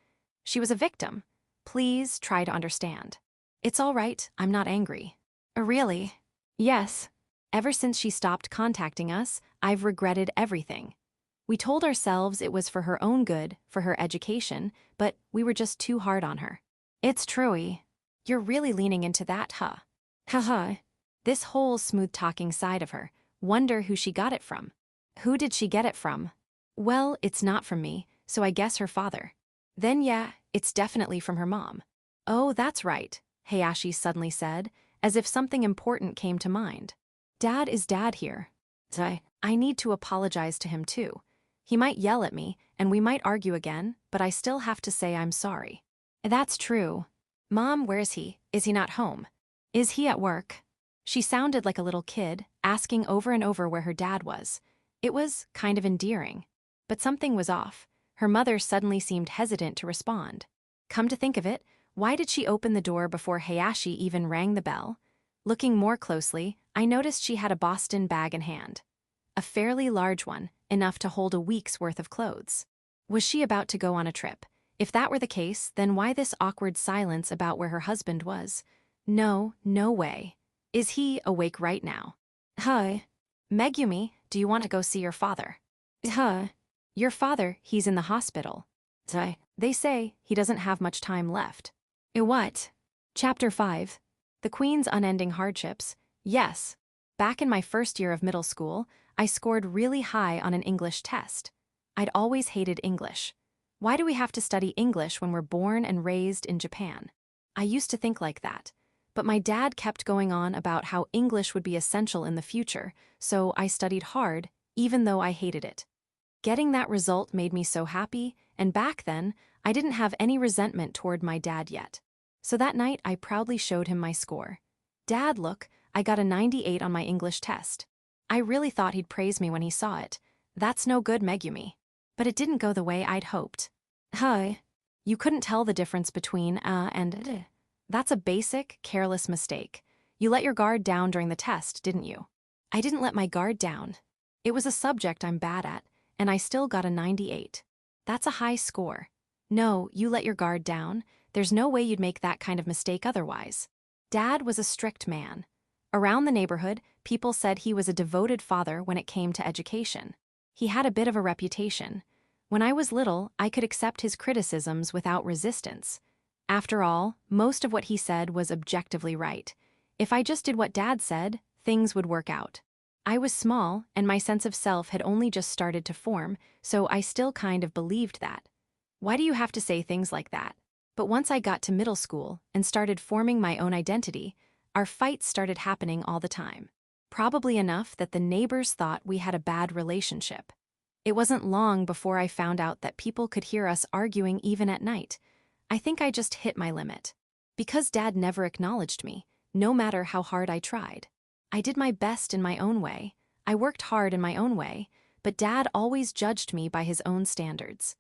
She was a victim. Please try to understand. It's all right, I'm not angry. Really? Yes. Ever since she stopped contacting us, I've regretted everything. We told ourselves it was for her own good, for her education, but we were just too hard on her. It's true. You're really leaning into that, huh? Haha. This whole smooth-talking side of her. Wonder who she got it from. Who did she get it from? Well, it's not from me, so I guess her father. Then yeah, it's definitely from her mom. Oh, that's right, Hayashi suddenly said, as if something important came to mind. Dad is dad here. I need to apologize to him too. He might yell at me, and we might argue again, but I still have to say I'm sorry. That's true. Mom, where is he? Is he not home? Is he at work? She sounded like a little kid, asking over and over where her dad was. It was kind of endearing. But something was off. Her mother suddenly seemed hesitant to respond. Come to think of it, why did she open the door before Hayashi even rang the bell? Looking more closely, I noticed she had a Boston bag in hand. A fairly large one, enough to hold a week's worth of clothes. Was she about to go on a trip? If that were the case, then why this awkward silence about where her husband was? No way. Is he awake right now? Huh. Megumi, do you want to go see your father? Huh. Your father, he's in the hospital. They say he doesn't have much time left. What? Chapter 5. The Queen's Unending Hardships. Yes. Back in my first year of middle school, I scored really high on an English test. I'd always hated English. Why do we have to study English when we're born and raised in Japan? I used to think like that. But my dad kept going on about how English would be essential in the future, so I studied hard, even though I hated it. Getting that result made me so happy, and back then, I didn't have any resentment toward my dad yet. So that night, I proudly showed him my score. Dad, look, I got a 98 on my English test. I really thought he'd praise me when he saw it. That's no good, Megumi. But it didn't go the way I'd hoped. Huh. You couldn't tell the difference between and That's a basic, careless mistake. You let your guard down during the test, didn't you? I didn't let my guard down. It was a subject I'm bad at, and I still got a 98. That's a high score. No, you let your guard down. There's no way you'd make that kind of mistake otherwise. Dad was a strict man. Around the neighborhood, people said he was a devoted father when it came to education. He had a bit of a reputation. When I was little, I could accept his criticisms without resistance. After all, most of what he said was objectively right. If I just did what Dad said, things would work out. I was small, and my sense of self had only just started to form, so I still kind of believed that. Why do you have to say things like that? But once I got to middle school and started forming my own identity, our fights started happening all the time. Probably enough that the neighbors thought we had a bad relationship. It wasn't long before I found out that people could hear us arguing even at night. I think I just hit my limit. Because Dad never acknowledged me, no matter how hard I tried. I did my best in my own way. I worked hard in my own way, but Dad always judged me by his own standards.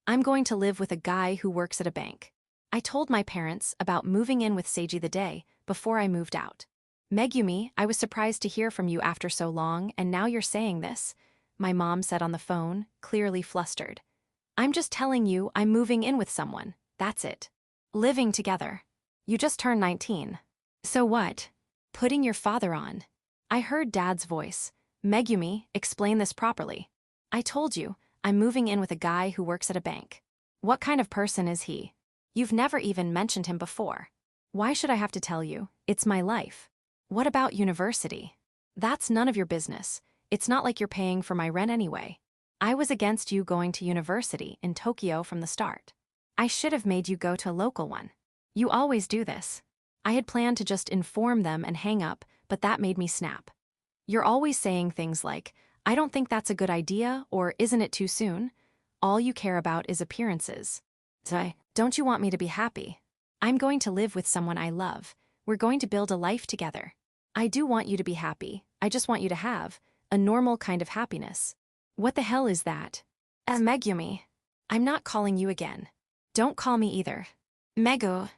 I'm going to live with a guy who works at a bank. I told my parents about moving in with Seiji the day before I moved out. Megumi, I was surprised to hear from you after so long, and now you're saying this, my mom said on the phone, clearly flustered. I'm just telling you I'm moving in with someone, that's it. Living together. You just turned 19. So what? Putting your father on. I heard Dad's voice. Megumi, explain this properly. I told you, I'm moving in with a guy who works at a bank. What kind of person is he? You've never even mentioned him before. Why should I have to tell you? It's my life. What about university? That's none of your business. It's not like you're paying for my rent anyway. I was against you going to university in Tokyo from the start. I should have made you go to a local one. You always do this. I had planned to just inform them and hang up, but that made me snap. You're always saying things like, I don't think that's a good idea, or isn't it too soon? All you care about is appearances. Don't you want me to be happy? I'm going to live with someone I love. We're going to build a life together. I do want you to be happy. I just want you to have a normal kind of happiness. What the hell is that? Megumi. I'm not calling you again. Don't call me either. Megu.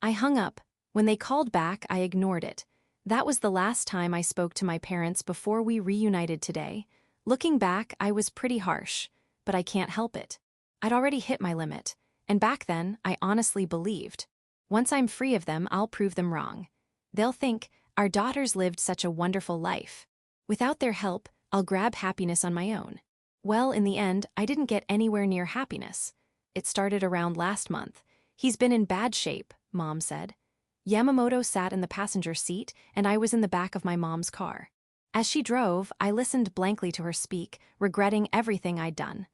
I hung up. When they called back, I ignored it. That was the last time I spoke to my parents before we reunited today. Looking back, I was pretty harsh, but I can't help it. I'd already hit my limit, and back then, I honestly believed. Once I'm free of them, I'll prove them wrong. They'll think, our daughters lived such a wonderful life. Without their help, I'll grab happiness on my own. Well, in the end, I didn't get anywhere near happiness. It started around last month. He's been in bad shape, Mom said. Yamamoto sat in the passenger seat, and I was in the back of my mom's car. As she drove, I listened blankly to her speak, regretting everything I'd done.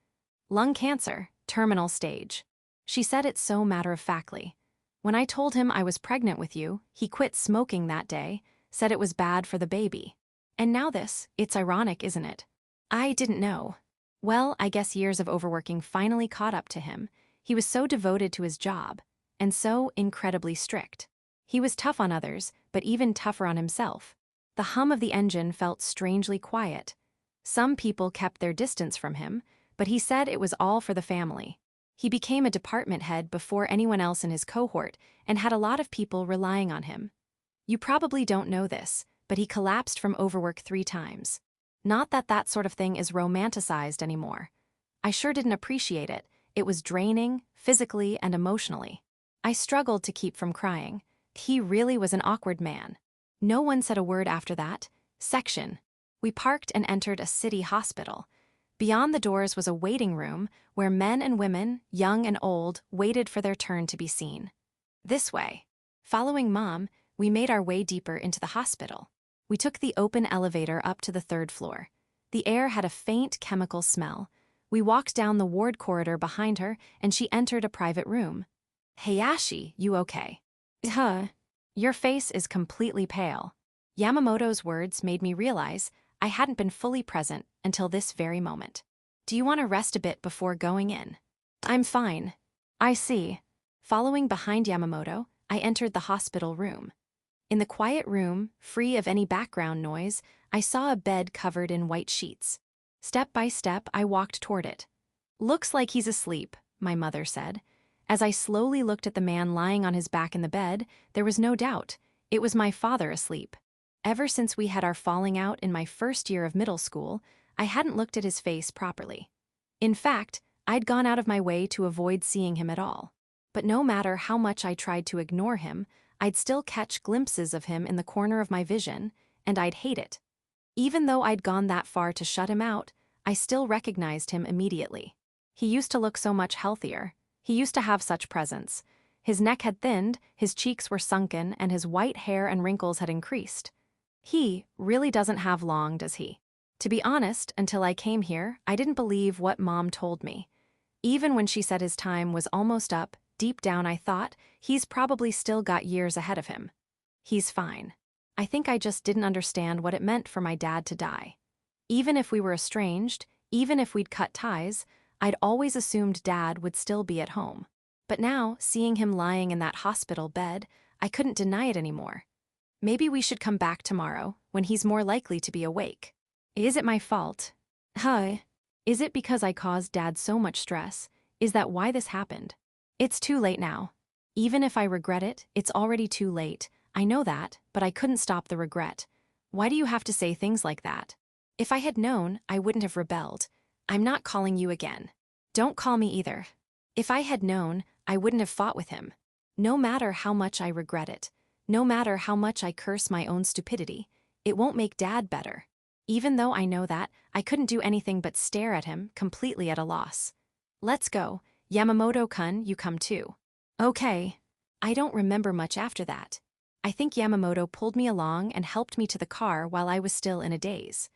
Lung cancer, terminal stage. She said it so matter-of-factly. When I told him I was pregnant with you, he quit smoking that day, said it was bad for the baby. And now this, it's ironic, isn't it? I didn't know. Well, I guess years of overworking finally caught up to him. He was so devoted to his job, and so incredibly strict. He was tough on others, but even tougher on himself. The hum of the engine felt strangely quiet. Some people kept their distance from him, but he said it was all for the family. He became a department head before anyone else in his cohort and had a lot of people relying on him. You probably don't know this, but he collapsed from overwork 3 times. Not that that sort of thing is romanticized anymore. I sure didn't appreciate it. It was draining, physically and emotionally. I struggled to keep from crying. He really was an awkward man. No one said a word after that. Section. We parked and entered a city hospital. Beyond the doors was a waiting room where men and women, young and old, waited for their turn to be seen. This way. Following Mom, we made our way deeper into the hospital. We took the open elevator up to the 3rd floor. The air had a faint chemical smell. We walked down the ward corridor behind her, and she entered a private room. Hayashi, you okay? Your face is completely pale. Yamamoto's words made me realize I hadn't been fully present until this very moment. Do you want to rest a bit before going in? I'm fine. I see. Following behind Yamamoto, I entered the hospital room. In the quiet room, free of any background noise, I saw a bed covered in white sheets. Step by step, I walked toward it. Looks like he's asleep, my mother said. As I slowly looked at the man lying on his back in the bed, there was no doubt. It was my father asleep. Ever since we had our falling out in my first year of middle school, I hadn't looked at his face properly. In fact, I'd gone out of my way to avoid seeing him at all. But no matter how much I tried to ignore him, I'd still catch glimpses of him in the corner of my vision, and I'd hate it. Even though I'd gone that far to shut him out, I still recognized him immediately. He used to look so much healthier. He used to have such presence. His neck had thinned, his cheeks were sunken, and his white hair and wrinkles had increased. He really doesn't have long, does he? To be honest, until I came here, I didn't believe what Mom told me. Even when she said his time was almost up, deep down I thought, he's probably still got years ahead of him. He's fine. I think I just didn't understand what it meant for my dad to die. Even if we were estranged, even if we'd cut ties, I'd always assumed Dad would still be at home. But now, seeing him lying in that hospital bed, I couldn't deny it anymore. Maybe we should come back tomorrow, when he's more likely to be awake. Is it my fault? Is it because I caused Dad so much stress? Is that why this happened? It's too late now. Even if I regret it, it's already too late. I know that, but I couldn't stop the regret. Why do you have to say things like that? If I had known, I wouldn't have rebelled. I'm not calling you again. Don't call me either. If I had known, I wouldn't have fought with him. No matter how much I regret it, no matter how much I curse my own stupidity, it won't make Dad better. Even though I know that, I couldn't do anything but stare at him, completely at a loss. Let's go. Yamamoto-kun, you come too. Okay. I don't remember much after that. I think Yamamoto pulled me along and helped me to the car while I was still in a daze.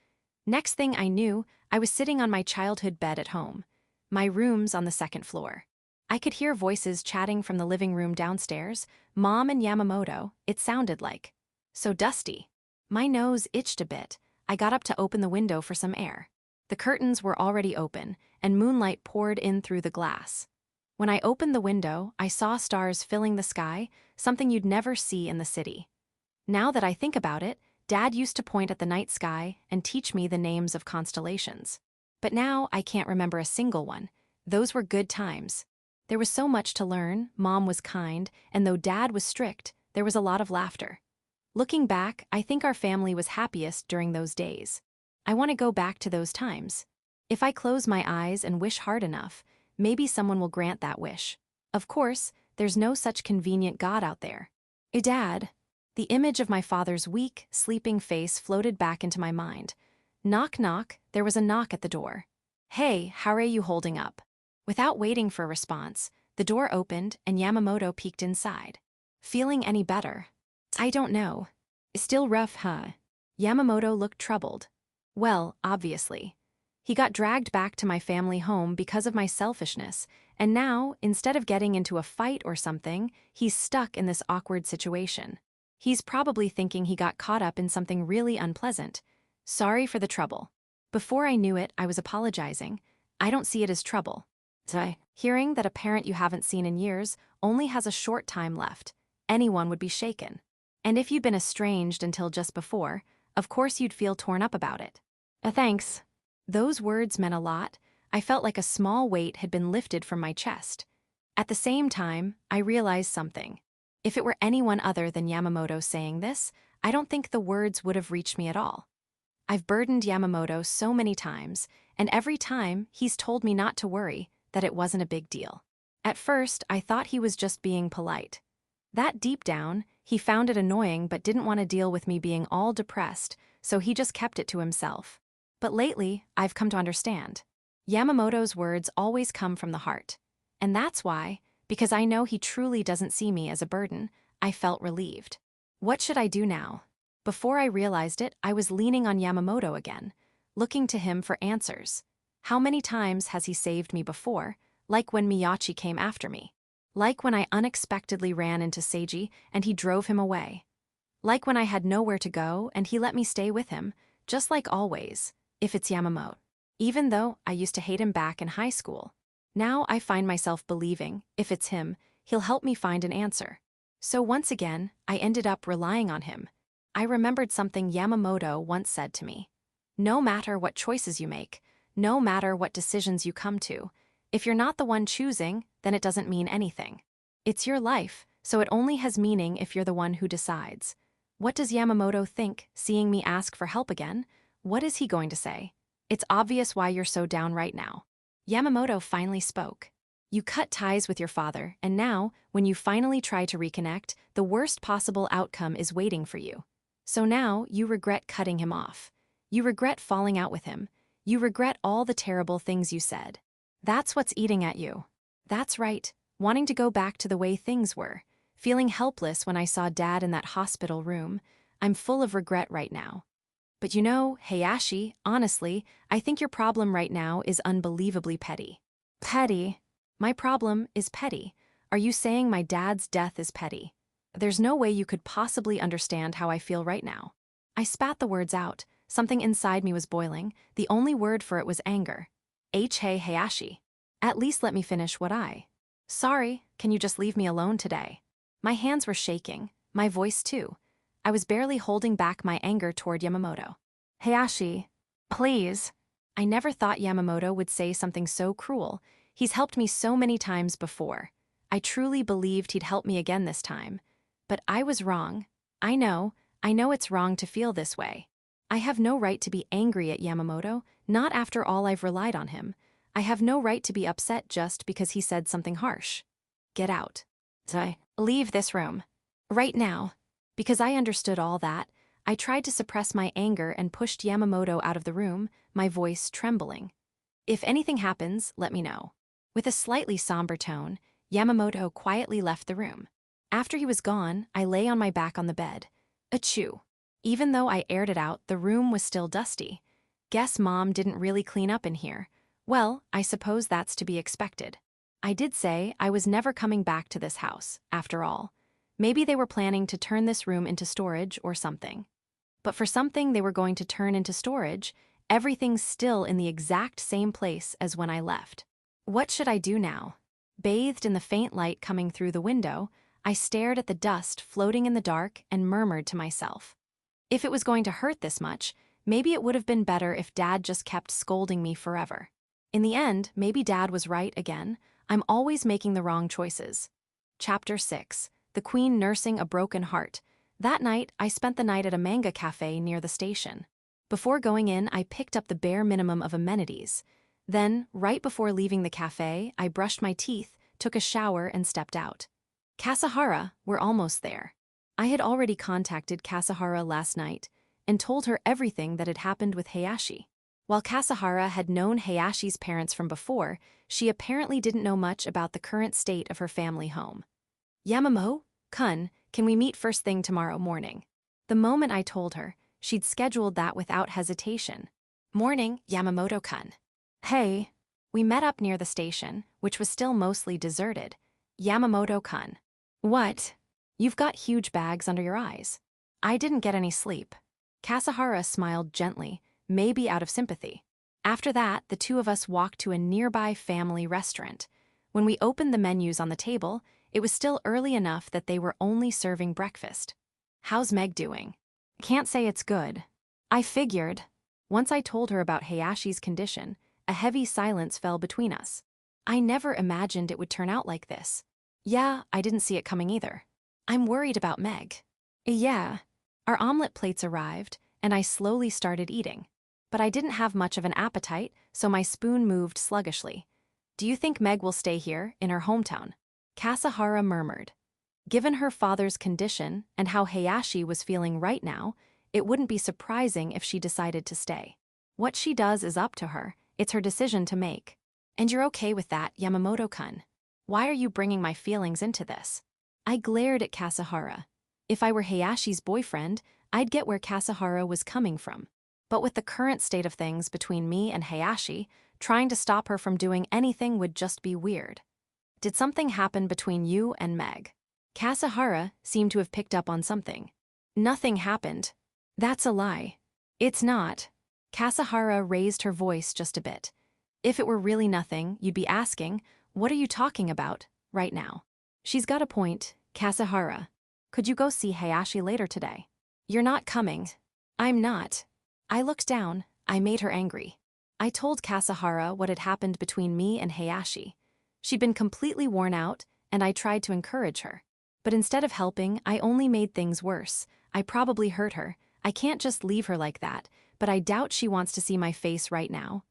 Next thing I knew, I was sitting on my childhood bed at home. My room's on the 2nd floor. I could hear voices chatting from the living room downstairs, Mom and Yamamoto, it sounded like. So dusty. My nose itched a bit. I got up to open the window for some air. The curtains were already open, and moonlight poured in through the glass. When I opened the window, I saw stars filling the sky, something you'd never see in the city. Now that I think about it, Dad used to point at the night sky and teach me the names of constellations. But now I can't remember a single one. Those were good times. There was so much to learn, Mom was kind, and though Dad was strict, there was a lot of laughter. Looking back, I think our family was happiest during those days. I want to go back to those times. If I close my eyes and wish hard enough, maybe someone will grant that wish. Of course, there's no such convenient God out there. Dad. The image of my father's weak, sleeping face floated back into my mind. Knock, knock, there was a knock at the door. Hey, how are you holding up? Without waiting for a response, the door opened and Yamamoto peeked inside. Feeling any better? I don't know. Still rough, huh? Yamamoto looked troubled. Well, obviously. He got dragged back to my family home because of my selfishness, and now, instead of getting into a fight or something, he's stuck in this awkward situation. He's probably thinking he got caught up in something really unpleasant. Sorry for the trouble. Before I knew it, I was apologizing. I don't see it as trouble. Hearing that a parent you haven't seen in years only has a short time left, anyone would be shaken. And if you'd been estranged until just before, of course you'd feel torn up about it. Thanks. Those words meant a lot. I felt like a small weight had been lifted from my chest. At the same time, I realized something. If it were anyone other than Yamamoto saying this, I don't think the words would have reached me at all. I've burdened Yamamoto so many times, and every time he's told me not to worry, that it wasn't a big deal. At first, I thought he was just being polite. That deep down, he found it annoying but didn't want to deal with me being all depressed, so he just kept it to himself. But lately, I've come to understand. Yamamoto's words always come from the heart. And that's why, because I know he truly doesn't see me as a burden, I felt relieved. What should I do now? Before I realized it, I was leaning on Yamamoto again, looking to him for answers. How many times has he saved me before, like when Miyachi came after me? Like when I unexpectedly ran into Seiji and he drove him away? Like when I had nowhere to go and he let me stay with him, just like always, if it's Yamamoto. Even though I used to hate him back in high school, now I find myself believing, if it's him, he'll help me find an answer. So once again, I ended up relying on him. I remembered something Yamamoto once said to me. No matter what choices you make, no matter what decisions you come to, if you're not the one choosing, then it doesn't mean anything. It's your life, so it only has meaning if you're the one who decides. What does Yamamoto think, seeing me ask for help again? What is he going to say? It's obvious why you're so down right now. Yamamoto finally spoke. You cut ties with your father, and now, when you finally try to reconnect, the worst possible outcome is waiting for you. So now, you regret cutting him off. You regret falling out with him. You regret all the terrible things you said. That's what's eating at you. That's right, wanting to go back to the way things were. Feeling helpless when I saw Dad in that hospital room. I'm full of regret right now. But you know, Hayashi, honestly, I think your problem right now is unbelievably petty. Petty? My problem is petty. Are you saying my dad's death is petty? There's no way you could possibly understand how I feel right now. I spat the words out. Something inside me was boiling. The only word for it was anger. Hey Hayashi. At least let me finish what I. Sorry, can you just leave me alone today? My hands were shaking, my voice too. I was barely holding back my anger toward Yamamoto. Hayashi, please. I never thought Yamamoto would say something so cruel. He's helped me so many times before. I truly believed he'd help me again this time. But I was wrong. I know it's wrong to feel this way. I have no right to be angry at Yamamoto, not after all I've relied on him. I have no right to be upset just because he said something harsh. Get out. Leave this room. Right now. Because I understood all that, I tried to suppress my anger and pushed Yamamoto out of the room, my voice trembling. If anything happens, let me know. With a slightly somber tone, Yamamoto quietly left the room. After he was gone, I lay on my back on the bed. Achoo. Even though I aired it out, the room was still dusty. Guess Mom didn't really clean up in here. Well, I suppose that's to be expected. I did say I was never coming back to this house, after all. Maybe they were planning to turn this room into storage or something. But for something they were going to turn into storage, everything's still in the exact same place as when I left. What should I do now? Bathed in the faint light coming through the window, I stared at the dust floating in the dark and murmured to myself. If it was going to hurt this much, maybe it would have been better if Dad just kept scolding me forever. In the end, maybe Dad was right again. I'm always making the wrong choices. Chapter 6. The Queen Nursing a Broken Heart. That night, I spent the night at a manga cafe near the station. Before going in, I picked up the bare minimum of amenities. Then, right before leaving the cafe, I brushed my teeth, took a shower, and stepped out. Kasahara, we're almost there. I had already contacted Kasahara last night and told her everything that had happened with Hayashi. While Kasahara had known Hayashi's parents from before, she apparently didn't know much about the current state of her family home. Yamamoto-kun, can we meet first thing tomorrow morning? The moment I told her, she'd scheduled that without hesitation. Morning, Yamamoto-kun. Hey. We met up near the station, which was still mostly deserted. Yamamoto-kun. What? You've got huge bags under your eyes. I didn't get any sleep. Kasahara smiled gently, maybe out of sympathy. After that, the two of us walked to a nearby family restaurant. When we opened the menus on the table, it was still early enough that they were only serving breakfast. How's Meg doing? Can't say it's good. I figured. Once I told her about Hayashi's condition, a heavy silence fell between us. I never imagined it would turn out like this. Yeah, I didn't see it coming either. I'm worried about Meg. Yeah. Our omelet plates arrived, and I slowly started eating. But I didn't have much of an appetite, so my spoon moved sluggishly. Do you think Meg will stay here, in her hometown? Kasahara murmured. Given her father's condition and how Hayashi was feeling right now, it wouldn't be surprising if she decided to stay. What she does is up to her, it's her decision to make. And you're okay with that, Yamamoto-kun. Why are you bringing my feelings into this? I glared at Kasahara. If I were Hayashi's boyfriend, I'd get where Kasahara was coming from. But with the current state of things between me and Hayashi, trying to stop her from doing anything would just be weird. Did something happen between you and Meg? Kasahara seemed to have picked up on something. Nothing happened. That's a lie. It's not. Kasahara raised her voice just a bit. If it were really nothing, you'd be asking, what are you talking about, right now? She's got a point, Kasahara. Could you go see Hayashi later today? You're not coming. I'm not. I looked down. I made her angry. I told Kasahara what had happened between me and Hayashi. She'd been completely worn out, and I tried to encourage her. But instead of helping, I only made things worse. I probably hurt her. I can't just leave her like that, but I doubt she wants to see my face right now.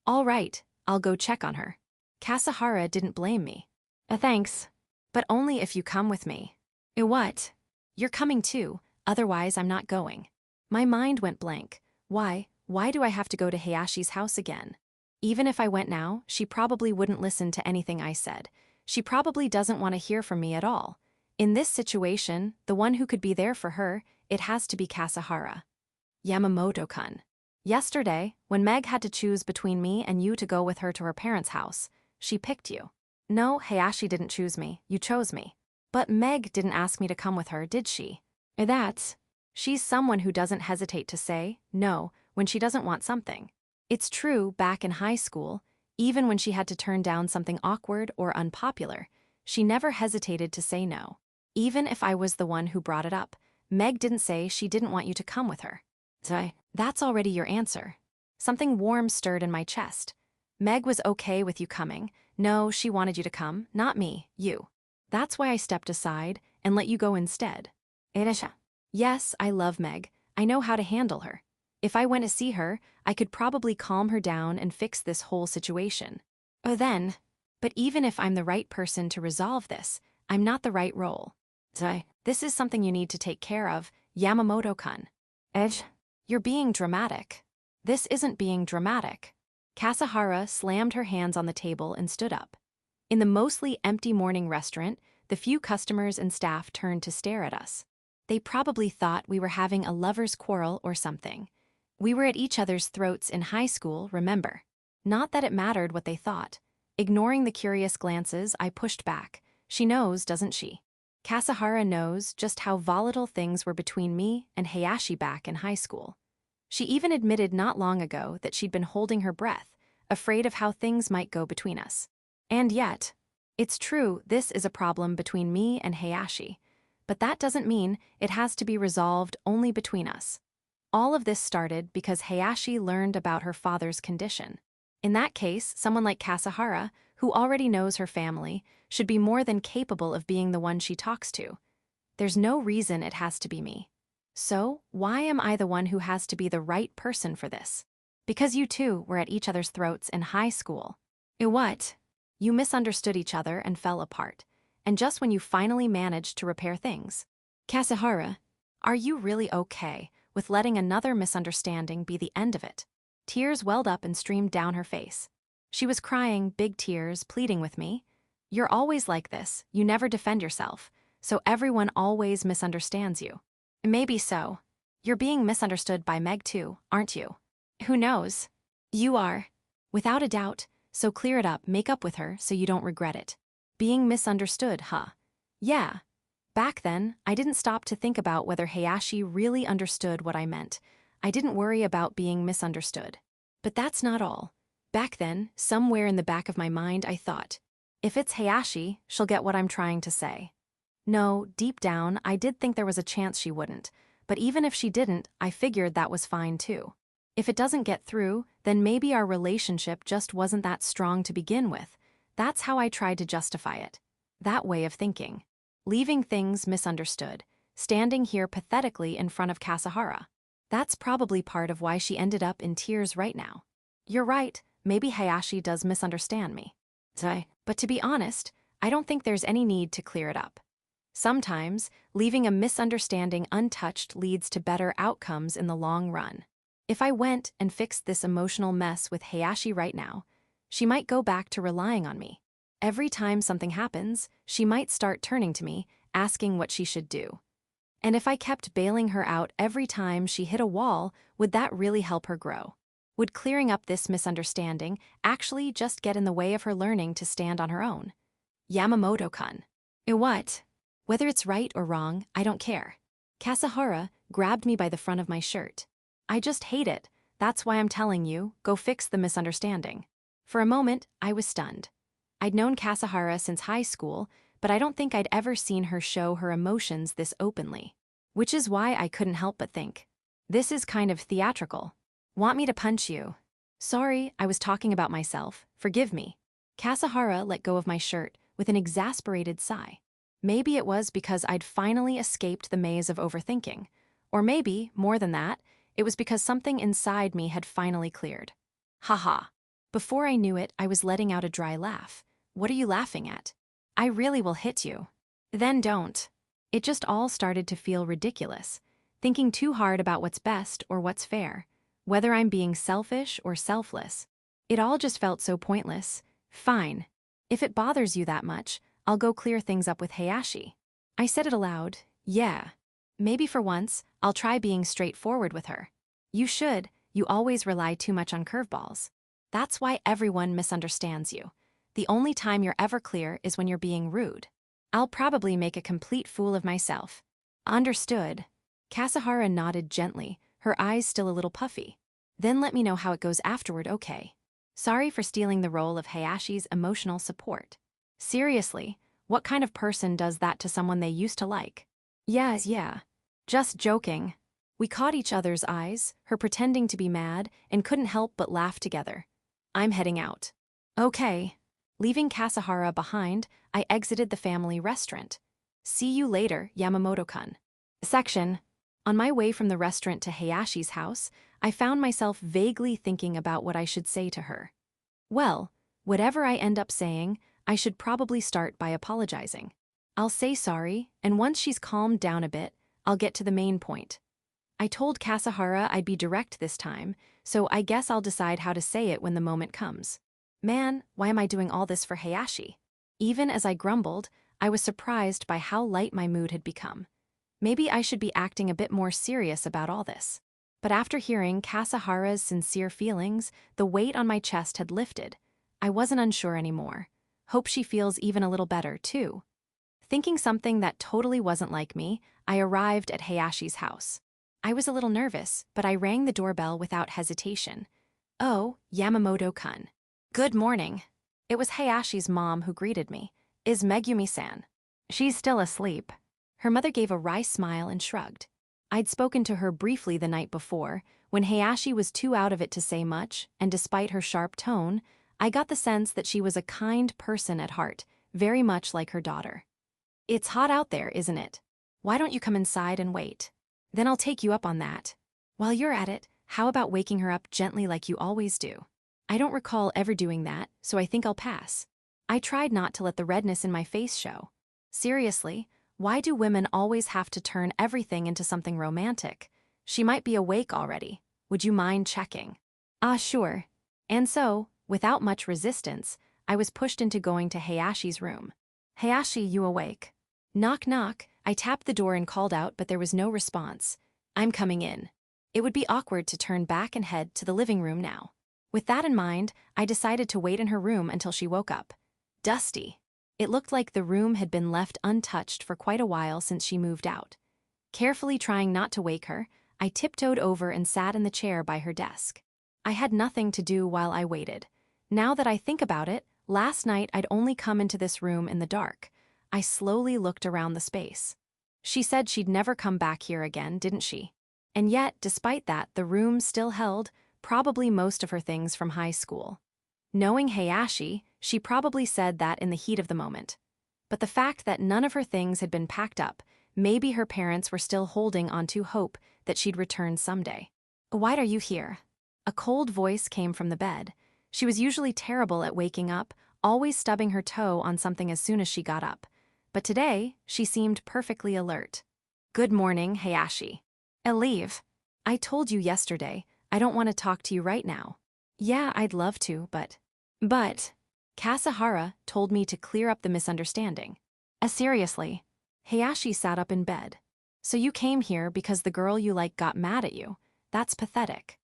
All right, I'll go check on her. Kasahara didn't blame me. Thanks. But only if you come with me. What? You're coming too, otherwise I'm not going. My mind went blank. Why do I have to go to Hayashi's house again? Even if I went now, she probably wouldn't listen to anything I said. She probably doesn't want to hear from me at all. In this situation, the one who could be there for her, it has to be Kasahara. Yamamoto-kun. Yesterday, when Meg had to choose between me and you to go with her to her parents' house, she picked you. No, Hayashi didn't choose me, you chose me. But Meg didn't ask me to come with her, did she? She's someone who doesn't hesitate to say no when she doesn't want something. It's true, back in high school, even when she had to turn down something awkward or unpopular, she never hesitated to say no. Even if I was the one who brought it up, Meg didn't say she didn't want you to come with her. That's already your answer. Something warm stirred in my chest. Meg was okay with you coming. No, she wanted you to come, not me, you. That's why I stepped aside and let you go instead. Yes, I love Meg. I know how to handle her. If I went to see her, I could probably calm her down and fix this whole situation. But even if I'm the right person to resolve this, I'm not the right role. This is something you need to take care of, Yamamoto-kun. You're being dramatic. This isn't being dramatic. Kasahara slammed her hands on the table and stood up. In the mostly empty morning restaurant, the few customers and staff turned to stare at us. They probably thought we were having a lover's quarrel or something. We were at each other's throats in high school, remember? Not that it mattered what they thought. Ignoring the curious glances, I pushed back. She knows, doesn't she? Kasahara knows just how volatile things were between me and Hayashi back in high school. She even admitted not long ago that she'd been holding her breath, afraid of how things might go between us. And yet, it's true this is a problem between me and Hayashi, but that doesn't mean it has to be resolved only between us. All of this started because Hayashi learned about her father's condition. In that case, someone like Kasahara, who already knows her family, should be more than capable of being the one she talks to. There's no reason it has to be me. So, why am I the one who has to be the right person for this? Because you two were at each other's throats in high school. What? You misunderstood each other and fell apart. And just when you finally managed to repair things. Kasahara, are you really okay with letting another misunderstanding be the end of it? Tears welled up and streamed down her face. She was crying big tears, pleading with me. You're always like this, you never defend yourself, so everyone always misunderstands you. Maybe so. You're being misunderstood by Meg too, aren't you? Who knows? You are. Without a doubt, so clear it up, make up with her so you don't regret it. Being misunderstood, huh? Yeah. Back then, I didn't stop to think about whether Hayashi really understood what I meant. I didn't worry about being misunderstood. But that's not all. Back then, somewhere in the back of my mind, I thought, if it's Hayashi, she'll get what I'm trying to say. No, deep down, I did think there was a chance she wouldn't. But even if she didn't, I figured that was fine too. If it doesn't get through, then maybe our relationship just wasn't that strong to begin with. That's how I tried to justify it. That way of thinking. Leaving things misunderstood. Standing here pathetically in front of Kasahara. That's probably part of why she ended up in tears right now. You're right, maybe Hayashi does misunderstand me. But to be honest, I don't think there's any need to clear it up. Sometimes, leaving a misunderstanding untouched leads to better outcomes in the long run. If I went and fixed this emotional mess with Hayashi right now, she might go back to relying on me. Every time something happens, she might start turning to me, asking what she should do. And if I kept bailing her out every time she hit a wall, would that really help her grow? Would clearing up this misunderstanding actually just get in the way of her learning to stand on her own? Yamamoto-kun. What? Whether it's right or wrong, I don't care. Kasahara grabbed me by the front of my shirt. I just hate it. That's why I'm telling you, go fix the misunderstanding. For a moment, I was stunned. I'd known Kasahara since high school, but I don't think I'd ever seen her show her emotions this openly. Which is why I couldn't help but think, this is kind of theatrical. Want me to punch you? Sorry, I was talking about myself. Forgive me. Kasahara let go of my shirt with an exasperated sigh. Maybe it was because I'd finally escaped the maze of overthinking. Or maybe, more than that, it was because something inside me had finally cleared. Haha. Before I knew it, I was letting out a dry laugh. What are you laughing at? I really will hit you. Then don't. It just all started to feel ridiculous. Thinking too hard about what's best or what's fair. Whether I'm being selfish or selfless. It all just felt so pointless. Fine. If it bothers you that much, I'll go clear things up with Hayashi. I said it aloud. Yeah. Maybe for once, I'll try being straightforward with her. You should. You always rely too much on curveballs. That's why everyone misunderstands you. The only time you're ever clear is when you're being rude. I'll probably make a complete fool of myself. Understood. Kasahara nodded gently, her eyes still a little puffy. Then let me know how it goes afterward, okay? Sorry for stealing the role of Hayashi's emotional support. Seriously, what kind of person does that to someone they used to like? Yeah. Just joking. We caught each other's eyes, her pretending to be mad, and couldn't help but laugh together. I'm heading out. Okay. Leaving Kasahara behind, I exited the family restaurant. See you later, Yamamoto-kun. Section. On my way from the restaurant to Hayashi's house, I found myself vaguely thinking about what I should say to her. Well, whatever I end up saying, I should probably start by apologizing. I'll say sorry, and once she's calmed down a bit, I'll get to the main point. I told Kasahara I'd be direct this time, so I guess I'll decide how to say it when the moment comes. Man, why am I doing all this for Hayashi? Even as I grumbled, I was surprised by how light my mood had become. Maybe I should be acting a bit more serious about all this. But after hearing Kasahara's sincere feelings, the weight on my chest had lifted. I wasn't unsure anymore. Hope she feels even a little better, too. Thinking something that totally wasn't like me, I arrived at Hayashi's house. I was a little nervous, but I rang the doorbell without hesitation. Oh, Yamamoto-kun. Good morning. It was Hayashi's mom who greeted me. Is Megumi-san? She's still asleep. Her mother gave a wry smile and shrugged. I'd spoken to her briefly the night before, when Hayashi was too out of it to say much, and despite her sharp tone, I got the sense that she was a kind person at heart, very much like her daughter. It's hot out there, isn't it? Why don't you come inside and wait? Then I'll take you up on that. While you're at it, how about waking her up gently like you always do? I don't recall ever doing that, so I think I'll pass. I tried not to let the redness in my face show. Seriously, why do women always have to turn everything into something romantic? She might be awake already. Would you mind checking? Ah, sure. And so, without much resistance, I was pushed into going to Hayashi's room. Hayashi, you awake? Knock knock, I tapped the door and called out, but there was no response. I'm coming in. It would be awkward to turn back and head to the living room now. With that in mind, I decided to wait in her room until she woke up. Dusty. It looked like the room had been left untouched for quite a while since she moved out. Carefully trying not to wake her, I tiptoed over and sat in the chair by her desk. I had nothing to do while I waited. Now that I think about it, last night I'd only come into this room in the dark. I slowly looked around the space. She said she'd never come back here again, didn't she? And yet, despite that, the room still held probably most of her things from high school. Knowing Hayashi, she probably said that in the heat of the moment. But the fact that none of her things had been packed up, maybe her parents were still holding onto hope that she'd return someday. Why are you here? A cold voice came from the bed. She was usually terrible at waking up, always stubbing her toe on something as soon as she got up. But today, she seemed perfectly alert. Good morning, Hayashi. Leave. I told you yesterday, I don't want to talk to you right now. Yeah, I'd love to, but... Kasahara told me to clear up the misunderstanding. Seriously. Hayashi sat up in bed. So you came here because the girl you like got mad at you. That's pathetic.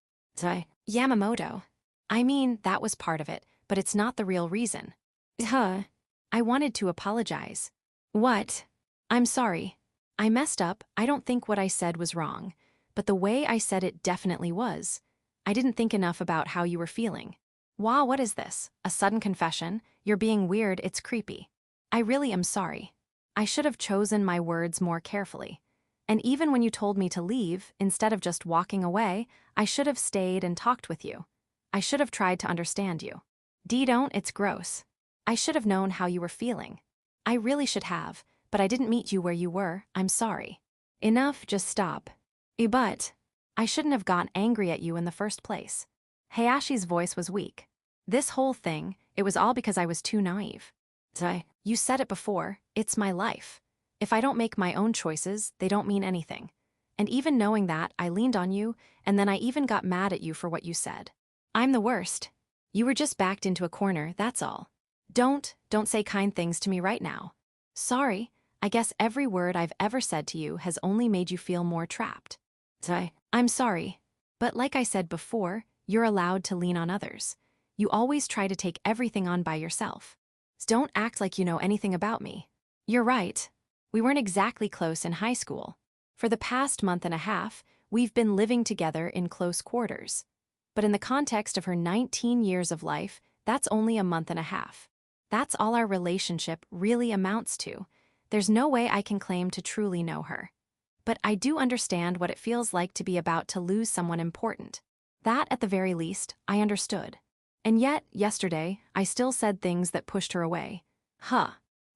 Yamamoto. I mean, that was part of it, but it's not the real reason. I wanted to apologize. What? I'm sorry. I messed up. I don't think what I said was wrong, but the way I said it definitely was. I didn't think enough about how you were feeling. Wow, what is this? A sudden confession? You're being weird, it's creepy. I really am sorry. I should have chosen my words more carefully. And even when you told me to leave, instead of just walking away, I should have stayed and talked with you. I should have tried to understand you. Don't, it's gross. I should have known how you were feeling. I really should have, but I didn't meet you where you were, I'm sorry. Enough, just stop. But I shouldn't have gotten angry at you in the first place. Hayashi's voice was weak. This whole thing, it was all because I was too naive. You said it before, it's my life. If I don't make my own choices, they don't mean anything. And even knowing that, I leaned on you, and then I even got mad at you for what you said. I'm the worst. You were just backed into a corner, that's all. Don't say kind things to me right now. Sorry, I guess every word I've ever said to you has only made you feel more trapped. I'm sorry. But like I said before, you're allowed to lean on others. You always try to take everything on by yourself. Don't act like you know anything about me. You're right. We weren't exactly close in high school. For the past month and a half, we've been living together in close quarters. But in the context of her 19 years of life, that's only a month and a half. That's all our relationship really amounts to. There's no way I can claim to truly know her. But I do understand what it feels like to be about to lose someone important. That, at the very least, I understood. And yet, yesterday, I still said things that pushed her away.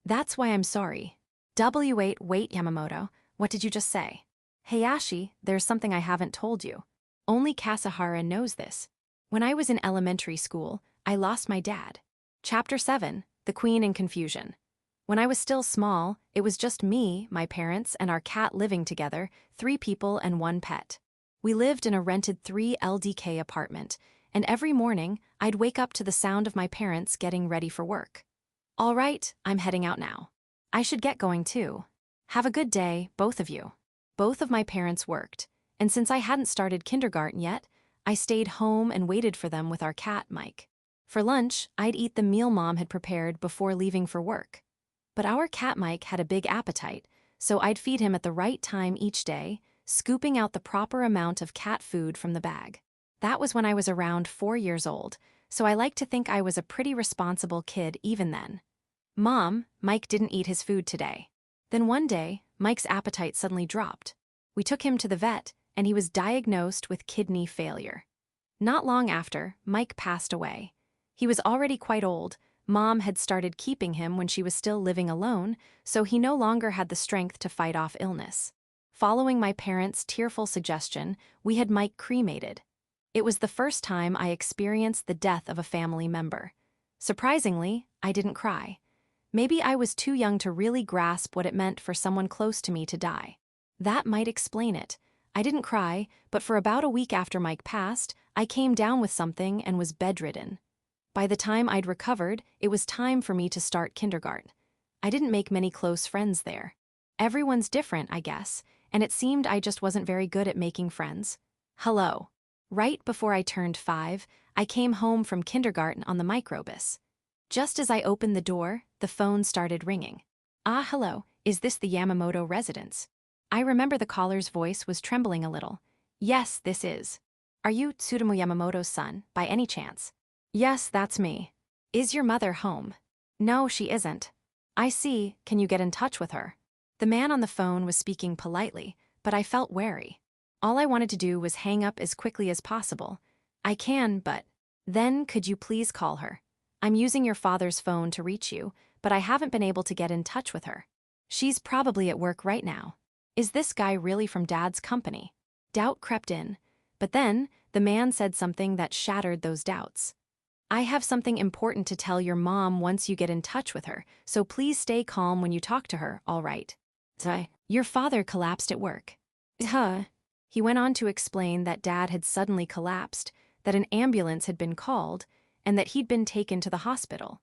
That's why I'm sorry. Wait, Yamamoto, what did you just say? Hayashi, there's something I haven't told you. Only Kasahara knows this. When I was in elementary school, I lost my dad. Chapter 7, The Queen in Confusion. When I was still small, it was just me, my parents, and our cat living together, 3 people and 1 pet. We lived in a rented 3 LDK apartment, and every morning, I'd wake up to the sound of my parents getting ready for work. All right, I'm heading out now. I should get going too. Have a good day, both of you. Both of my parents worked, and since I hadn't started kindergarten yet, I stayed home and waited for them with our cat, Mike. For lunch, I'd eat the meal Mom had prepared before leaving for work. But our cat Mike had a big appetite, so I'd feed him at the right time each day, scooping out the proper amount of cat food from the bag. That was when I was around 4 years old, so I like to think I was a pretty responsible kid even then. Mom, Mike didn't eat his food today. Then one day, Mike's appetite suddenly dropped. We took him to the vet, and he was diagnosed with kidney failure. Not long after, Mike passed away. He was already quite old, Mom had started keeping him when she was still living alone, so he no longer had the strength to fight off illness. Following my parents' tearful suggestion, we had Mike cremated. It was the first time I experienced the death of a family member. Surprisingly, I didn't cry. Maybe I was too young to really grasp what it meant for someone close to me to die. That might explain it. I didn't cry, but for about a week after Mike passed, I came down with something and was bedridden. By the time I'd recovered, it was time for me to start kindergarten. I didn't make many close friends there. Everyone's different, I guess, and it seemed I just wasn't very good at making friends. Hello. Right before I turned 5, I came home from kindergarten on the microbus. Just as I opened the door, the phone started ringing. Ah, hello, is this the Yamamoto residence? I remember the caller's voice was trembling a little. Yes, this is. Are you Tsutomu Yamamoto's son, by any chance? Yes, that's me. Is your mother home? No, she isn't. I see, can you get in touch with her? The man on the phone was speaking politely, but I felt wary. All I wanted to do was hang up as quickly as possible. I can, but... Then, could you please call her? I'm using your father's phone to reach you, but I haven't been able to get in touch with her. She's probably at work right now. Is this guy really from Dad's company? Doubt crept in, but then the man said something that shattered those doubts. I have something important to tell your mom once you get in touch with her, so please stay calm when you talk to her, all right? Your father collapsed at work. He went on to explain that Dad had suddenly collapsed, that an ambulance had been called, and that he'd been taken to the hospital.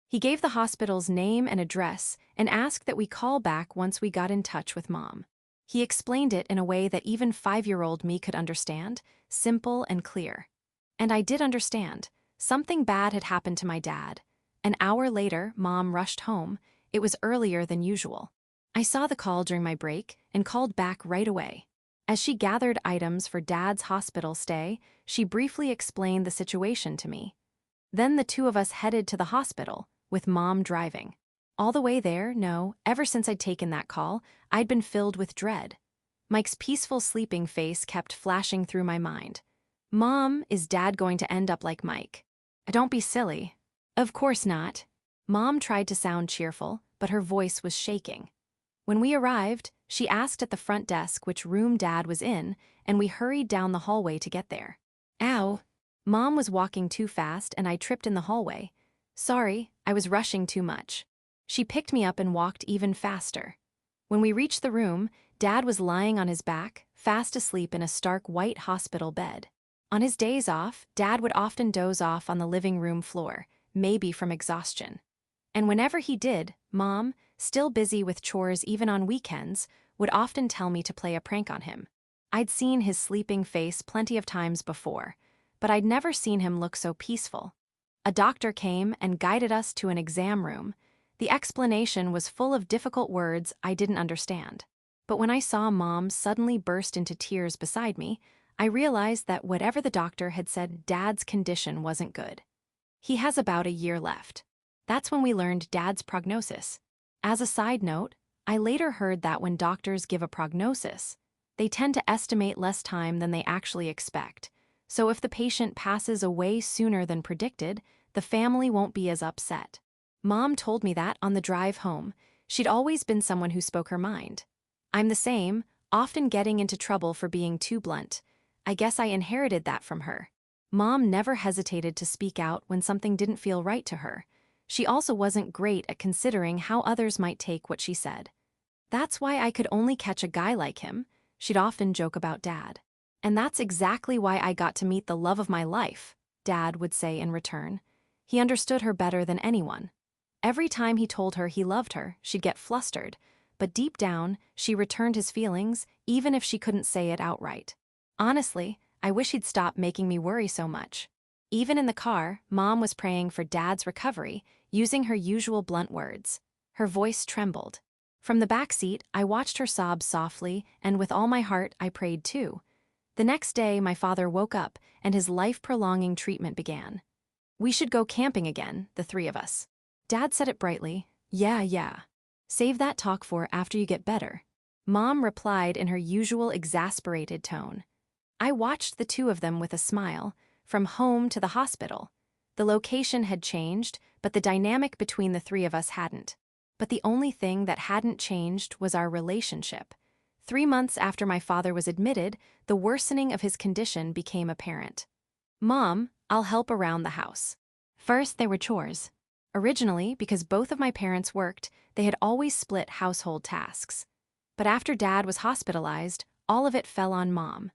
He gave the hospital's name and address and asked that we call back once we got in touch with Mom. He explained it in a way that even 5-year-old me could understand, simple and clear. And I did understand. Something bad had happened to my dad. An hour later, Mom rushed home. It was earlier than usual. I saw the call during my break and called back right away. As she gathered items for Dad's hospital stay, she briefly explained the situation to me. Then the two of us headed to the hospital, with Mom driving. All the way there, ever since I'd taken that call, I'd been filled with dread. Mike's peaceful sleeping face kept flashing through my mind. Mom, is Dad going to end up like Mike? Don't be silly. Of course not. Mom tried to sound cheerful, but her voice was shaking. When we arrived, she asked at the front desk which room Dad was in, and we hurried down the hallway to get there. Ow! Mom was walking too fast and I tripped in the hallway. Sorry, I was rushing too much. She picked me up and walked even faster. When we reached the room, Dad was lying on his back, fast asleep in a stark white hospital bed. On his days off, Dad would often doze off on the living room floor, maybe from exhaustion. And whenever he did, Mom, still busy with chores even on weekends, would often tell me to play a prank on him. I'd seen his sleeping face plenty of times before, but I'd never seen him look so peaceful. A doctor came and guided us to an exam room. The explanation was full of difficult words I didn't understand. But when I saw Mom suddenly burst into tears beside me, I realized that whatever the doctor had said, Dad's condition wasn't good. He has about a year left. That's when we learned Dad's prognosis. As a side note, I later heard that when doctors give a prognosis, they tend to estimate less time than they actually expect. So if the patient passes away sooner than predicted, the family won't be as upset. Mom told me that on the drive home. She'd always been someone who spoke her mind. I'm the same, often getting into trouble for being too blunt. I guess I inherited that from her. Mom never hesitated to speak out when something didn't feel right to her. She also wasn't great at considering how others might take what she said. That's why I could only catch a guy like him. She'd often joke about Dad. And that's exactly why I got to meet the love of my life, Dad would say in return. He understood her better than anyone. Every time he told her he loved her, she'd get flustered, but deep down, she returned his feelings, even if she couldn't say it outright. Honestly, I wish he'd stop making me worry so much. Even in the car, Mom was praying for Dad's recovery, using her usual blunt words. Her voice trembled. From the back seat, I watched her sob softly, and with all my heart, I prayed too. The next day, my father woke up, and his life-prolonging treatment began. We should go camping again, the three of us. Dad said it brightly. Yeah. Save that talk for after you get better. Mom replied in her usual exasperated tone. I watched the two of them with a smile, from home to the hospital. The location had changed, but the dynamic between the three of us hadn't. But the only thing that hadn't changed was our relationship. 3 months after my father was admitted, the worsening of his condition became apparent. "Mom, I'll help around the house." First, there were chores. Originally, because both of my parents worked, they had always split household tasks. But after Dad was hospitalized, all of it fell on Mom.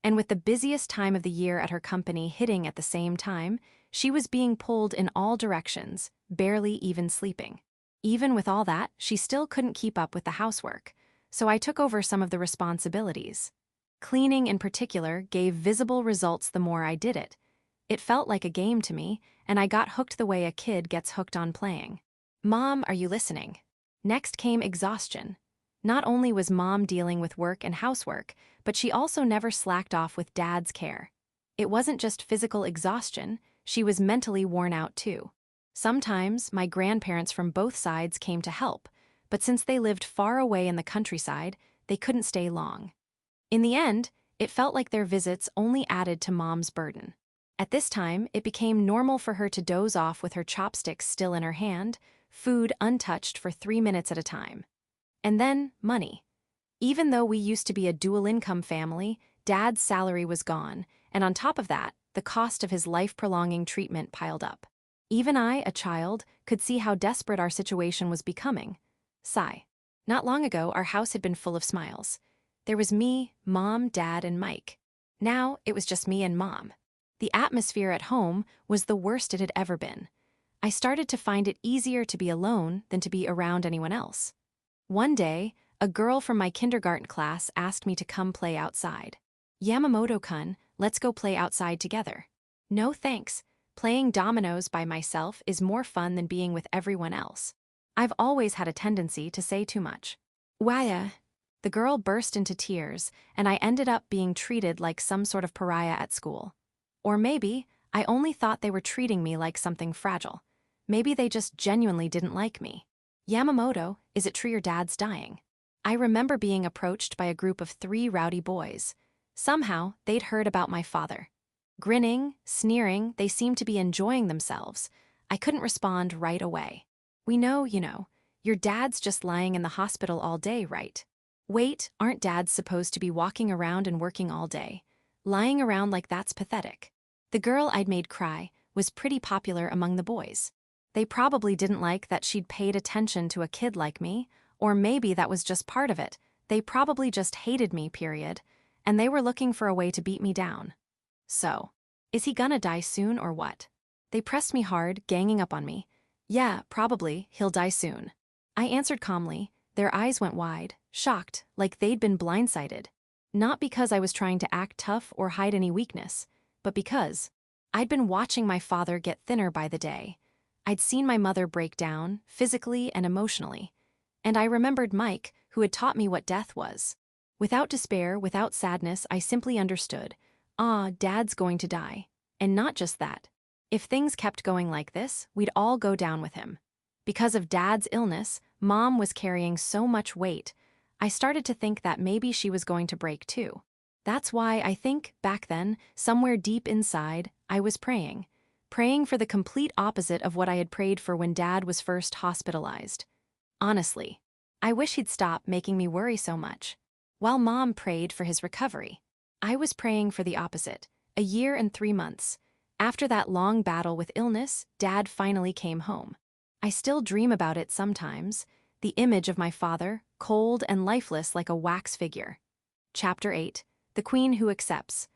And with the busiest time of the year at her company hitting at the same time, she was being pulled in all directions, barely even sleeping. Even with all that, she still couldn't keep up with the housework, so I took over some of the responsibilities. Cleaning in particular gave visible results the more I did it. It felt like a game to me, and I got hooked the way a kid gets hooked on playing. "Mom, are you listening?" Next came exhaustion. Not only was Mom dealing with work and housework, but she also never slacked off with Dad's care. It wasn't just physical exhaustion, she was mentally worn out too. Sometimes my grandparents from both sides came to help, but since they lived far away in the countryside, they couldn't stay long. In the end, it felt like their visits only added to Mom's burden. At this time, it became normal for her to doze off with her chopsticks still in her hand, food untouched for 3 minutes at a time. And then, money. Even though we used to be a dual-income family, Dad's salary was gone, and on top of that, the cost of his life-prolonging treatment piled up. Even I, a child, could see how desperate our situation was becoming. Sigh. Not long ago, our house had been full of smiles. There was me, Mom, Dad, and Mike. Now, it was just me and Mom. The atmosphere at home was the worst it had ever been. I started to find it easier to be alone than to be around anyone else. One day, a girl from my kindergarten class asked me to come play outside. "Yamamoto-kun, let's go play outside together." "No thanks. Playing dominoes by myself is more fun than being with everyone else." I've always had a tendency to say too much. "Why?" The girl burst into tears, and I ended up being treated like some sort of pariah at school. Or maybe I only thought they were treating me like something fragile. Maybe they just genuinely didn't like me. "Yamamoto, is it true your dad's dying?" I remember being approached by a group of 3 rowdy boys. Somehow, they'd heard about my father. Grinning, sneering, they seemed to be enjoying themselves. I couldn't respond right away. "We know, your dad's just lying in the hospital all day, right?" "Wait, aren't dads supposed to be walking around and working all day? Lying around like that's pathetic." The girl I'd made cry was pretty popular among the boys. They probably didn't like that she'd paid attention to a kid like me, or maybe that was just part of it. They probably just hated me, period, and they were looking for a way to beat me down. So, is he gonna die soon or what? They pressed me hard, ganging up on me. "Yeah, probably, he'll die soon." I answered calmly. Their eyes went wide, shocked, like they'd been blindsided. Not because I was trying to act tough or hide any weakness, but because I'd been watching my father get thinner by the day. I'd seen my mother break down, physically and emotionally. And I remembered Mike, who had taught me what death was. Without despair, without sadness, I simply understood. Dad's going to die. And not just that. If things kept going like this, we'd all go down with him. Because of Dad's illness, Mom was carrying so much weight. I started to think that maybe she was going to break too. That's why I think, back then, somewhere deep inside, I was praying. Praying for the complete opposite of what I had prayed for when Dad was first hospitalized. Honestly, I wish he'd stop making me worry so much. While Mom prayed for his recovery, I was praying for the opposite. A year and 3 months. After that long battle with illness, Dad finally came home. I still dream about it sometimes, the image of my father, cold and lifeless like a wax figure. Chapter 8. The Queen Who Accepts.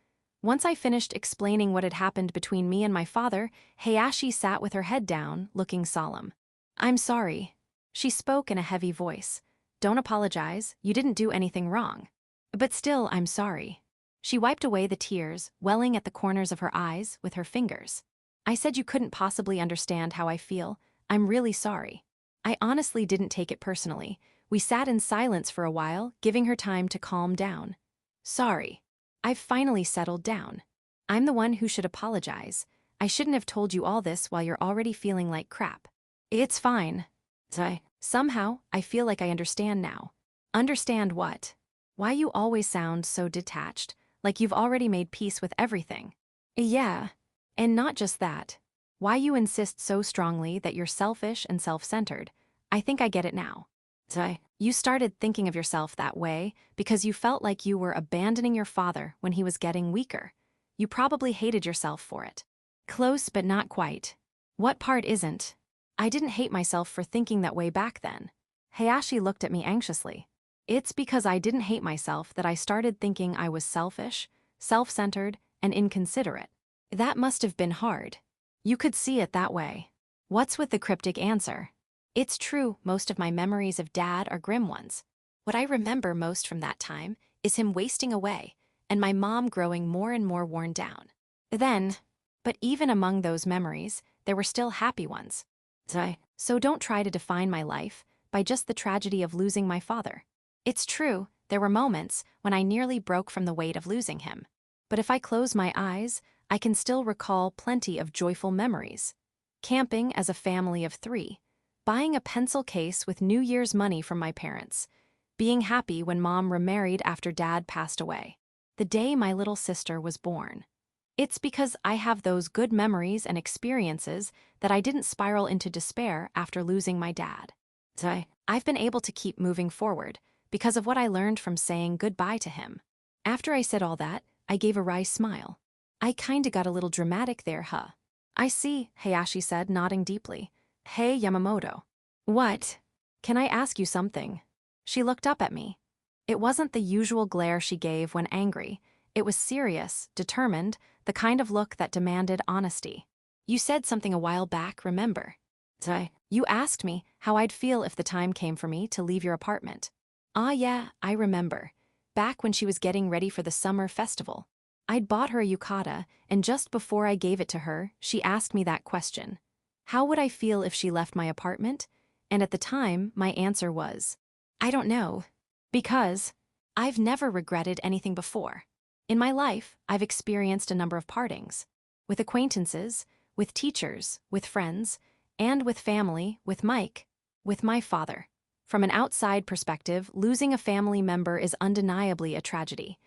Once I finished explaining what had happened between me and my father, Hayashi sat with her head down, looking solemn. "I'm sorry." She spoke in a heavy voice. "Don't apologize, you didn't do anything wrong." "But still, I'm sorry." She wiped away the tears, welling at the corners of her eyes, with her fingers. "I said you couldn't possibly understand how I feel. I'm really sorry." I honestly didn't take it personally. We sat in silence for a while, giving her time to calm down. "Sorry. I've finally settled down. I'm the one who should apologize. I shouldn't have told you all this while you're already feeling like crap." "It's fine." Somehow, I feel like I understand now. "Understand what?" "Why you always sound so detached, like you've already made peace with everything." "Yeah. And not just that. Why you insist so strongly that you're selfish and self-centered. I think I get it now. You started thinking of yourself that way because you felt like you were abandoning your father when he was getting weaker. You probably hated yourself for it. Close but not quite. What part isn't? I didn't hate myself for thinking that way back then. Hayashi looked at me anxiously. It's because I didn't hate myself that I started thinking I was selfish, self-centered, and inconsiderate. That must have been hard. You could see it that way. What's with the cryptic answer? It's true, most of my memories of Dad are grim ones. What I remember most from that time is him wasting away and my mom growing more and more worn down. But even among those memories, there were still happy ones. So don't try to define my life by just the tragedy of losing my father. It's true, there were moments when I nearly broke from the weight of losing him. But if I close my eyes, I can still recall plenty of joyful memories. Camping as a family of 3, buying a pencil case with New Year's money from my parents, being happy when Mom remarried after Dad passed away, the day my little sister was born. It's because I have those good memories and experiences that I didn't spiral into despair after losing my dad. I've been able to keep moving forward because of what I learned from saying goodbye to him. After I said all that, I gave a wry smile. I kinda got a little dramatic there, huh? I see, Hayashi said, nodding deeply. Hey, Yamamoto. What? Can I ask you something? She looked up at me. It wasn't the usual glare she gave when angry. It was serious, determined, the kind of look that demanded honesty. You said something a while back, remember? You asked me how I'd feel if the time came for me to leave your apartment. Ah yeah, I remember. Back when she was getting ready for the summer festival. I'd bought her a yukata, and just before I gave it to her, she asked me that question. How would I feel if she left my apartment? And at the time, my answer was, I don't know. Because I've never regretted anything before. In my life, I've experienced a number of partings. With acquaintances, with teachers, with friends, and with family, with Mike, with my father. From an outside perspective, losing a family member is undeniably a tragedy.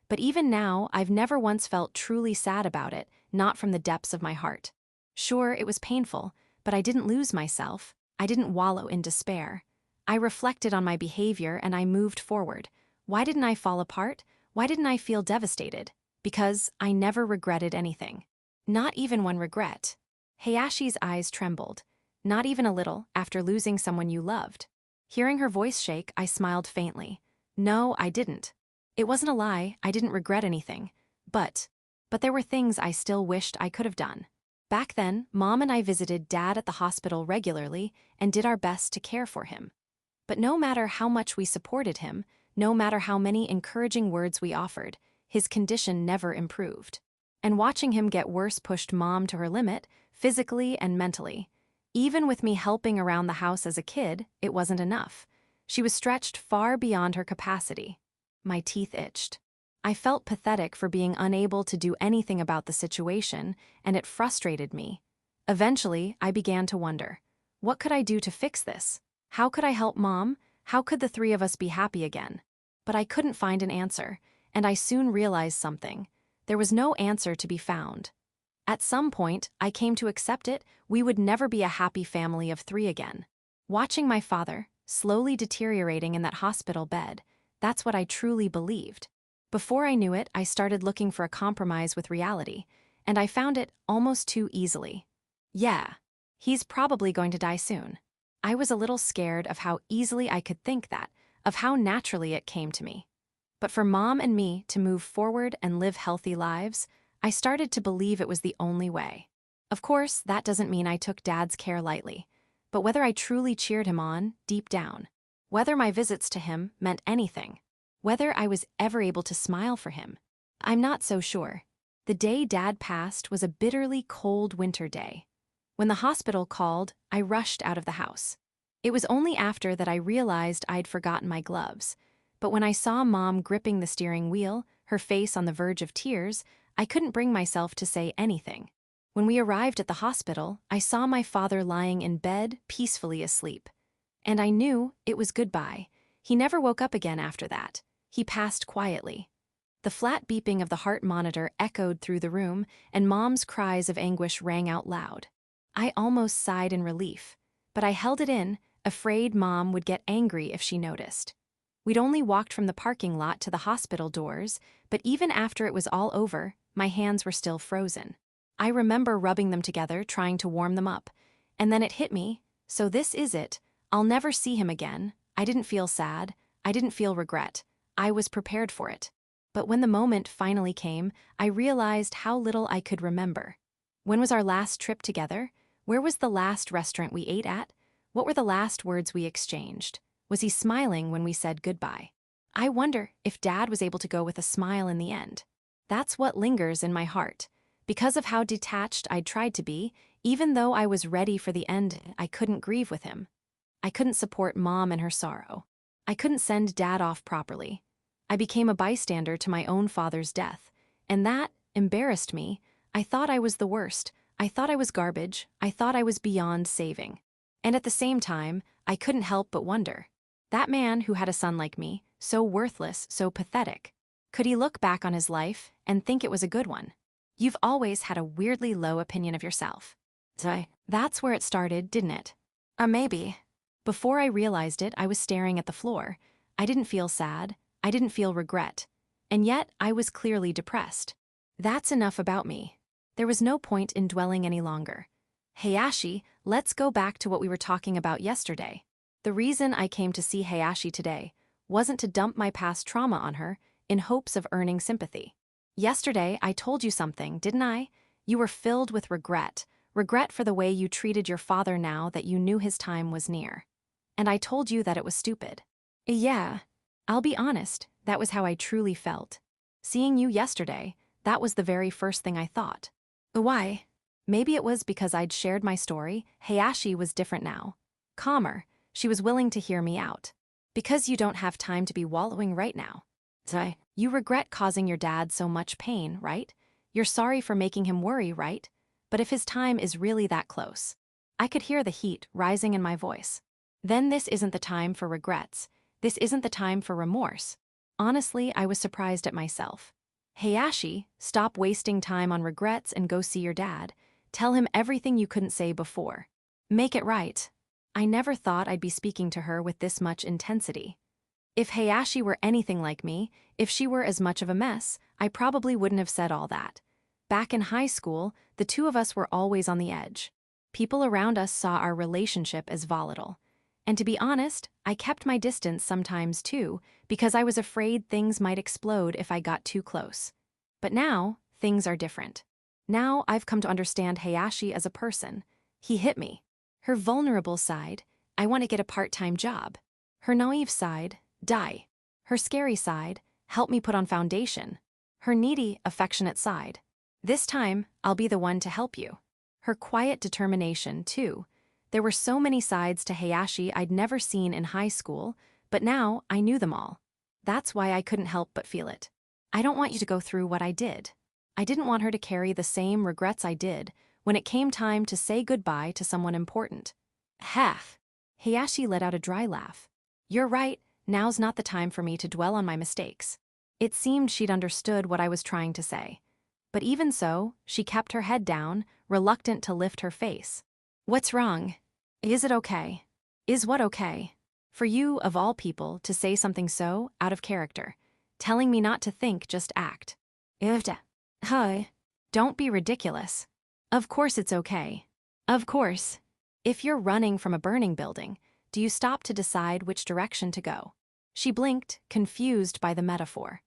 But even now, I've never once felt truly sad about it, not from the depths of my heart. Sure, it was painful, but I didn't lose myself. I didn't wallow in despair. I reflected on my behavior and I moved forward. Why didn't I fall apart? Why didn't I feel devastated? Because I never regretted anything. Not even one regret. Hayashi's eyes trembled. Not even a little, after losing someone you loved. Hearing her voice shake, I smiled faintly. No, I didn't. It wasn't a lie, I didn't regret anything. But there were things I still wished I could have done. Back then, Mom and I visited Dad at the hospital regularly and did our best to care for him. But no matter how much we supported him, no matter how many encouraging words we offered, his condition never improved. And watching him get worse pushed Mom to her limit, physically and mentally. Even with me helping around the house as a kid, it wasn't enough. She was stretched far beyond her capacity. My teeth itched. I felt pathetic for being unable to do anything about the situation, and it frustrated me. Eventually, I began to wonder, what could I do to fix this? How could I help Mom? How could the 3 of us be happy again? But I couldn't find an answer, and I soon realized something. There was no answer to be found. At some point, I came to accept it, we would never be a happy family of 3 again. Watching my father, slowly deteriorating in that hospital bed, that's what I truly believed. Before I knew it, I started looking for a compromise with reality, and I found it almost too easily. Yeah, he's probably going to die soon. I was a little scared of how easily I could think that, of how naturally it came to me. But for Mom and me to move forward and live healthy lives, I started to believe it was the only way. Of course, that doesn't mean I took Dad's care lightly, but whether I truly cheered him on, deep down, whether my visits to him meant anything, whether I was ever able to smile for him, I'm not so sure. The day Dad passed was a bitterly cold winter day. When the hospital called, I rushed out of the house. It was only after that I realized I'd forgotten my gloves. But when I saw Mom gripping the steering wheel, her face on the verge of tears, I couldn't bring myself to say anything. When we arrived at the hospital, I saw my father lying in bed, peacefully asleep. And I knew it was goodbye. He never woke up again after that. He passed quietly. The flat beeping of the heart monitor echoed through the room, and Mom's cries of anguish rang out loud. I almost sighed in relief, but I held it in, afraid Mom would get angry if she noticed. We'd only walked from the parking lot to the hospital doors, but even after it was all over, my hands were still frozen. I remember rubbing them together, trying to warm them up. And then it hit me, so this is it. I'll never see him again. I didn't feel sad. I didn't feel regret. I was prepared for it. But when the moment finally came, I realized how little I could remember. When was our last trip together? Where was the last restaurant we ate at? What were the last words we exchanged? Was he smiling when we said goodbye? I wonder if Dad was able to go with a smile in the end. That's what lingers in my heart. Because of how detached I'd tried to be, even though I was ready for the end, I couldn't grieve with him. I couldn't support Mom in her sorrow. I couldn't send Dad off properly. I became a bystander to my own father's death, and that embarrassed me. I thought I was the worst. I thought I was garbage. I thought I was beyond saving. And at the same time, I couldn't help but wonder. That man who had a son like me, so worthless, so pathetic, could he look back on his life and think it was a good one? You've always had a weirdly low opinion of yourself. That's where it started, didn't it? Maybe. Before I realized it, I was staring at the floor. I didn't feel sad. I didn't feel regret. And yet, I was clearly depressed. That's enough about me. There was no point in dwelling any longer. Hayashi, let's go back to what we were talking about yesterday. The reason I came to see Hayashi today wasn't to dump my past trauma on her in hopes of earning sympathy. Yesterday, I told you something, didn't I? You were filled with regret. Regret for the way you treated your father now that you knew his time was near. And I told you that it was stupid. Yeah, I'll be honest, that was how I truly felt. Seeing you yesterday, that was the very first thing I thought. Why? Maybe it was because I'd shared my story. Hayashi was different now. Calmer. She was willing to hear me out. Because you don't have time to be wallowing right now. You regret causing your dad so much pain, right? You're sorry for making him worry, right? But if his time is really that close. I could hear the heat rising in my voice. Then this isn't the time for regrets. This isn't the time for remorse. Honestly, I was surprised at myself. Hayashi, stop wasting time on regrets and go see your dad. Tell him everything you couldn't say before. Make it right. I never thought I'd be speaking to her with this much intensity. If Hayashi were anything like me, if she were as much of a mess, I probably wouldn't have said all that. Back in high school, the two of us were always on the edge. People around us saw our relationship as volatile. And to be honest, I kept my distance sometimes too, because I was afraid things might explode if I got too close. But now, things are different. Now I've come to understand Hayashi as a person. He hit me. Her vulnerable side, I want to get a part-time job. Her naive side, die. Her scary side, help me put on foundation. Her needy, affectionate side. This time, I'll be the one to help you. Her quiet determination, too. There were so many sides to Hayashi I'd never seen in high school, but now I knew them all. That's why I couldn't help but feel it. I don't want you to go through what I did. I didn't want her to carry the same regrets I did when it came time to say goodbye to someone important. Half. Hayashi let out a dry laugh. You're right, now's not the time for me to dwell on my mistakes. It seemed she'd understood what I was trying to say. But even so, she kept her head down, reluctant to lift her face. What's wrong? Is it okay? Is what okay? For you, of all people, to say something so out of character, telling me not to think, just act. Hi. Don't be ridiculous. Of course it's okay. Of course. If you're running from a burning building, do you stop to decide which direction to go? She blinked, confused by the metaphor.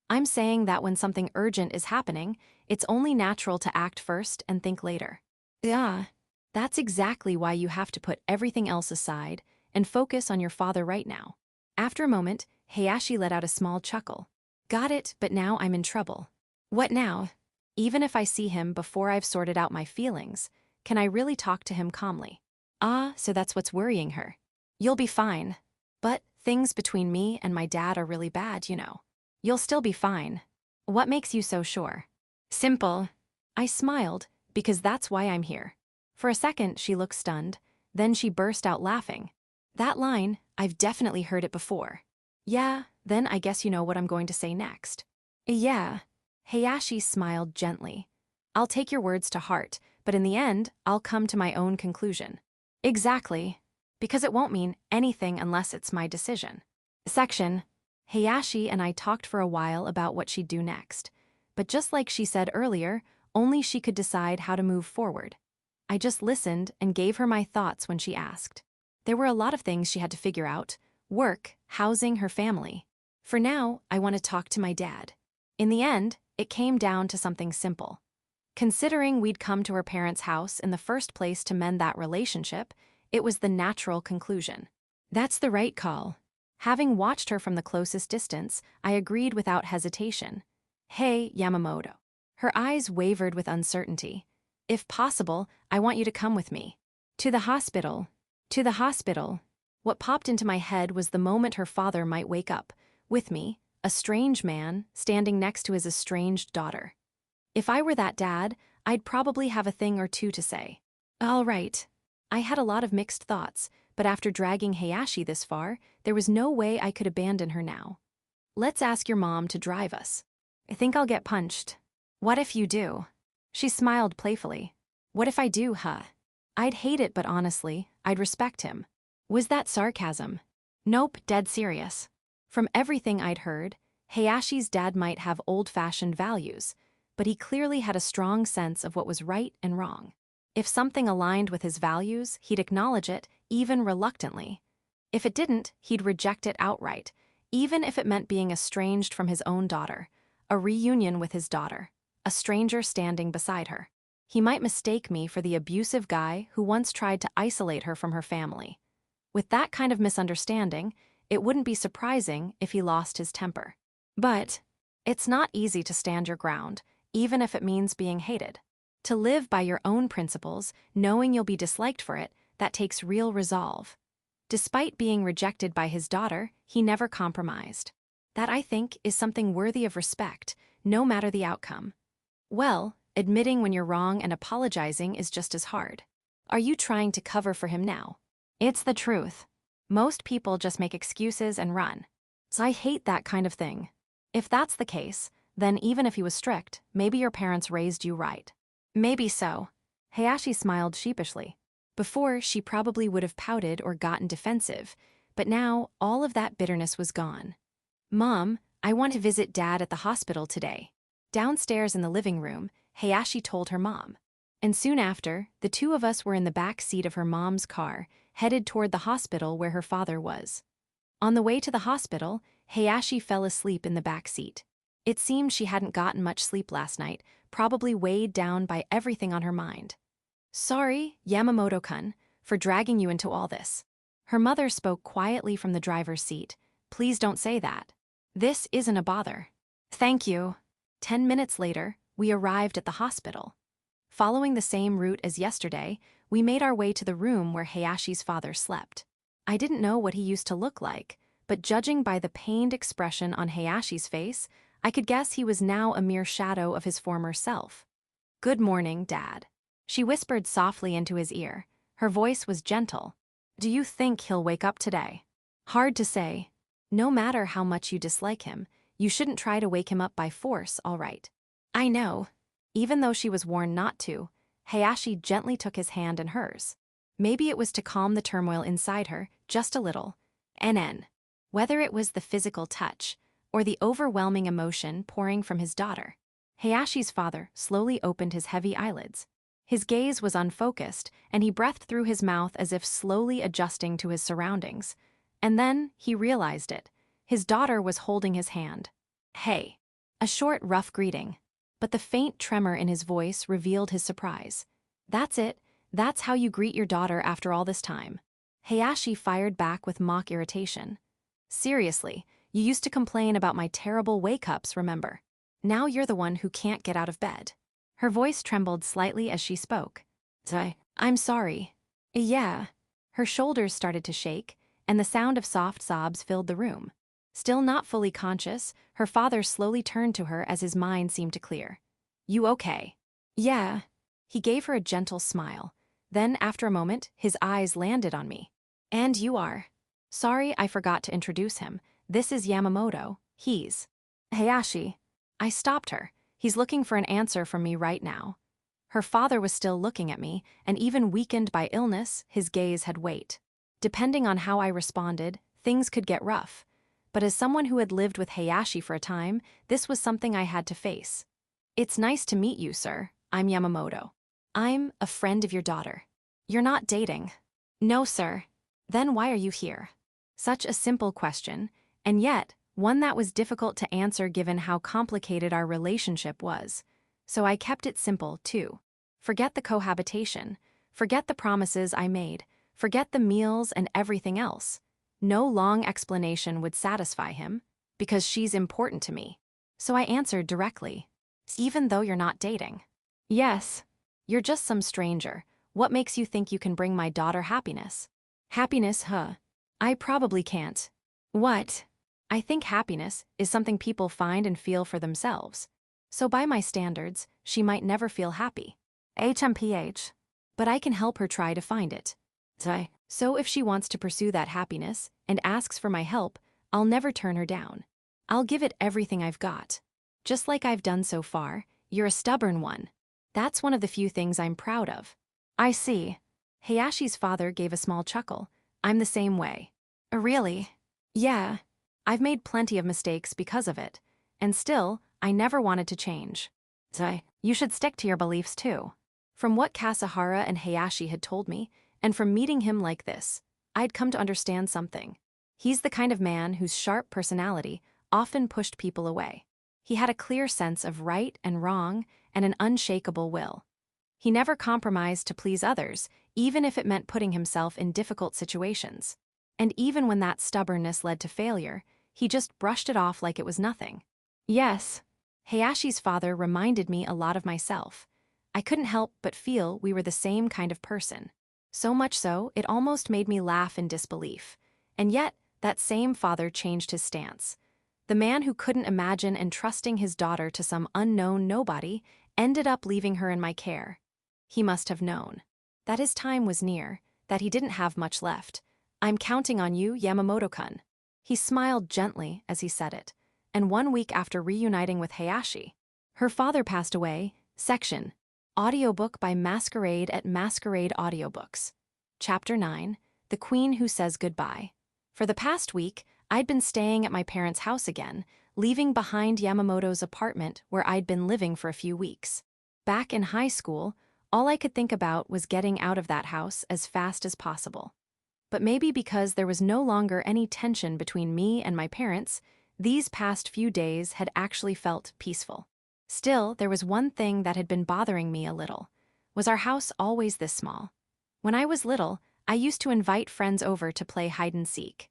I'm saying that when something urgent is happening, it's only natural to act first and think later. Yeah. That's exactly why you have to put everything else aside and focus on your father right now. After a moment, Hayashi let out a small chuckle. Got it, but now I'm in trouble. What now? Even if I see him before I've sorted out my feelings, can I really talk to him calmly? Ah, so that's what's worrying her. You'll be fine. But things between me and my dad are really bad, you know. You'll still be fine. What makes you so sure? Simple. I smiled, because that's why I'm here. For a second, she looked stunned. Then she burst out laughing. That line, I've definitely heard it before. Yeah, then I guess you know what I'm going to say next. Yeah. Hayashi smiled gently. I'll take your words to heart, but in the end, I'll come to my own conclusion. Exactly. Because it won't mean anything unless it's my decision. Section. Hayashi and I talked for a while about what she'd do next. But just like she said earlier, only she could decide how to move forward. I just listened and gave her my thoughts when she asked. There were a lot of things she had to figure out: work, housing, her family. For now, I want to talk to my dad. In the end, it came down to something simple. Considering we'd come to her parents' house in the first place to mend that relationship, it was the natural conclusion. That's the right call. Having watched her from the closest distance, I agreed without hesitation. Hey, Yamamoto. Her eyes wavered with uncertainty. If possible, I want you to come with me. To the hospital. To the hospital. What popped into my head was the moment her father might wake up, with me, a strange man, standing next to his estranged daughter. If I were that dad, I'd probably have a thing or two to say. All right. I had a lot of mixed thoughts, but after dragging Hayashi this far, there was no way I could abandon her now. Let's ask your mom to drive us. I think I'll get punched. What if you do? She smiled playfully. What if I do, huh? I'd hate it, but honestly, I'd respect him. Was that sarcasm? Nope, dead serious. From everything I'd heard, Hayashi's dad might have old-fashioned values, but he clearly had a strong sense of what was right and wrong. If something aligned with his values, he'd acknowledge it, even reluctantly. If it didn't, he'd reject it outright, even if it meant being estranged from his own daughter, a reunion with his daughter, a stranger standing beside her. He might mistake me for the abusive guy who once tried to isolate her from her family. With that kind of misunderstanding, it wouldn't be surprising if he lost his temper. But it's not easy to stand your ground, even if it means being hated. To live by your own principles, knowing you'll be disliked for it, that takes real resolve. Despite being rejected by his daughter, he never compromised. That, I think, is something worthy of respect, no matter the outcome. Well, admitting when you're wrong and apologizing is just as hard. Are you trying to cover for him now? It's the truth. Most people just make excuses and run. So I hate that kind of thing. If that's the case, then even if he was strict, maybe your parents raised you right. Maybe so. Hayashi smiled sheepishly. Before, she probably would have pouted or gotten defensive, but now all of that bitterness was gone. Mom, I want to visit Dad at the hospital today. Downstairs in the living room, Hayashi told her mom. And soon after, the two of us were in the back seat of her mom's car, headed toward the hospital where her father was. On the way to the hospital, Hayashi fell asleep in the back seat. It seemed she hadn't gotten much sleep last night, probably weighed down by everything on her mind. Sorry, Yamamoto-kun, for dragging you into all this. Her mother spoke quietly from the driver's seat. Please don't say that. This isn't a bother. Thank you. 10 minutes later, we arrived at the hospital. Following the same route as yesterday, we made our way to the room where Hayashi's father slept. I didn't know what he used to look like, but judging by the pained expression on Hayashi's face, I could guess he was now a mere shadow of his former self. Good morning, Dad. She whispered softly into his ear. Her voice was gentle. Do you think he'll wake up today? Hard to say. No matter how much you dislike him, you shouldn't try to wake him up by force, all right? I know. Even though she was warned not to, Hayashi gently took his hand in hers. Maybe it was to calm the turmoil inside her, just a little. Whether it was the physical touch, or the overwhelming emotion pouring from his daughter. Hayashi's father slowly opened his heavy eyelids. His gaze was unfocused, and he breathed through his mouth as if slowly adjusting to his surroundings. And then he realized it. His daughter was holding his hand. Hey. A short, rough greeting. But the faint tremor in his voice revealed his surprise. That's it. That's how you greet your daughter after all this time. Hayashi fired back with mock irritation. Seriously, you used to complain about my terrible wake-ups, remember? Now you're the one who can't get out of bed. Her voice trembled slightly as she spoke. I'm sorry. Yeah. Her shoulders started to shake, and the sound of soft sobs filled the room. Still not fully conscious, her father slowly turned to her as his mind seemed to clear. You okay? Yeah. He gave her a gentle smile. Then, after a moment, his eyes landed on me. And you are. Sorry, I forgot to introduce him. This is Yamamoto. He's Hayashi. I stopped her. He's looking for an answer from me right now. Her father was still looking at me, and even weakened by illness, his gaze had weight. Depending on how I responded, things could get rough. But as someone who had lived with Hayashi for a time, this was something I had to face. "It's nice to meet you, sir. I'm Yamamoto. I'm a friend of your daughter. You're not dating?" "No, sir." "Then why are you here?" Such a simple question, and yet one that was difficult to answer given how complicated our relationship was. So I kept it simple, too. Forget the cohabitation. Forget the promises I made. Forget the meals and everything else. No long explanation would satisfy him, because she's important to me. So I answered directly. "Even though you're not dating?" "Yes." "You're just some stranger. What makes you think you can bring my daughter happiness?" "Happiness, huh? I probably can't." "What?" "I think happiness is something people find and feel for themselves. So by my standards, she might never feel happy." HMPH. "But I can help her try to find it." So if she wants to pursue that happiness and asks for my help, I'll never turn her down. I'll give it everything I've got. Just like I've done so far. You're a stubborn one. That's one of the few things I'm proud of." "I see." Hayashi's father gave a small chuckle. "I'm the same way." "Really?" "Yeah. I've made plenty of mistakes because of it. And still, I never wanted to change." "You should stick to your beliefs too." From what Kasahara and Hayashi had told me, and from meeting him like this, I'd come to understand something. He's the kind of man whose sharp personality often pushed people away. He had a clear sense of right and wrong and an unshakable will. He never compromised to please others, even if it meant putting himself in difficult situations. And even when that stubbornness led to failure, he just brushed it off like it was nothing. Yes. Hayashi's father reminded me a lot of myself. I couldn't help but feel we were the same kind of person. So much so, it almost made me laugh in disbelief. And yet, that same father changed his stance. The man who couldn't imagine entrusting his daughter to some unknown nobody ended up leaving her in my care. He must have known that his time was near, that he didn't have much left. "I'm counting on you, Yamamoto-kun." He smiled gently as he said it. And 1 week after reuniting with Hayashi, her father passed away. Section. Audiobook by Masquerade at Masquerade Audiobooks. Chapter 9. The Queen Who Says Goodbye. For the past week, I'd been staying at my parents' house again, leaving behind Yamamoto's apartment where I'd been living for a few weeks. Back in high school, all I could think about was getting out of that house as fast as possible. But maybe because there was no longer any tension between me and my parents, these past few days had actually felt peaceful. Still, there was one thing that had been bothering me a little. Was our house always this small? When I was little, I used to invite friends over to play hide-and-seek.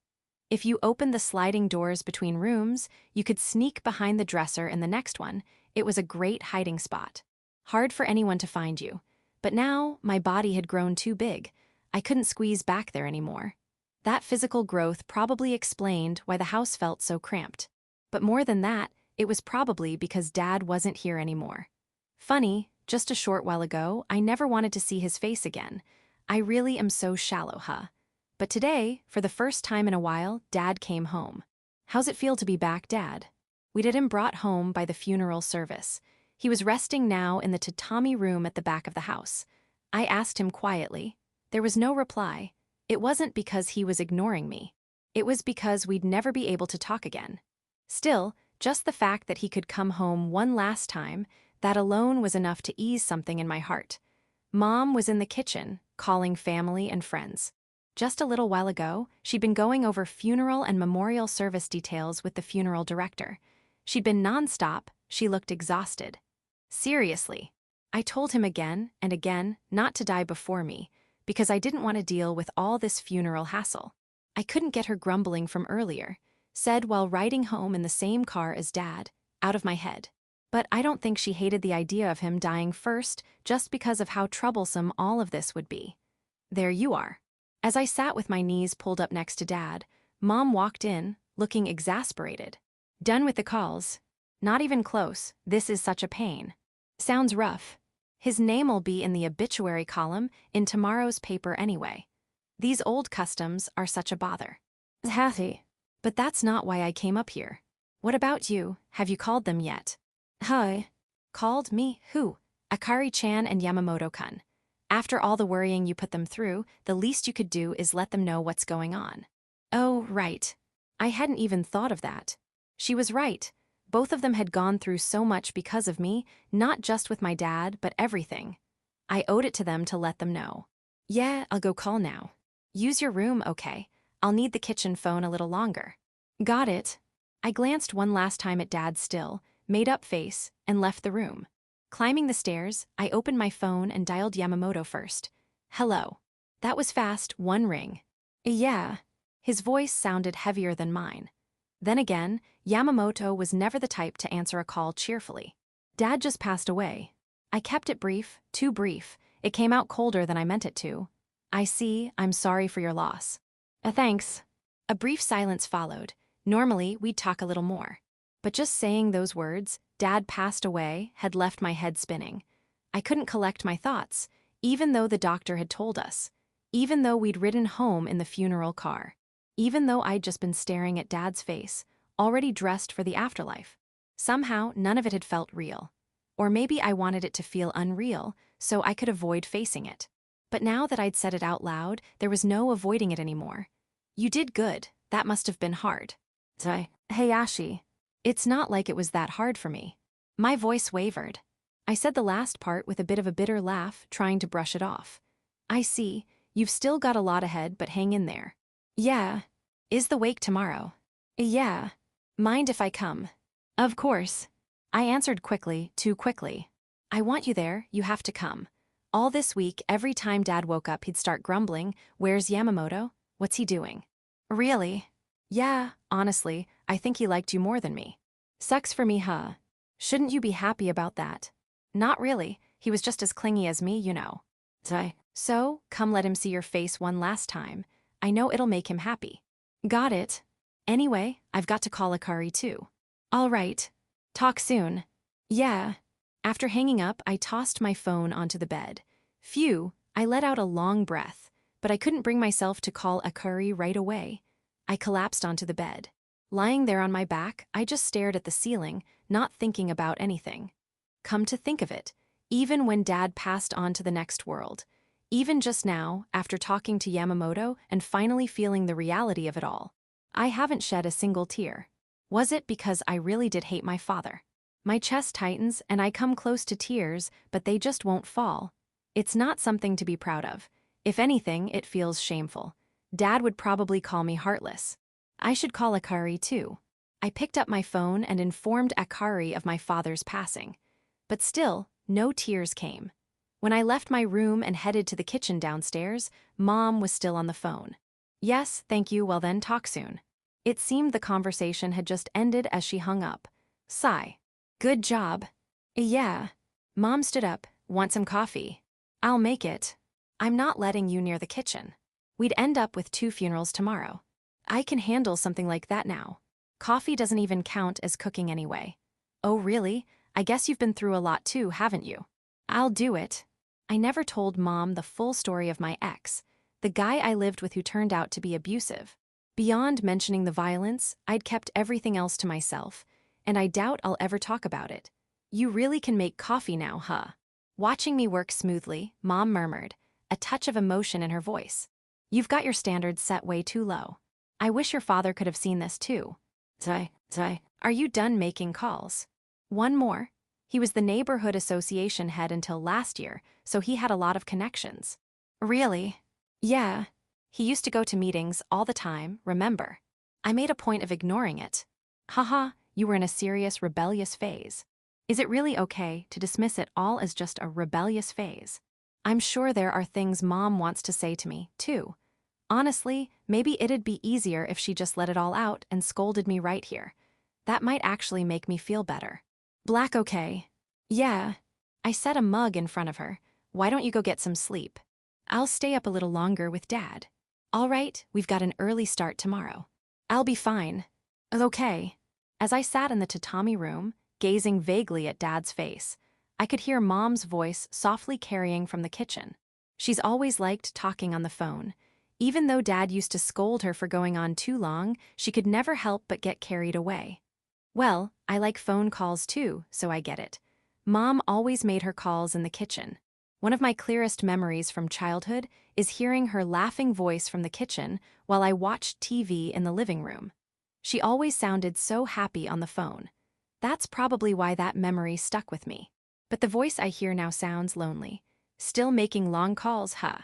If you opened the sliding doors between rooms, you could sneak behind the dresser in the next one. It was a great hiding spot. Hard for anyone to find you. But now, my body had grown too big. I couldn't squeeze back there anymore. That physical growth probably explained why the house felt so cramped. But more than that, it was probably because Dad wasn't here anymore. Funny, just a short while ago, I never wanted to see his face again. I really am so shallow, huh? But today, for the first time in a while, Dad came home. "How's it feel to be back, Dad?" We'd had him brought home by the funeral service. He was resting now in the tatami room at the back of the house. I asked him quietly. There was no reply. It wasn't because he was ignoring me. It was because we'd never be able to talk again. Still, just the fact that he could come home one last time, that alone was enough to ease something in my heart. Mom was in the kitchen, calling family and friends. Just a little while ago, she'd been going over funeral and memorial service details with the funeral director. She'd been nonstop. She looked exhausted. Seriously. I told him again and again not to die before me, because I didn't want to deal with all this funeral hassle. I couldn't get her grumbling from earlier, said while riding home in the same car as Dad, out of my head. But I don't think she hated the idea of him dying first just because of how troublesome all of this would be. There you are. As I sat with my knees pulled up next to Dad, Mom walked in, looking exasperated. "Done with the calls." "Not even close. This is such a pain." "Sounds rough." "His name'll be in the obituary column in tomorrow's paper anyway. These old customs are such a bother." "Happy. But that's not why I came up here." "What about you? Have you called them yet?" "Hi." "Called me? Who?" Akari-chan and Yamamoto-kun. After all the worrying you put them through, the least you could do is let them know what's going on. Oh, right. I hadn't even thought of that. She was right. Both of them had gone through so much because of me, not just with my dad, but everything. I owed it to them to let them know. Yeah, I'll go call now. Use your room, okay? I'll need the kitchen phone a little longer. Got it. I glanced one last time at Dad's still, made-up face, and left the room. Climbing the stairs, I opened my phone and dialed Yamamoto first. Hello. That was fast, one ring. Yeah. His voice sounded heavier than mine. Then again, Yamamoto was never the type to answer a call cheerfully. Dad just passed away. I kept it brief, too brief. It came out colder than I meant it to. I see, I'm sorry for your loss. Thanks. A brief silence followed. Normally, we'd talk a little more. But just saying those words, Dad passed away, had left my head spinning. I couldn't collect my thoughts, even though the doctor had told us. Even though we'd ridden home in the funeral car. Even though I'd just been staring at Dad's face, already dressed for the afterlife. Somehow, none of it had felt real. Or maybe I wanted it to feel unreal, so I could avoid facing it. But now that I'd said it out loud, there was no avoiding it anymore. You did good. That must have been hard. Hey, Ashi. It's not like it was that hard for me. My voice wavered. I said the last part with a bit of a bitter laugh, trying to brush it off. I see. You've still got a lot ahead, but hang in there. Yeah. Is the wake tomorrow? Yeah. Mind if I come? Of course. I answered quickly, too quickly. I want you there, you have to come. All this week, every time Dad woke up, he'd start grumbling, where's Yamamoto? What's he doing? Really? Yeah, honestly, I think he liked you more than me. Sucks for me, huh? Shouldn't you be happy about that? Not really, he was just as clingy as me, you know. So, come let him see your face one last time. I know it'll make him happy. Got it. Anyway, I've got to call Akari too. All right. Talk soon. Yeah. After hanging up, I tossed my phone onto the bed. Phew, I let out a long breath, but I couldn't bring myself to call Akari right away. I collapsed onto the bed. Lying there on my back, I just stared at the ceiling, not thinking about anything. Come to think of it, even when Dad passed on to the next world, even just now, after talking to Yamamoto and finally feeling the reality of it all, I haven't shed a single tear. Was it because I really did hate my father? My chest tightens and I come close to tears, but they just won't fall. It's not something to be proud of. If anything, it feels shameful. Dad would probably call me heartless. I should call Akari too. I picked up my phone and informed Akari of my father's passing. But still, no tears came. When I left my room and headed to the kitchen downstairs, Mom was still on the phone. Yes, thank you, well then, talk soon. It seemed the conversation had just ended as she hung up. Sigh. Good job. Yeah. Mom stood up. Want some coffee? I'll make it. I'm not letting you near the kitchen. We'd end up with 2 funerals tomorrow. I can handle something like that now. Coffee doesn't even count as cooking anyway. Oh really? I guess you've been through a lot too, haven't you? I'll do it. I never told Mom the full story of my ex, the guy I lived with who turned out to be abusive. Beyond mentioning the violence, I'd kept everything else to myself, and I doubt I'll ever talk about it. You really can make coffee now, huh? Watching me work smoothly, Mom murmured, a touch of emotion in her voice. You've got your standards set way too low. I wish your father could have seen this too. Are you done making calls? One more. He was the neighborhood association head until last year, so he had a lot of connections. Really? Yeah. He used to go to meetings all the time, remember? I made a point of ignoring it. Haha, you were in a serious rebellious phase. Is it really okay to dismiss it all as just a rebellious phase? I'm sure there are things Mom wants to say to me, too. Honestly, maybe it'd be easier if she just let it all out and scolded me right here. That might actually make me feel better. Black okay? Yeah. I set a mug in front of her. Why don't you go get some sleep? I'll stay up a little longer with Dad. All right, we've got an early start tomorrow. I'll be fine. Okay. As I sat in the tatami room, gazing vaguely at Dad's face, I could hear Mom's voice softly carrying from the kitchen. She's always liked talking on the phone. Even though Dad used to scold her for going on too long, she could never help but get carried away. Well, I like phone calls too, so I get it. Mom always made her calls in the kitchen. One of my clearest memories from childhood is hearing her laughing voice from the kitchen while I watched TV in the living room. She always sounded so happy on the phone. That's probably why that memory stuck with me. But the voice I hear now sounds lonely. Still making long calls, huh?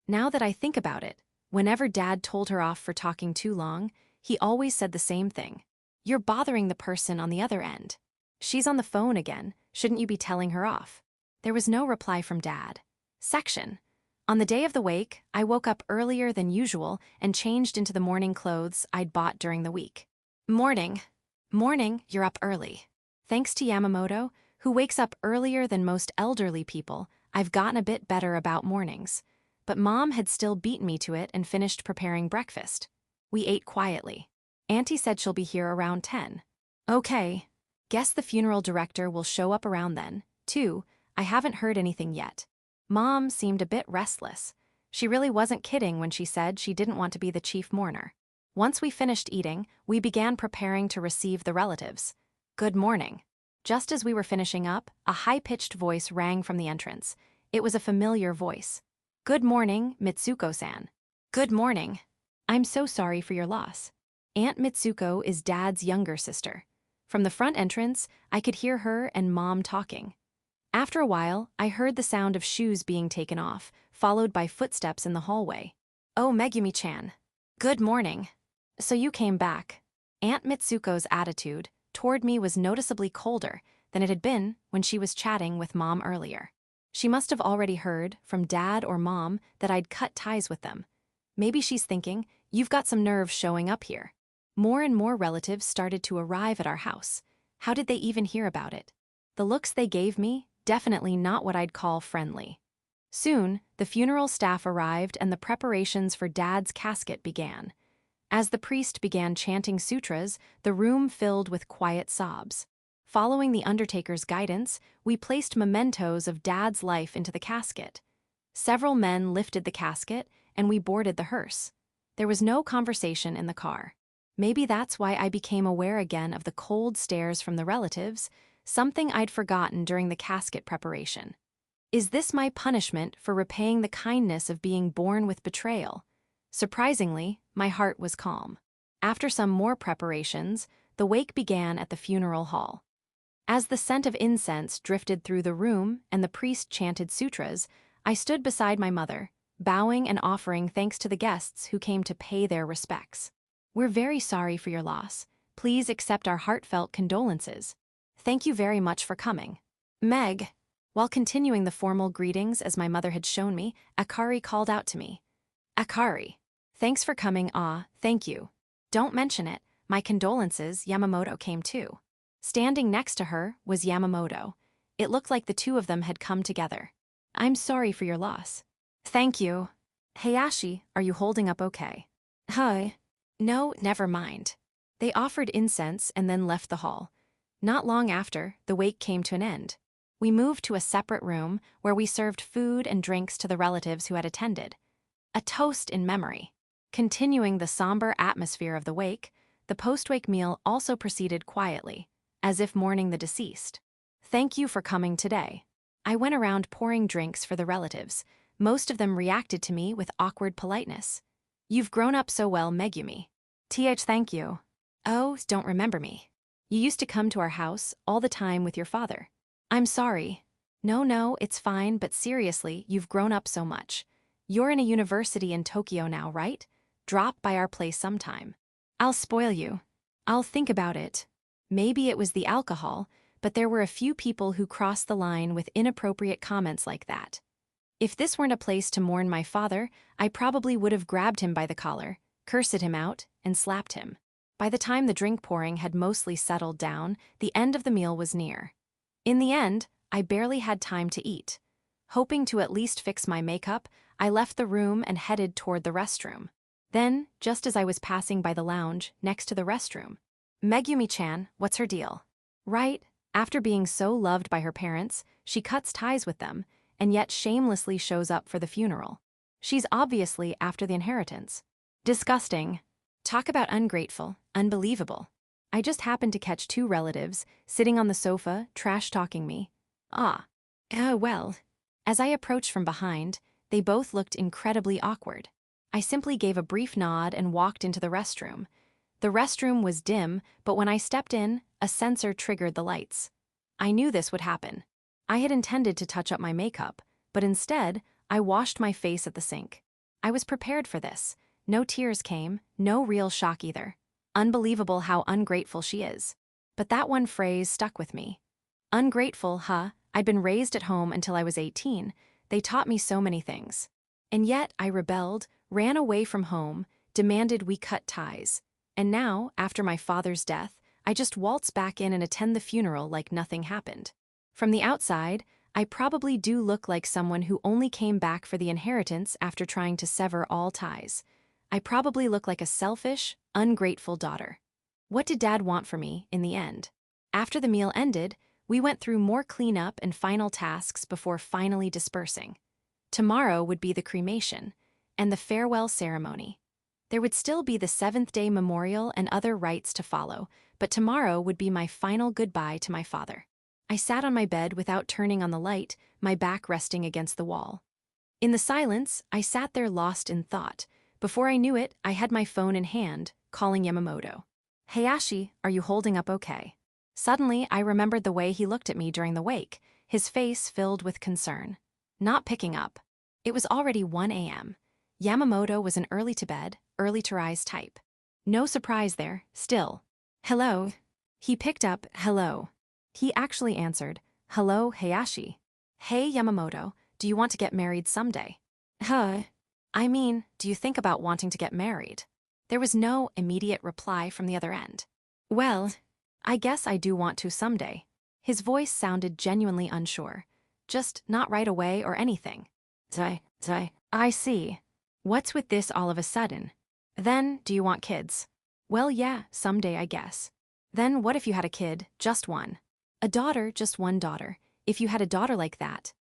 Now that I think about it, whenever Dad told her off for talking too long, he always said the same thing. You're bothering the person on the other end. She's on the phone again, shouldn't you be telling her off? There was no reply from Dad. Section. On the day of the wake, I woke up earlier than usual and changed into the morning clothes I'd bought during the week. Morning. Morning, you're up early. Thanks to Yamamoto, who wakes up earlier than most elderly people, I've gotten a bit better about mornings. But Mom had still beaten me to it and finished preparing breakfast. We ate quietly. Auntie said she'll be here around 10. Okay. Guess the funeral director will show up around then, too. I haven't heard anything yet. Mom seemed a bit restless. She really wasn't kidding when she said she didn't want to be the chief mourner. Once we finished eating, we began preparing to receive the relatives. Good morning. Just as we were finishing up, a high-pitched voice rang from the entrance. It was a familiar voice. Good morning, Mitsuko-san. Good morning. I'm so sorry for your loss. Aunt Mitsuko is Dad's younger sister. From the front entrance, I could hear her and Mom talking. After a while, I heard the sound of shoes being taken off, followed by footsteps in the hallway. Oh, Megumi-chan. Good morning. So you came back. Aunt Mitsuko's attitude toward me was noticeably colder than it had been when she was chatting with Mom earlier. She must have already heard from Dad or Mom that I'd cut ties with them. Maybe she's thinking, you've got some nerve showing up here. More and more relatives started to arrive at our house. How did they even hear about it? The looks they gave me, definitely not what I'd call friendly. Soon, the funeral staff arrived and the preparations for Dad's casket began. As the priest began chanting sutras, the room filled with quiet sobs. Following the undertaker's guidance, we placed mementos of Dad's life into the casket. Several men lifted the casket, and we boarded the hearse. There was no conversation in the car. Maybe that's why I became aware again of the cold stares from the relatives, something I'd forgotten during the casket preparation. Is this my punishment for repaying the kindness of being born with betrayal? Surprisingly, my heart was calm. After some more preparations, the wake began at the funeral hall. As the scent of incense drifted through the room and the priest chanted sutras, I stood beside my mother, bowing and offering thanks to the guests who came to pay their respects. We're very sorry for your loss. Please accept our heartfelt condolences. Thank you very much for coming. Meg. While continuing the formal greetings as my mother had shown me, Akari called out to me. Akari. Thanks for coming, thank you. Don't mention it, my condolences, Yamamoto came too. Standing next to her was Yamamoto. It looked like the two of them had come together. I'm sorry for your loss. Thank you. Hayashi, are you holding up okay? Hi. No, never mind. They offered incense and then left the hall. Not long after, the wake came to an end. We moved to a separate room where we served food and drinks to the relatives who had attended. A toast in memory. Continuing the somber atmosphere of the wake, the post-wake meal also proceeded quietly, as if mourning the deceased. Thank you for coming today. I went around pouring drinks for the relatives. Most of them reacted to me with awkward politeness. You've grown up so well, Megumi. Thank you. Oh, don't remember me. You used to come to our house all the time with your father. I'm sorry. No, it's fine, but seriously, you've grown up so much. You're in a university in Tokyo now, right? Drop by our place sometime. I'll spoil you. I'll think about it. Maybe it was the alcohol, but there were a few people who crossed the line with inappropriate comments like that. If this weren't a place to mourn my father, I probably would have grabbed him by the collar, cursed him out, and slapped him. By the time the drink pouring had mostly settled down, the end of the meal was near. In the end, I barely had time to eat. Hoping to at least fix my makeup, I left the room and headed toward the restroom. Then, just as I was passing by the lounge next to the restroom, Megumi-chan, what's her deal? Right, after being so loved by her parents, she cuts ties with them, and yet shamelessly shows up for the funeral. She's obviously after the inheritance. Disgusting. Talk about ungrateful, unbelievable. I just happened to catch two relatives sitting on the sofa, trash-talking me. Ah. Well. As I approached from behind, they both looked incredibly awkward. I simply gave a brief nod and walked into the restroom. The restroom was dim, but when I stepped in, a sensor triggered the lights. I knew this would happen. I had intended to touch up my makeup, but instead, I washed my face at the sink. I was prepared for this. No tears came, no real shock either. Unbelievable how ungrateful she is. But that one phrase stuck with me. Ungrateful, huh? I'd been raised at home until I was 18. They taught me so many things. And yet, I rebelled, ran away from home, demanded we cut ties. And now, after my father's death, I just waltz back in and attend the funeral like nothing happened. From the outside, I probably do look like someone who only came back for the inheritance after trying to sever all ties. I probably look like a selfish, ungrateful daughter. What did Dad want for me in the end? After the meal ended, we went through more cleanup and final tasks before finally dispersing. Tomorrow would be the cremation and the farewell ceremony. There would still be the seventh-day memorial and other rites to follow, but tomorrow would be my final goodbye to my father. I sat on my bed without turning on the light, my back resting against the wall. In the silence, I sat there lost in thought. Before I knew it, I had my phone in hand, calling Yamamoto. "Hayashi, are you holding up okay?" Suddenly, I remembered the way he looked at me during the wake, his face filled with concern. Not picking up. It was already 1 a.m. Yamamoto was an early-to-bed, early-to-rise type. No surprise there, still. "Hello." He picked up, "Hello." He actually answered, "Hello, Hayashi." "Hey, Yamamoto, do you want to get married someday?" "Huh? I mean, do you think about wanting to get married?" There was no immediate reply from the other end. "Well, I guess I do want to someday." His voice sounded genuinely unsure. Just not right away or anything. I see. What's with this all of a sudden? Then, do you want kids? Well, yeah, someday I guess. Then what if you had a kid, just one? A daughter, just one daughter. If you had a daughter like that.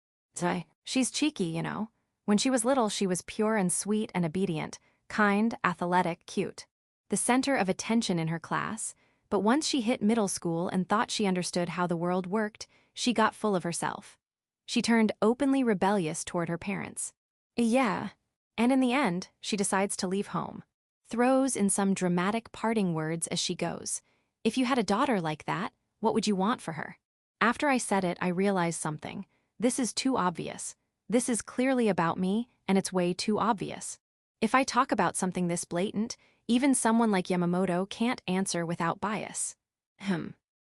She's cheeky, you know. When she was little, she was pure and sweet and obedient, kind, athletic, cute. The center of attention in her class. But once she hit middle school and thought she understood how the world worked, she got full of herself. She turned openly rebellious toward her parents. Yeah. And in the end, she decides to leave home. Throws in some dramatic parting words as she goes. If you had a daughter like that, what would you want for her? After I said it, I realized something. This is too obvious. This is clearly about me, and it's way too obvious. If I talk about something this blatant, even someone like Yamamoto can't answer without bias.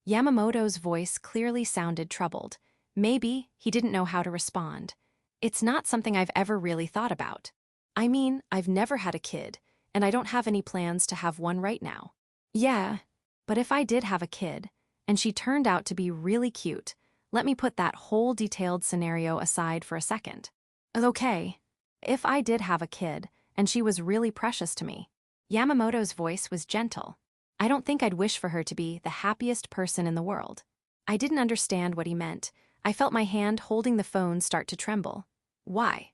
Yamamoto's voice clearly sounded troubled. Maybe he didn't know how to respond. It's not something I've ever really thought about. I mean, I've never had a kid, and I don't have any plans to have one right now. Yeah, but if I did have a kid, and she turned out to be really cute, let me put that whole detailed scenario aside for a second. Okay, if I did have a kid, and she was really precious to me. Yamamoto's voice was gentle. I don't think I'd wish for her to be the happiest person in the world. I didn't understand what he meant. I felt my hand holding the phone start to tremble. Why?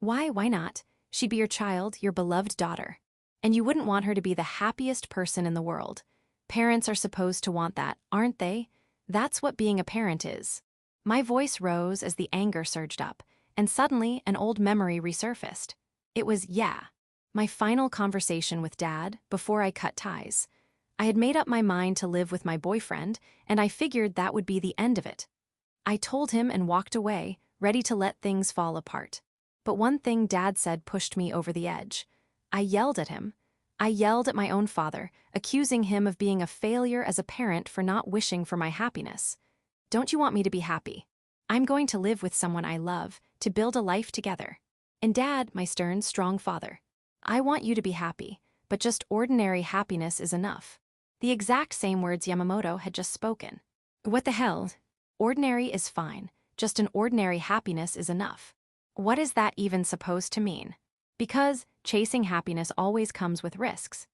Why not? She'd be your child, your beloved daughter. And you wouldn't want her to be the happiest person in the world. Parents are supposed to want that, aren't they? That's what being a parent is. My voice rose as the anger surged up, and suddenly an old memory resurfaced. It was, yeah. My final conversation with Dad before I cut ties. I had made up my mind to live with my boyfriend, and I figured that would be the end of it. I told him and walked away, ready to let things fall apart. But one thing Dad said pushed me over the edge. I yelled at him. I yelled at my own father, accusing him of being a failure as a parent for not wishing for my happiness. Don't you want me to be happy? I'm going to live with someone I love, to build a life together. And Dad, my stern, strong father. I want you to be happy, but just ordinary happiness is enough. The exact same words Yamamoto had just spoken. What the hell? Ordinary is fine, just an ordinary happiness is enough. What is that even supposed to mean? Because chasing happiness always comes with risks.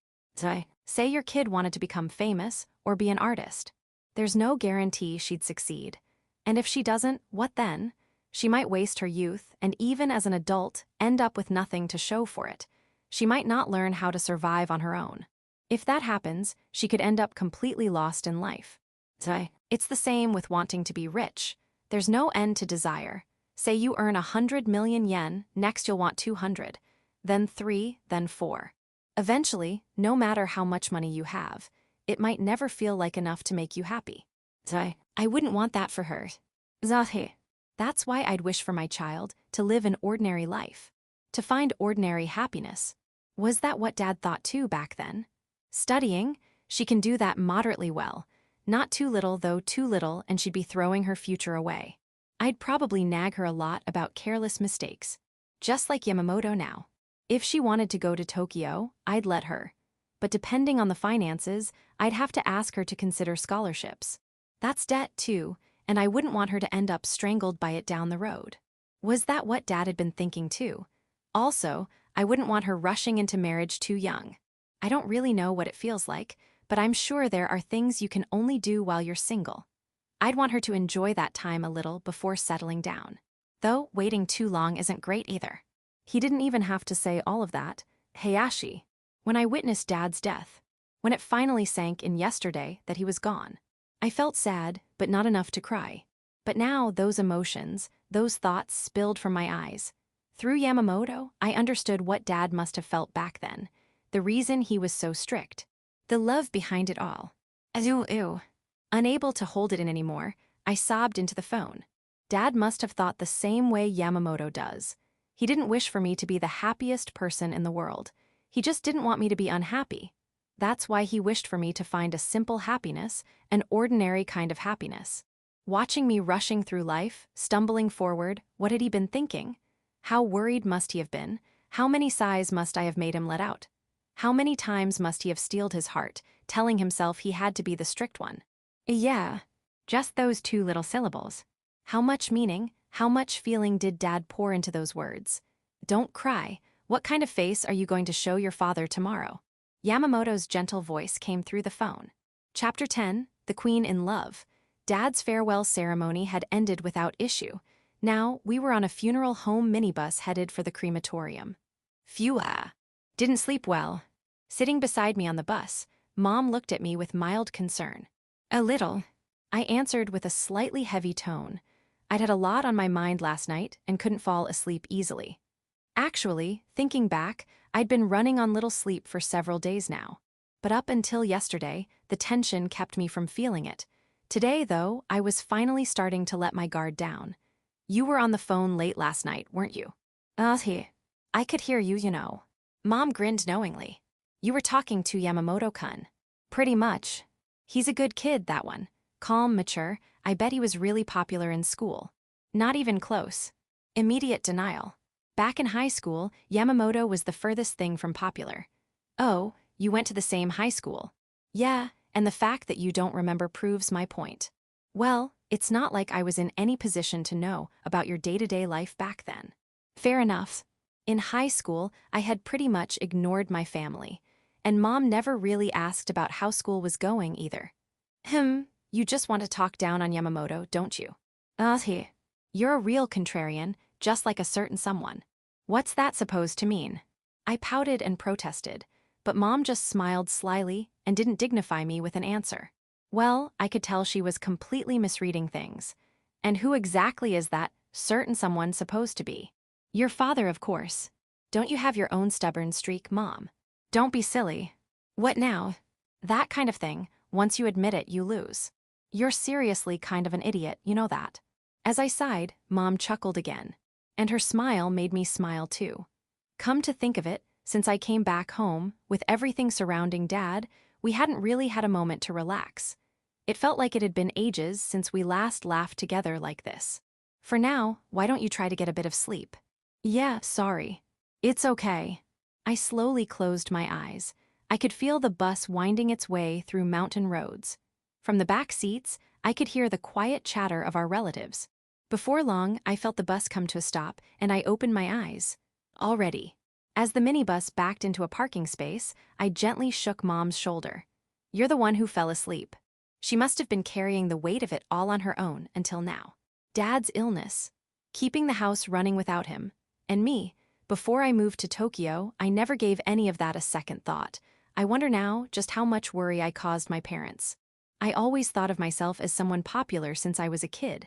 Say your kid wanted to become famous or be an artist. There's no guarantee she'd succeed. And if she doesn't, what then? She might waste her youth and even as an adult end up with nothing to show for it. She might not learn how to survive on her own. If that happens, she could end up completely lost in life. It's the same with wanting to be rich. There's no end to desire. Say you earn 100 million yen, next you'll want 200, then 3, then 4. Eventually, no matter how much money you have, it might never feel like enough to make you happy. I wouldn't want that for her. That's why I'd wish for my child to live an ordinary life, to find ordinary happiness. Was that what Dad thought too back then? Studying, she can do that moderately well. Not too little, though too little, and she'd be throwing her future away. I'd probably nag her a lot about careless mistakes. Just like Yamamoto now. If she wanted to go to Tokyo, I'd let her. But depending on the finances, I'd have to ask her to consider scholarships. That's debt, too, and I wouldn't want her to end up strangled by it down the road. Was that what Dad had been thinking, too? Also, I wouldn't want her rushing into marriage too young. I don't really know what it feels like, but I'm sure there are things you can only do while you're single. I'd want her to enjoy that time a little before settling down. Though, waiting too long isn't great either. He didn't even have to say all of that. Hayashi. When I witnessed Dad's death, when it finally sank in yesterday that he was gone, I felt sad, but not enough to cry. But now those emotions, those thoughts spilled from my eyes. Through Yamamoto, I understood what Dad must have felt back then, the reason he was so strict, the love behind it all. Ew. Unable to hold it in anymore, I sobbed into the phone. Dad must have thought the same way Yamamoto does. He didn't wish for me to be the happiest person in the world. He just didn't want me to be unhappy. That's why he wished for me to find a simple happiness, an ordinary kind of happiness. Watching me rushing through life, stumbling forward, what had he been thinking? How worried must he have been? How many sighs must I have made him let out? How many times must he have steeled his heart, telling himself he had to be the strict one? Yeah, just those 2 little syllables. How much meaning, how much feeling did Dad pour into those words? Don't cry. What kind of face are you going to show your father tomorrow? Yamamoto's gentle voice came through the phone. Chapter 10, The Queen in Love. Dad's farewell ceremony had ended without issue. Now, we were on a funeral home minibus headed for the crematorium. Phew. Didn't sleep well. Sitting beside me on the bus, Mom looked at me with mild concern. A little. I answered with a slightly heavy tone. I'd had a lot on my mind last night and couldn't fall asleep easily. Actually, thinking back, I'd been running on little sleep for several days now. But up until yesterday, the tension kept me from feeling it. Today, though, I was finally starting to let my guard down. You were on the phone late last night, weren't you? I could hear you, you know. Mom grinned knowingly. You were talking to Yamamoto-kun. Pretty much. He's a good kid, that one. Calm, mature. I bet he was really popular in school. Not even close. Immediate denial. Back in high school, Yamamoto was the furthest thing from popular. Oh, you went to the same high school. Yeah, and the fact that you don't remember proves my point. Well, it's not like I was in any position to know about your day-to-day life back then. Fair enough. In high school, I had pretty much ignored my family, and Mom never really asked about how school was going either. You just want to talk down on Yamamoto, don't you? You're a real contrarian, just like a certain someone. What's that supposed to mean? I pouted and protested, but Mom just smiled slyly and didn't dignify me with an answer. Well, I could tell she was completely misreading things. And who exactly is that certain someone supposed to be? Your father, of course. Don't you have your own stubborn streak, Mom? Don't be silly. What now? That kind of thing, once you admit it, you lose. You're seriously kind of an idiot, you know that. As I sighed, Mom chuckled again. And her smile made me smile too. Come to think of it, since I came back home, with everything surrounding Dad, we hadn't really had a moment to relax. It felt like it had been ages since we last laughed together like this. For now, why don't you try to get a bit of sleep? Yeah, sorry. It's okay. I slowly closed my eyes. I could feel the bus winding its way through mountain roads. From the back seats, I could hear the quiet chatter of our relatives. Before long, I felt the bus come to a stop, and I opened my eyes. Already. As the minibus backed into a parking space, I gently shook Mom's shoulder. You're the one who fell asleep. She must have been carrying the weight of it all on her own until now. Dad's illness. Keeping the house running without him. And me. Before I moved to Tokyo, I never gave any of that a second thought. I wonder now just how much worry I caused my parents. I always thought of myself as someone popular since I was a kid.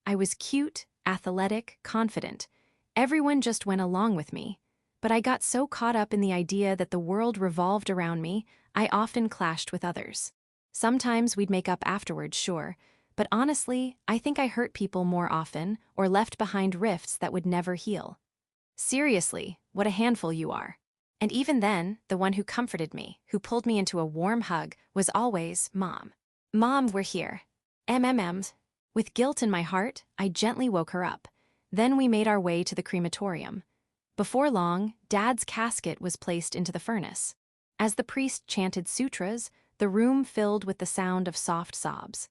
I was cute, athletic, confident. Everyone just went along with me. But I got so caught up in the idea that the world revolved around me, I often clashed with others. Sometimes we'd make up afterwards, sure, but honestly, I think I hurt people more often or left behind rifts that would never heal. Seriously, what a handful you are. And even then, the one who comforted me, who pulled me into a warm hug, was always Mom. Mom, we're here. MMMs. With guilt in my heart, I gently woke her up. Then we made our way to the crematorium. Before long, Dad's casket was placed into the furnace. As the priest chanted sutras, the room filled with the sound of soft sobs.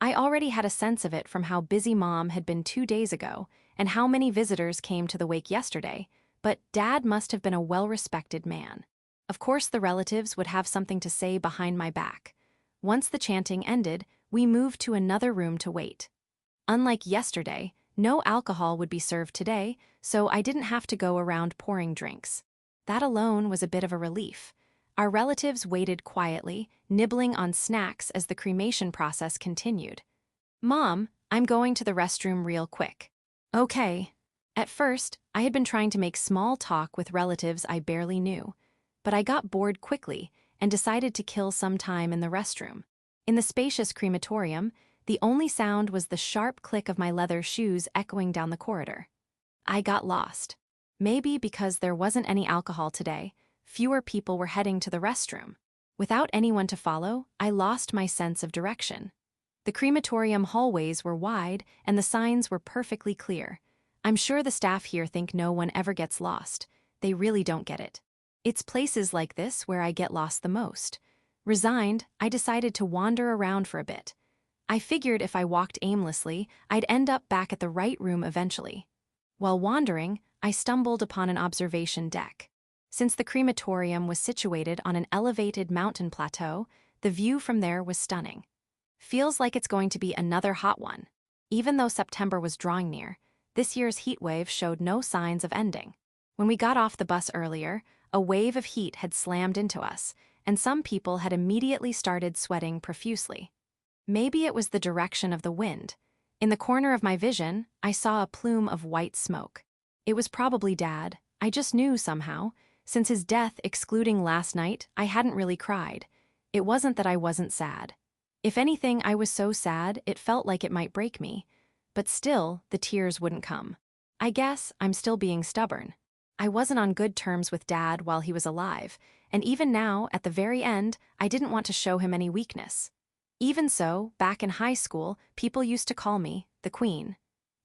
I already had a sense of it from how busy Mom had been 2 days ago and how many visitors came to the wake yesterday, but Dad must have been a well-respected man. Of course the relatives would have something to say behind my back. Once the chanting ended, we moved to another room to wait. Unlike yesterday, no alcohol would be served today, so I didn't have to go around pouring drinks. That alone was a bit of a relief. Our relatives waited quietly, nibbling on snacks as the cremation process continued. Mom, I'm going to the restroom real quick. Okay. At first, I had been trying to make small talk with relatives I barely knew, but I got bored quickly and decided to kill some time in the restroom. In the spacious crematorium, the only sound was the sharp click of my leather shoes echoing down the corridor. I got lost. Maybe because there wasn't any alcohol today, fewer people were heading to the restroom. Without anyone to follow, I lost my sense of direction. The crematorium hallways were wide and the signs were perfectly clear. I'm sure the staff here think no one ever gets lost. They really don't get it. It's places like this where I get lost the most. Resigned, I decided to wander around for a bit. I figured if I walked aimlessly, I'd end up back at the right room eventually. While wandering, I stumbled upon an observation deck. Since the crematorium was situated on an elevated mountain plateau, the view from there was stunning. Feels like it's going to be another hot one. Even though September was drawing near, this year's heat wave showed no signs of ending. When we got off the bus earlier, a wave of heat had slammed into us, and some people had immediately started sweating profusely. Maybe it was the direction of the wind. In the corner of my vision, I saw a plume of white smoke. It was probably Dad. I just knew somehow. Since his death, excluding last night, I hadn't really cried. It wasn't that I wasn't sad. If anything, I was so sad it felt like it might break me. But still, the tears wouldn't come. I guess I'm still being stubborn. I wasn't on good terms with Dad while he was alive, and even now, at the very end, I didn't want to show him any weakness. Even so, back in high school, people used to call me the Queen.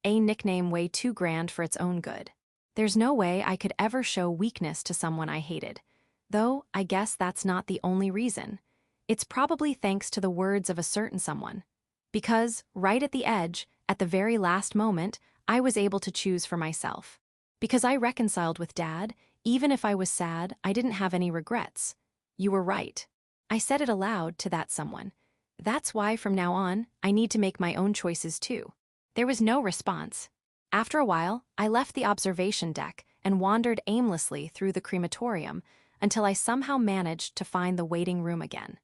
A nickname way too grand for its own good. There's no way I could ever show weakness to someone I hated. Though, I guess that's not the only reason. It's probably thanks to the words of a certain someone. Because, right at the edge, at the very last moment, I was able to choose for myself. Because I reconciled with Dad, even if I was sad, I didn't have any regrets. You were right. I said it aloud to that someone. That's why from now on, I need to make my own choices too. There was no response. After a while, I left the observation deck and wandered aimlessly through the crematorium until I somehow managed to find the waiting room again.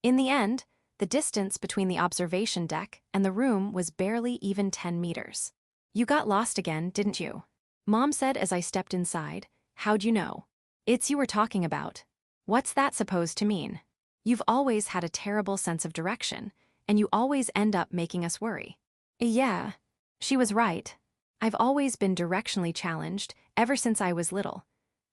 In the end, the distance between the observation deck and the room was barely even 10 meters. You got lost again, didn't you? Mom said as I stepped inside. How'd you know? It's you we're talking about. What's that supposed to mean? You've always had a terrible sense of direction, and you always end up making us worry. Yeah, she was right. I've always been directionally challenged ever since I was little.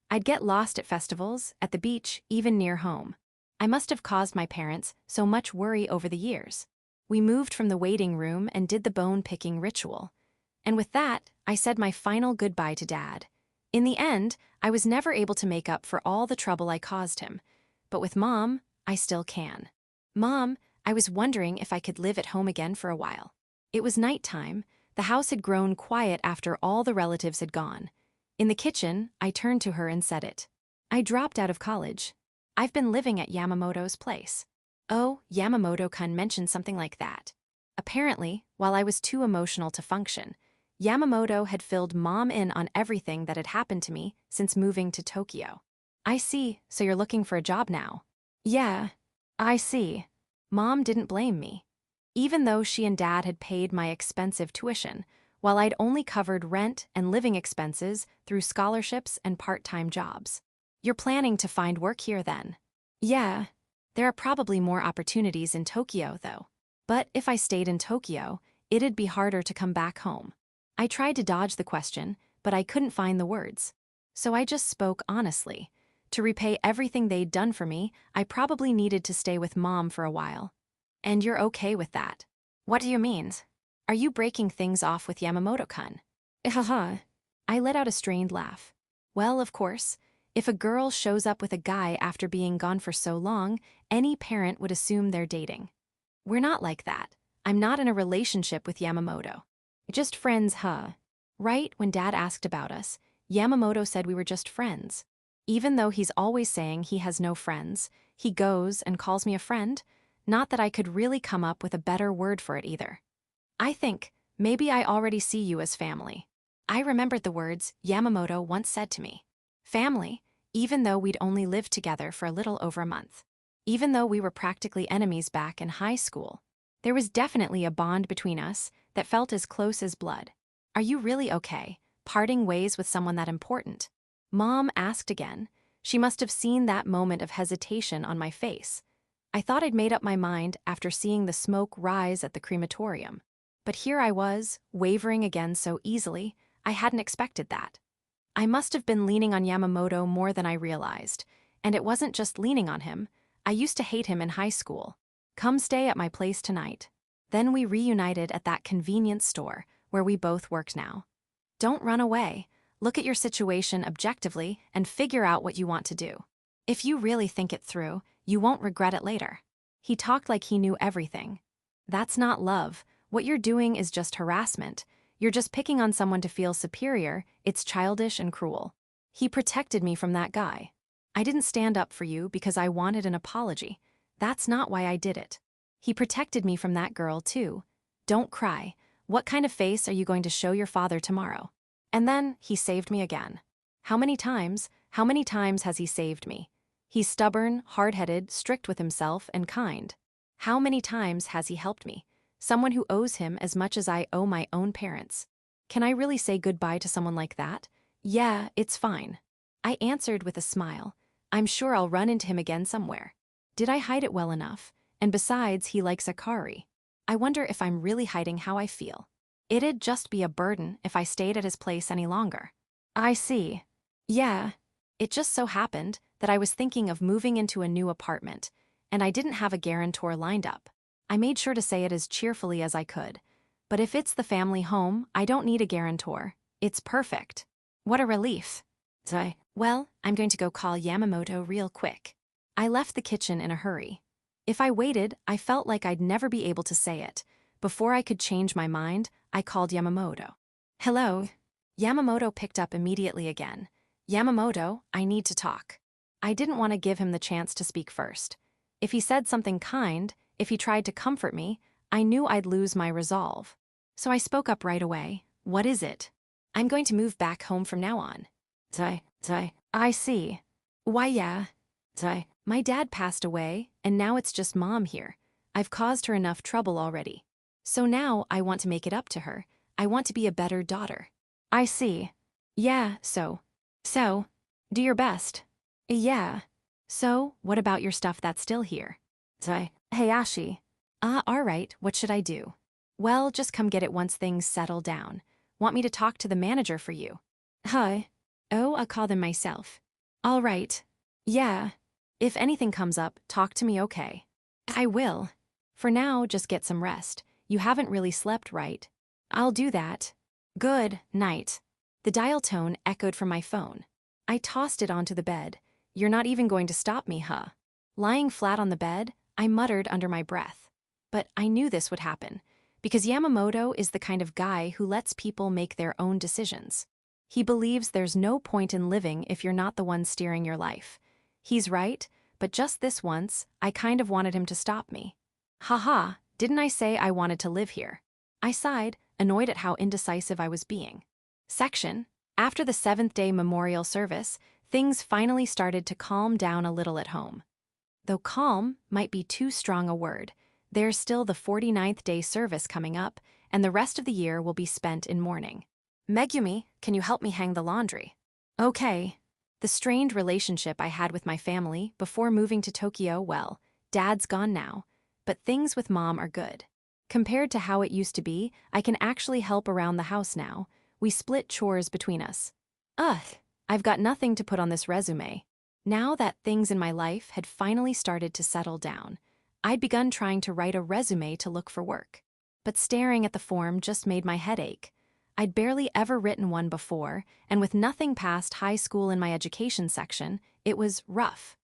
I'd get lost at festivals, at the beach, even near home. I must have caused my parents so much worry over the years. We moved from the waiting room and did the bone-picking ritual. And with that, I said my final goodbye to Dad. In the end, I was never able to make up for all the trouble I caused him. But with Mom, I still can. Mom, I was wondering if I could live at home again for a while. It was nighttime. The house had grown quiet after all the relatives had gone. In the kitchen, I turned to her and said it. I dropped out of college. I've been living at Yamamoto's place. Oh, Yamamoto-kun mentioned something like that. Apparently, while I was too emotional to function, Yamamoto had filled Mom in on everything that had happened to me since moving to Tokyo. I see, so you're looking for a job now. Yeah, I see. Mom didn't blame me. even though she and Dad had paid my expensive tuition, while I'd only covered rent and living expenses through scholarships and part-time jobs. You're planning to find work here then? Yeah. There are probably more opportunities in Tokyo, though. But if I stayed in Tokyo, it'd be harder to come back home. I tried to dodge the question, but I couldn't find the words. So I just spoke honestly. To repay everything they'd done for me, I probably needed to stay with Mom for a while. And you're okay with that? What do you mean? Are you breaking things off with Yamamoto-kun? Haha. I let out a strained laugh. Well, of course. If a girl shows up with a guy after being gone for so long, any parent would assume they're dating. We're not like that. I'm not in a relationship with Yamamoto. Just friends, huh? Right when Dad asked about us, Yamamoto said we were just friends. Even though he's always saying he has no friends, he goes and calls me a friend. Not that I could really come up with a better word for it either. I think, maybe I already see you as family. I remembered the words Yamamoto once said to me. Family, even though we'd only lived together for a little over a month. Even though we were practically enemies back in high school. There was definitely a bond between us that felt as close as blood. Are you really okay, parting ways with someone that important? Mom asked again. She must have seen that moment of hesitation on my face. I thought I'd made up my mind after seeing the smoke rise at the crematorium. But here I was, wavering again so easily, I hadn't expected that. I must have been leaning on Yamamoto more than I realized, and it wasn't just leaning on him. I used to hate him in high school. Come stay at my place tonight. Then we reunited at that convenience store where we both worked now. Don't run away. Look at your situation objectively and figure out what you want to do. If you really think it through, you won't regret it later. He talked like he knew everything. That's not love. What you're doing is just harassment. You're just picking on someone to feel superior. It's childish and cruel. He protected me from that guy. I didn't stand up for you because I wanted an apology. That's not why I did it. He protected me from that girl, too. Don't cry. What kind of face are you going to show your father tomorrow? And then, he saved me again. How many times has he saved me? He's stubborn, hard-headed, strict with himself, and kind. How many times has he helped me? Someone who owes him as much as I owe my own parents. Can I really say goodbye to someone like that? Yeah, it's fine. I answered with a smile. I'm sure I'll run into him again somewhere. Did I hide it well enough? And besides, he likes Akari. I wonder if I'm really hiding how I feel. It'd just be a burden if I stayed at his place any longer. I see. Yeah. It just so happened that I was thinking of moving into a new apartment, and I didn't have a guarantor lined up. I made sure to say it as cheerfully as I could. But if it's the family home, I don't need a guarantor. It's perfect. What a relief. Well, I'm going to go call Yamamoto real quick. I left the kitchen in a hurry. If I waited, I felt like I'd never be able to say it. Before I could change my mind, I called Yamamoto. Hello. Yamamoto picked up immediately again. Yamamoto, I need to talk. I didn't want to give him the chance to speak first. If he said something kind, if he tried to comfort me, I knew I'd lose my resolve. So I spoke up right away. What is it? I'm going to move back home from now on. I see. Why, yeah. My dad passed away, and now it's just Mom here. I've caused her enough trouble already. So now I want to make it up to her. I want to be a better daughter. I see. Yeah, so, do your best. Yeah. So, what about your stuff that's still here? Hayashi. All right, what should I do? Well, just come get it once things settle down. Want me to talk to the manager for you? Hi. Oh, I'll call them myself. All right. Yeah. If anything comes up, talk to me, okay? I will. For now, just get some rest. You haven't really slept, right? I'll do that. Good night. The dial tone echoed from my phone. I tossed it onto the bed. You're not even going to stop me, huh? Lying flat on the bed, I muttered under my breath. But I knew this would happen, because Yamamoto is the kind of guy who lets people make their own decisions. He believes there's no point in living if you're not the one steering your life. He's right, but just this once, I kind of wanted him to stop me. Haha, didn't I say I wanted to live here? I sighed, annoyed at how indecisive I was being. Section. After the seventh-day memorial service, things finally started to calm down a little at home. Though calm might be too strong a word, There's still the 49th day service coming up, and the rest of the year will be spent in mourning. Megumi, can you help me hang the laundry? Okay. The strained relationship I had with my family before moving to Tokyo, well, Dad's gone now, but things with Mom are good. Compared to how it used to be, I can actually help around the house now. We split chores between us. Ugh, I've got nothing to put on this resume. Now that things in my life had finally started to settle down, I'd begun trying to write a resume to look for work. But staring at the form just made my head ache. I'd barely ever written one before, and with nothing past high school in my education section, it was rough.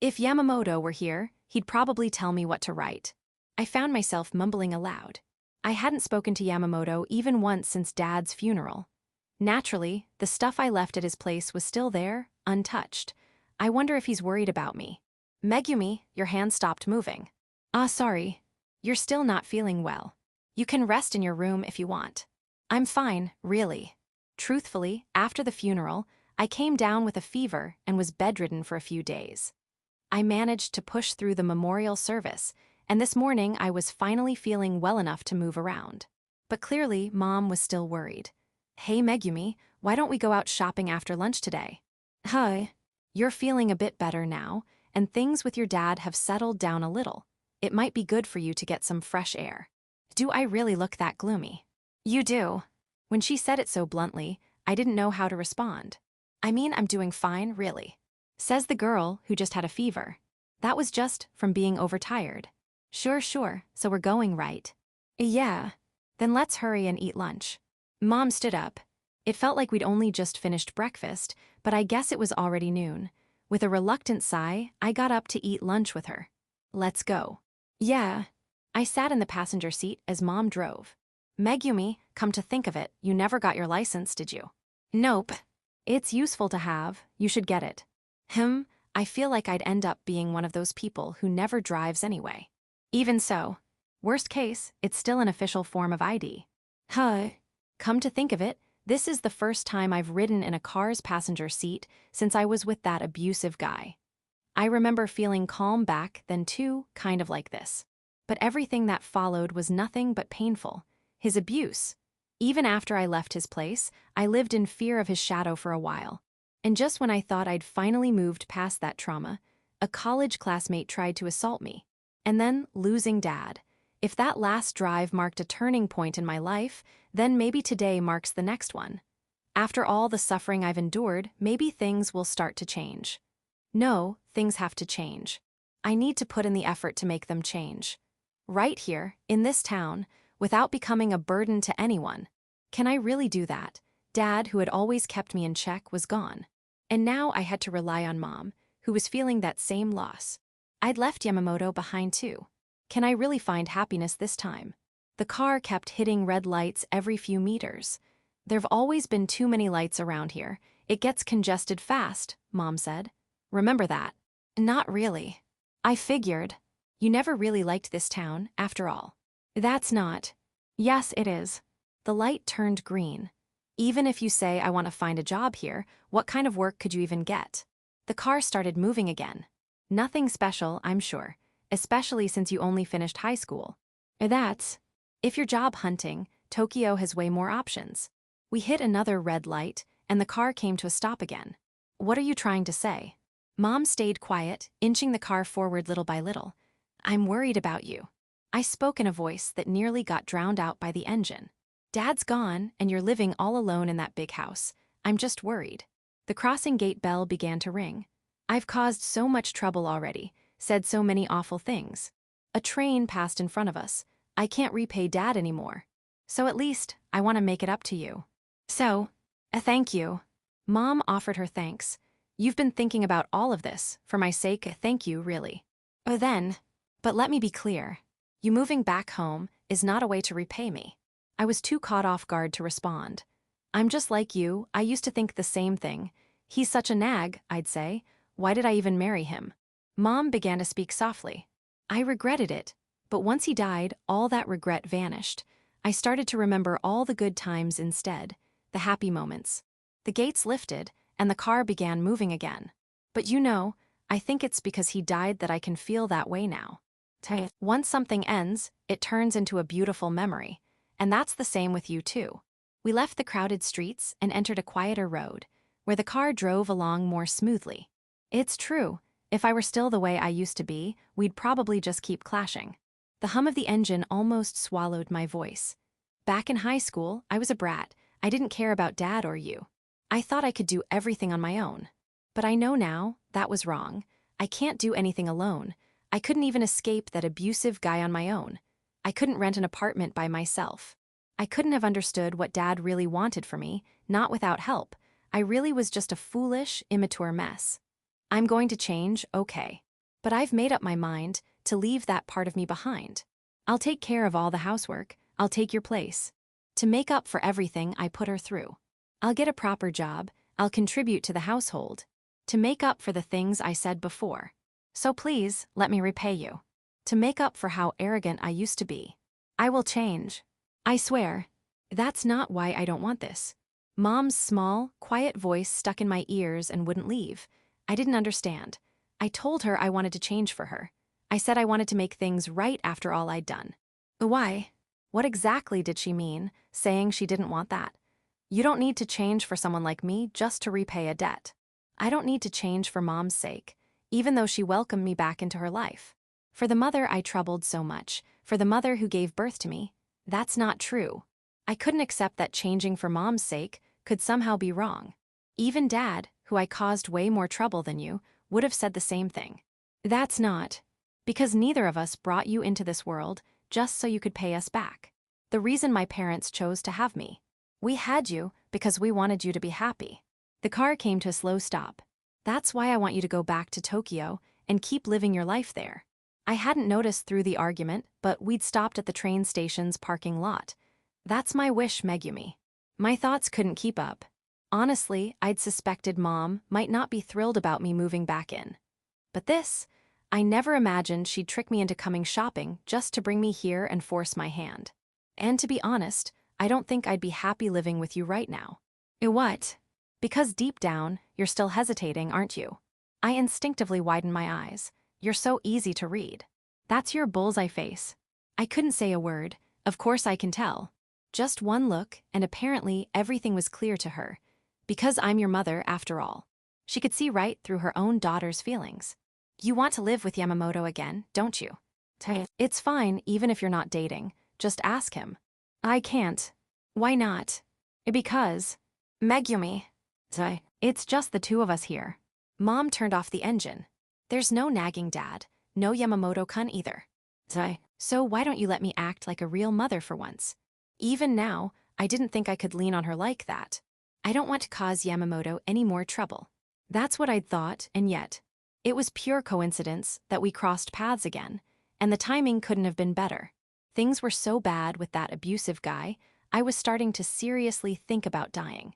If Yamamoto were here, he'd probably tell me what to write. I found myself mumbling aloud. I hadn't spoken to Yamamoto even once since Dad's funeral. Naturally, the stuff I left at his place was still there, untouched. I wonder if he's worried about me. Megumi, your hand stopped moving. Ah, sorry. You're still not feeling well. You can rest in your room if you want. I'm fine, really. Truthfully, after the funeral, I came down with a fever and was bedridden for a few days. I managed to push through the memorial service, and this morning I was finally feeling well enough to move around. But clearly, Mom was still worried. Hey Megumi, why don't we go out shopping after lunch today? Hi. You're feeling a bit better now, and things with your dad have settled down a little. It might be good for you to get some fresh air. Do I really look that gloomy? You do. When she said it so bluntly, I didn't know how to respond. I mean, I'm doing fine, really. Says the girl who just had a fever. That was just from being overtired. Sure, so we're going, right? Yeah. Then let's hurry and eat lunch. Mom stood up. It felt like we'd only just finished breakfast, but I guess it was already noon. With a reluctant sigh, I got up to eat lunch with her. Let's go. Yeah. I sat in the passenger seat as Mom drove. Megumi, come to think of it, you never got your license, did you? Nope. It's useful to have, you should get it. I feel like I'd end up being one of those people who never drives anyway. Even so, worst case, it's still an official form of ID. Come to think of it, this is the first time I've ridden in a car's passenger seat since I was with that abusive guy. I remember feeling calm back then too, kind of like this. But everything that followed was nothing but painful. His abuse. Even after I left his place, I lived in fear of his shadow for a while. And just when I thought I'd finally moved past that trauma, a college classmate tried to assault me. And then losing Dad. If that last drive marked a turning point in my life, then maybe today marks the next one. After all the suffering I've endured, maybe things will start to change. No, things have to change. I need to put in the effort to make them change. Right here, in this town, without becoming a burden to anyone. Can I really do that? Dad, who had always kept me in check, was gone. And now I had to rely on Mom, who was feeling that same loss. I'd left Yamamoto behind too. Can I really find happiness this time? The car kept hitting red lights every few meters. There've always been too many lights around here. It gets congested fast, Mom said. Remember that? Not really. I figured. You never really liked this town, after all. That's not. Yes, it is. The light turned green. Even if you say I want to find a job here, what kind of work could you even get? The car started moving again. Nothing special, I'm sure, especially since you only finished high school. If you're job hunting, Tokyo has way more options. We hit another red light, and the car came to a stop again. What are you trying to say? Mom stayed quiet, inching the car forward little by little. I'm worried about you. I spoke in a voice that nearly got drowned out by the engine. Dad's gone, and you're living all alone in that big house. I'm just worried. The crossing gate bell began to ring. I've caused so much trouble already, said so many awful things. A train passed in front of us. I can't repay Dad anymore. So at least, I want to make it up to you. So, thank you. Mom offered her thanks. You've been thinking about all of this. For my sake, thank you, really. But let me be clear. You moving back home is not a way to repay me. I was too caught off guard to respond. I'm just like you, I used to think the same thing. He's such a nag, I'd say. Why did I even marry him? Mom began to speak softly. I regretted it, but once he died, all that regret vanished. I started to remember all the good times instead, the happy moments. The gates lifted, and the car began moving again. But you know, I think it's because he died that I can feel that way now. Once something ends, it turns into a beautiful memory. And that's the same with you too. We left the crowded streets and entered a quieter road, where the car drove along more smoothly. It's true, if I were still the way I used to be, we'd probably just keep clashing. The hum of the engine almost swallowed my voice. Back in high school, I was a brat. I didn't care about Dad or you. I thought I could do everything on my own. But I know now, that was wrong. I can't do anything alone. I couldn't even escape that abusive guy on my own. I couldn't rent an apartment by myself. I couldn't have understood what Dad really wanted for me, not without help. I really was just a foolish, immature mess. I'm going to change, okay. But I've made up my mind to leave that part of me behind. I'll take care of all the housework. I'll take your place. To make up for everything I put her through. I'll get a proper job. I'll contribute to the household. To make up for the things I said before. So please, let me repay you. To make up for how arrogant I used to be. I will change. I swear. That's not why I don't want this. Mom's small, quiet voice stuck in my ears and wouldn't leave. I didn't understand. I told her I wanted to change for her. I said I wanted to make things right after all I'd done. Why? What exactly did she mean, saying she didn't want that? You don't need to change for someone like me just to repay a debt. I don't need to change for Mom's sake, even though she welcomed me back into her life. For the mother I troubled so much, for the mother who gave birth to me, that's not true. I couldn't accept that changing for Mom's sake could somehow be wrong. Even Dad, who I caused way more trouble than you, would have said the same thing. That's not. Because neither of us brought you into this world just so you could pay us back. The reason my parents chose to have me. We had you because we wanted you to be happy. The car came to a slow stop. That's why I want you to go back to Tokyo and keep living your life there. I hadn't noticed through the argument, but we'd stopped at the train station's parking lot. That's my wish, Megumi. My thoughts couldn't keep up. Honestly, I'd suspected Mom might not be thrilled about me moving back in. But this, I never imagined she'd trick me into coming shopping just to bring me here and force my hand. And to be honest, I don't think I'd be happy living with you right now. What? Because deep down, you're still hesitating, aren't you? I instinctively widened my eyes. You're so easy to read. That's your bullseye face. I couldn't say a word. Of course I can tell. Just one look, and apparently everything was clear to her. Because I'm your mother, after all. She could see right through her own daughter's feelings. You want to live with Yamamoto again, don't you? It's fine, even if you're not dating. Just ask him. I can't. Why not? Because. Megumi. It's just the two of us here. Mom turned off the engine. There's no nagging Dad, no Yamamoto-kun either. So why don't you let me act like a real mother for once? Even now, I didn't think I could lean on her like that. I don't want to cause Yamamoto any more trouble. That's what I'd thought, and yet. It was pure coincidence that we crossed paths again, and the timing couldn't have been better. Things were so bad with that abusive guy, I was starting to seriously think about dying.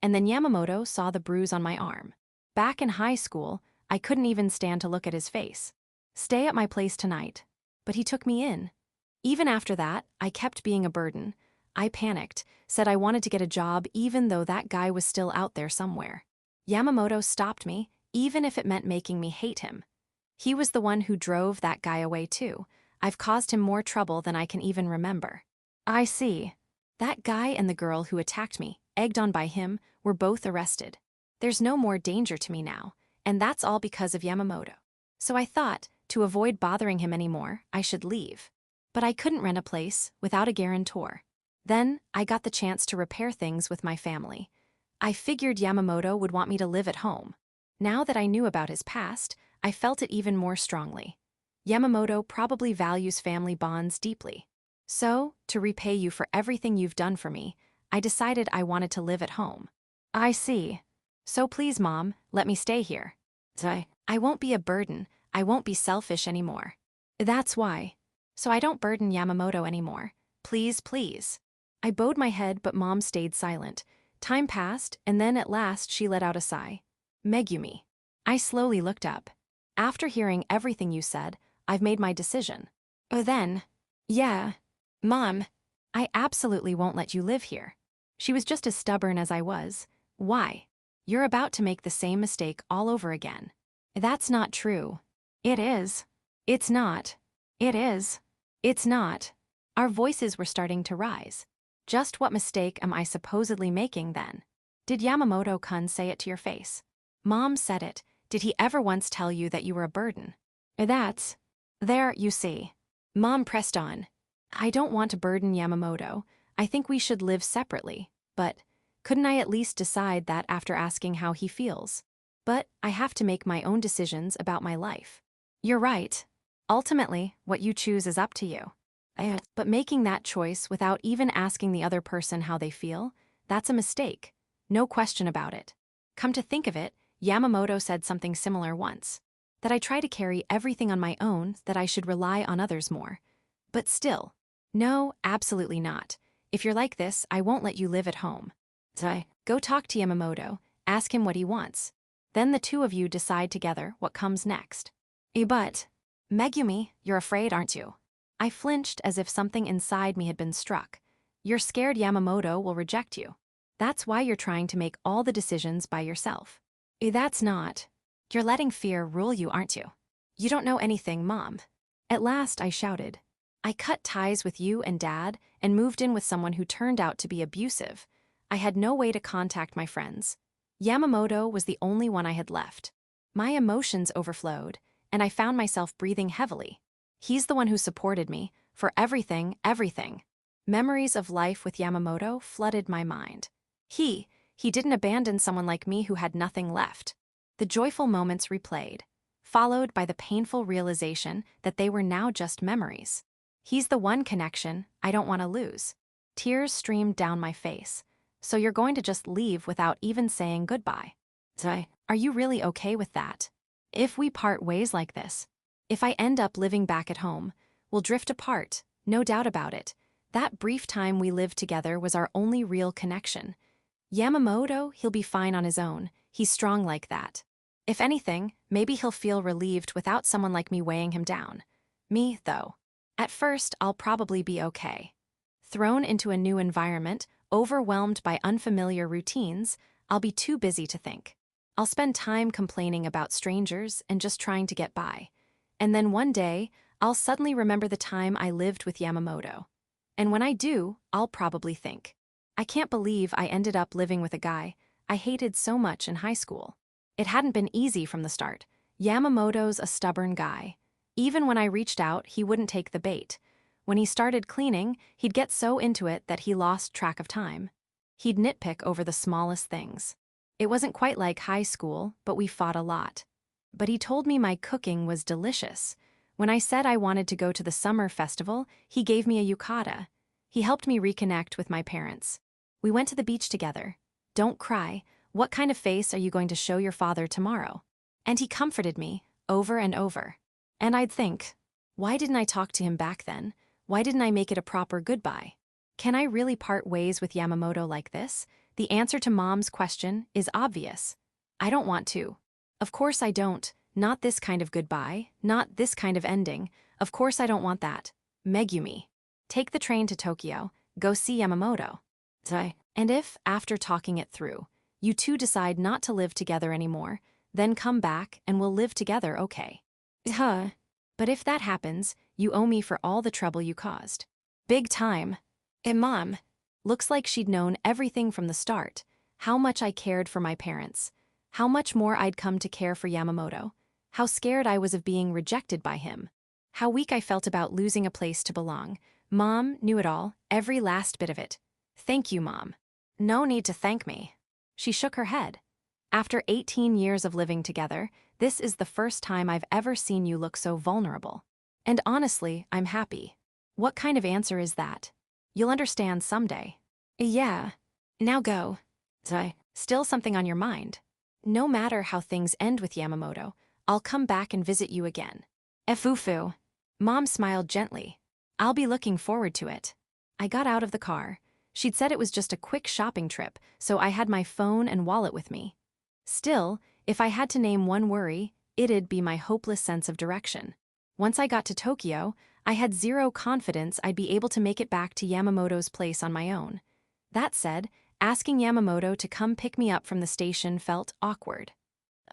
And then Yamamoto saw the bruise on my arm. Back in high school, I couldn't even stand to look at his face. Stay at my place tonight. But he took me in. Even after that, I kept being a burden. I panicked, said I wanted to get a job even though that guy was still out there somewhere. Yamamoto stopped me, even if it meant making me hate him. He was the one who drove that guy away too. I've caused him more trouble than I can even remember. I see. That guy and the girl who attacked me, egged on by him, were both arrested. There's no more danger to me now, and that's all because of Yamamoto. So I thought, to avoid bothering him anymore, I should leave. But I couldn't rent a place without a guarantor. Then, I got the chance to repair things with my family. I figured Yamamoto would want me to live at home. Now that I knew about his past, I felt it even more strongly. Yamamoto probably values family bonds deeply. So, to repay you for everything you've done for me, I decided I wanted to live at home. I see. So please, Mom, let me stay here. I won't be a burden. I won't be selfish anymore. That's why. So I don't burden Yamamoto anymore. Please, please. I bowed my head, but Mom stayed silent. Time passed, and then at last she let out a sigh. Megumi. I slowly looked up. After hearing everything you said, I've made my decision. Oh then. Yeah. Mom. I absolutely won't let you live here. She was just as stubborn as I was. Why? You're about to make the same mistake all over again. That's not true. It is. It's not. It is. It's not. Our voices were starting to rise. Just what mistake am I supposedly making then? Did Yamamoto-kun say it to your face? Mom said it. Did he ever once tell you that you were a burden? That's. There, you see. Mom pressed on. I don't want to burden Yamamoto. I think we should live separately. But couldn't I at least decide that after asking how he feels? But I have to make my own decisions about my life. You're right. Ultimately, what you choose is up to you. But making that choice without even asking the other person how they feel, that's a mistake. No question about it. Come to think of it, Yamamoto said something similar once. That I try to carry everything on my own, that I should rely on others more. But still. No, absolutely not. If you're like this, I won't let you live at home. So, go talk to Yamamoto, ask him what he wants. Then the two of you decide together what comes next. But, Megumi, you're afraid, aren't you? I flinched as if something inside me had been struck. You're scared Yamamoto will reject you. That's why you're trying to make all the decisions by yourself. That's not. You're letting fear rule you, aren't you? You don't know anything, Mom. At last, I shouted. I cut ties with you and Dad and moved in with someone who turned out to be abusive. I had no way to contact my friends. Yamamoto was the only one I had left. My emotions overflowed, and I found myself breathing heavily. He's the one who supported me, for everything, everything. Memories of life with Yamamoto flooded my mind. He didn't abandon someone like me who had nothing left. The joyful moments replayed, followed by the painful realization that they were now just memories. He's the one connection I don't want to lose. Tears streamed down my face. So you're going to just leave without even saying goodbye? Are you really okay with that? If we part ways like this, if I end up living back at home, we'll drift apart, no doubt about it. That brief time we lived together was our only real connection. Yamamoto, he'll be fine on his own. He's strong like that. If anything, maybe he'll feel relieved without someone like me weighing him down. Me, though. At first, I'll probably be okay. Thrown into a new environment, overwhelmed by unfamiliar routines, I'll be too busy to think. I'll spend time complaining about strangers and just trying to get by. And then one day, I'll suddenly remember the time I lived with Yamamoto. And when I do, I'll probably think, I can't believe I ended up living with a guy I hated so much in high school. It hadn't been easy from the start. Yamamoto's a stubborn guy. Even when I reached out, he wouldn't take the bait. When he started cleaning, he'd get so into it that he lost track of time. He'd nitpick over the smallest things. It wasn't quite like high school, but we fought a lot. But he told me my cooking was delicious. When I said I wanted to go to the summer festival, he gave me a yukata. He helped me reconnect with my parents. We went to the beach together. Don't cry. What kind of face are you going to show your father tomorrow? And he comforted me, over and over. And I'd think, why didn't I talk to him back then? Why didn't I make it a proper goodbye? Can I really part ways with Yamamoto like this? The answer to Mom's question is obvious. I don't want to. Of course I don't. Not this kind of goodbye. Not this kind of ending. Of course I don't want that. Megumi. Take the train to Tokyo. Go see Yamamoto. And if, after talking it through, you two decide not to live together anymore, then come back and we'll live together, okay? But if that happens, you owe me for all the trouble you caused. Big time. And Mom. Looks like she'd known everything from the start. How much I cared for my parents. How much more I'd come to care for Yamamoto. How scared I was of being rejected by him. How weak I felt about losing a place to belong. Mom knew it all, every last bit of it. Thank you, Mom. No need to thank me. She shook her head. After 18 years of living together, this is the first time I've ever seen you look so vulnerable. And honestly, I'm happy. What kind of answer is that? You'll understand someday. Yeah. Now go. Still something on your mind? No matter how things end with Yamamoto, I'll come back and visit you again. Efufu. Mom smiled gently. I'll be looking forward to it. I got out of the car. She'd said it was just a quick shopping trip, so I had my phone and wallet with me. Still, if I had to name one worry, it'd be my hopeless sense of direction. Once I got to Tokyo, I had zero confidence I'd be able to make it back to Yamamoto's place on my own. That said, asking Yamamoto to come pick me up from the station felt awkward.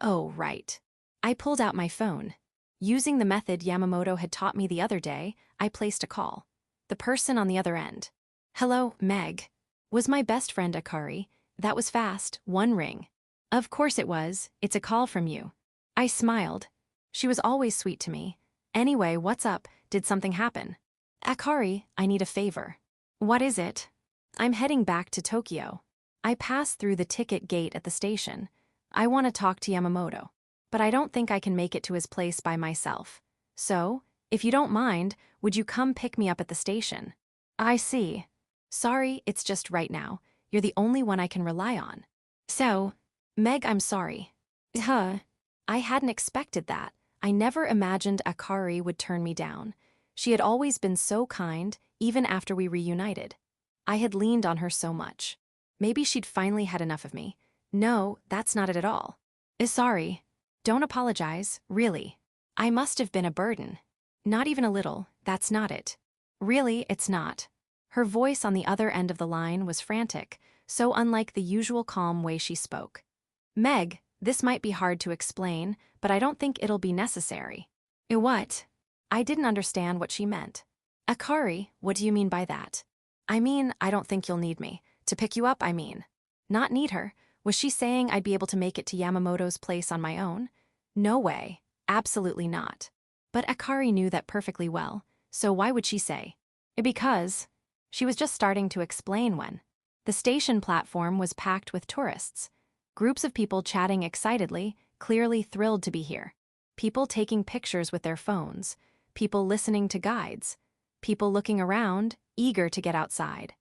Oh, right. I pulled out my phone. Using the method Yamamoto had taught me the other day, I placed a call. The person on the other end. Hello, Meg. Was my best friend Akari? That was fast, one ring. Of course it was, it's a call from you. I smiled. She was always sweet to me. Anyway, what's up? Did something happen? Akari, I need a favor. What is it? I'm heading back to Tokyo. I passed through the ticket gate at the station. I want to talk to Yamamoto, but I don't think I can make it to his place by myself. So, if you don't mind, would you come pick me up at the station? I see. Sorry, it's just right now. You're the only one I can rely on. So, Meg, I'm sorry. I hadn't expected that. I never imagined Akari would turn me down. She had always been so kind, even after we reunited. I had leaned on her so much. Maybe she'd finally had enough of me. No, that's not it at all. Sorry. Don't apologize, really. I must have been a burden. Not even a little, that's not it. Really, it's not. Her voice on the other end of the line was frantic, so unlike the usual calm way she spoke. Meg, this might be hard to explain, but I don't think it'll be necessary. What? I didn't understand what she meant. Akari, what do you mean by that? I mean, I don't think you'll need me. To pick you up, I mean. Not need her. Was she saying I'd be able to make it to Yamamoto's place on my own? No way. Absolutely not. But Akari knew that perfectly well, so why would she say? Because she was just starting to explain when. The station platform was packed with tourists. Groups of people chatting excitedly, clearly thrilled to be here. People taking pictures with their phones. People listening to guides. People looking around, eager to get outside.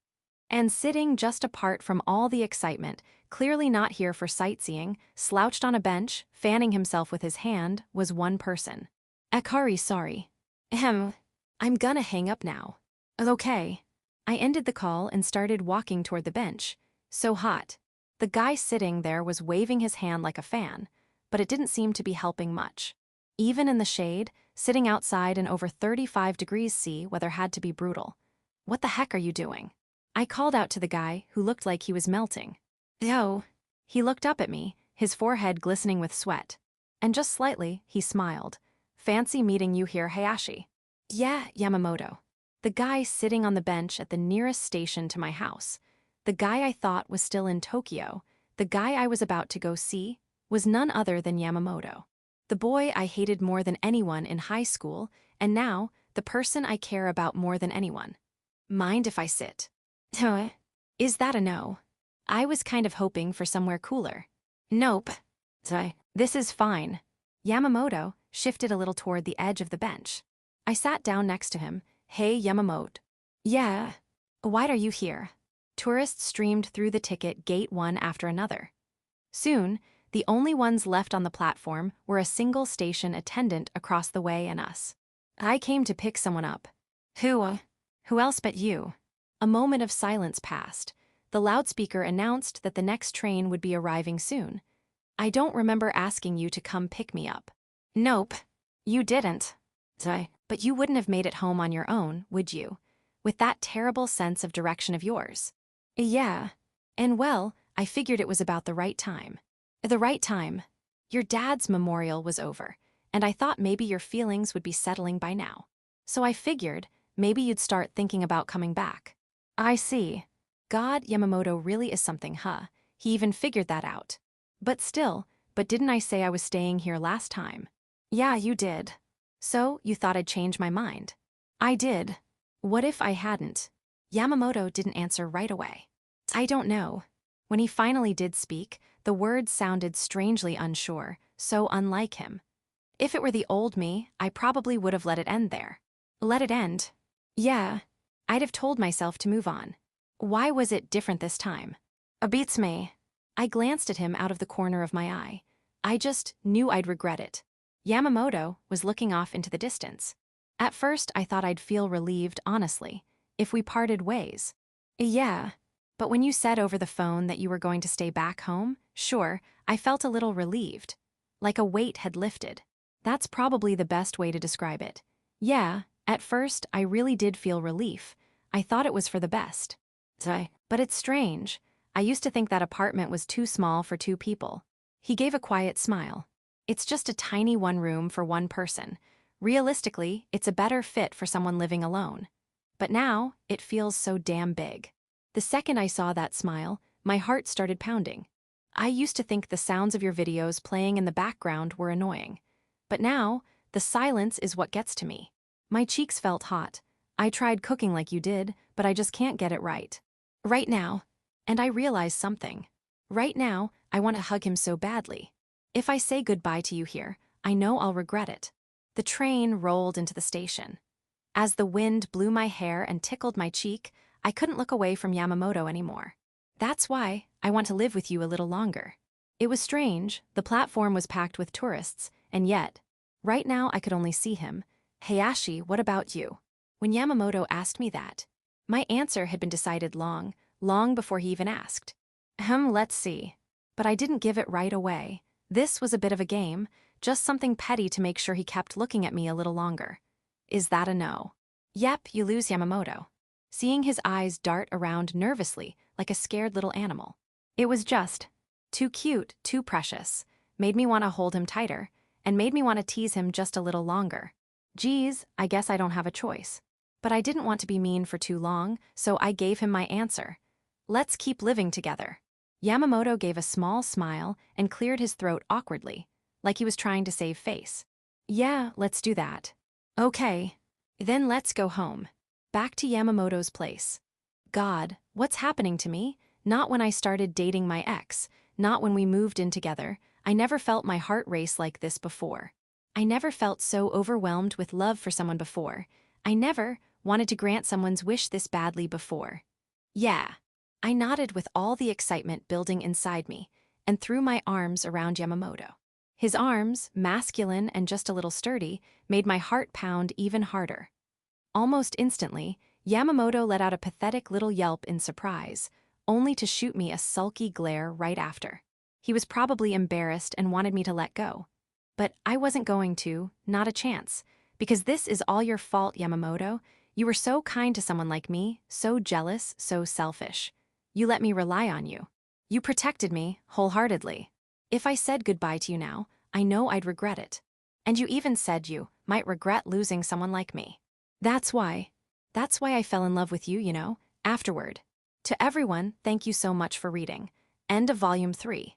And sitting just apart from all the excitement, clearly not here for sightseeing, slouched on a bench, fanning himself with his hand, was one person. Akari, sorry. I'm gonna hang up now. Okay. I ended the call and started walking toward the bench. So hot. The guy sitting there was waving his hand like a fan, but it didn't seem to be helping much. Even in the shade, sitting outside in over 35 degrees C, weather had to be brutal. What the heck are you doing? I called out to the guy, who looked like he was melting. Oh. He looked up at me, his forehead glistening with sweat. And just slightly, he smiled. Fancy meeting you here, Hayashi. Yeah, Yamamoto. The guy sitting on the bench at the nearest station to my house. The guy I thought was still in Tokyo, the guy I was about to go see, was none other than Yamamoto. The boy I hated more than anyone in high school, and now, the person I care about more than anyone. Mind if I sit? Is that a no? I was kind of hoping for somewhere cooler. Nope. This is fine. Yamamoto shifted a little toward the edge of the bench. I sat down next to him. Hey, Yamamoto. Yeah. Why are you here? Tourists streamed through the ticket gate one after another. Soon, the only ones left on the platform were a single station attendant across the way and us. I came to pick someone up. Who else but you? A moment of silence passed. The loudspeaker announced that the next train would be arriving soon. I don't remember asking you to come pick me up. Nope, you didn't. But you wouldn't have made it home on your own, would you? With that terrible sense of direction of yours. Yeah. And well, I figured it was about the right time. The right time. Your dad's memorial was over, and I thought maybe your feelings would be settling by now. So I figured maybe you'd start thinking about coming back. I see. God, Yamamoto really is something, huh? He even figured that out. But didn't I say I was staying here last time? Yeah, you did. So, you thought I'd change my mind? I did. What if I hadn't? Yamamoto didn't answer right away. I don't know. When he finally did speak, the words sounded strangely unsure, so unlike him. If it were the old me, I probably would have let it end there. Let it end? Yeah. I'd have told myself to move on. Why was it different this time? Beats me. I glanced at him out of the corner of my eye. I just knew I'd regret it. Yamamoto was looking off into the distance. At first, I thought I'd feel relieved, honestly, if we parted ways. Yeah, but when you said over the phone that you were going to stay back home, sure, I felt a little relieved. Like a weight had lifted. That's probably the best way to describe it. Yeah, at first, I really did feel relief. I thought it was for the best. But it's strange. I used to think that apartment was too small for two people. He gave a quiet smile. It's just a tiny one room for one person. Realistically, it's a better fit for someone living alone. But now, it feels so damn big. The second I saw that smile, my heart started pounding. I used to think the sounds of your videos playing in the background were annoying. But now, the silence is what gets to me. My cheeks felt hot. I tried cooking like you did, but I just can't get it right. Right now, and I realized something. Right now, I want to hug him so badly. If I say goodbye to you here, I know I'll regret it. The train rolled into the station. As the wind blew my hair and tickled my cheek, I couldn't look away from Yamamoto anymore. That's why I want to live with you a little longer. It was strange, the platform was packed with tourists, and yet, right now I could only see him. Hayashi, what about you? When Yamamoto asked me that, my answer had been decided long before he even asked. Let's see. But I didn't give it right away. This was a bit of a game, just something petty to make sure he kept looking at me a little longer. Is that a no? Yep, you lose, Yamamoto. Seeing his eyes dart around nervously like a scared little animal. It was just too cute, too precious, made me want to hold him tighter, and made me want to tease him just a little longer. Geez, I guess I don't have a choice. But I didn't want to be mean for too long, so I gave him my answer. Let's keep living together. Yamamoto gave a small smile and cleared his throat awkwardly, like he was trying to save face. Yeah, let's do that. Okay. Then let's go home. Back to Yamamoto's place. God, what's happening to me? Not when I started dating my ex, not when we moved in together. I never felt my heart race like this before. I never felt so overwhelmed with love for someone before. I never wanted to grant someone's wish this badly before. Yeah. I nodded with all the excitement building inside me and threw my arms around Yamamoto. His arms, masculine and just a little sturdy, made my heart pound even harder. Almost instantly, Yamamoto let out a pathetic little yelp in surprise, only to shoot me a sulky glare right after. He was probably embarrassed and wanted me to let go. But I wasn't going to, not a chance, because this is all your fault, Yamamoto. You were so kind to someone like me, so jealous, so selfish. You let me rely on you. You protected me wholeheartedly. If I said goodbye to you now, I know I'd regret it. And you even said you might regret losing someone like me. That's why I fell in love with you, afterward. To everyone, thank you so much for reading. End of Volume 3.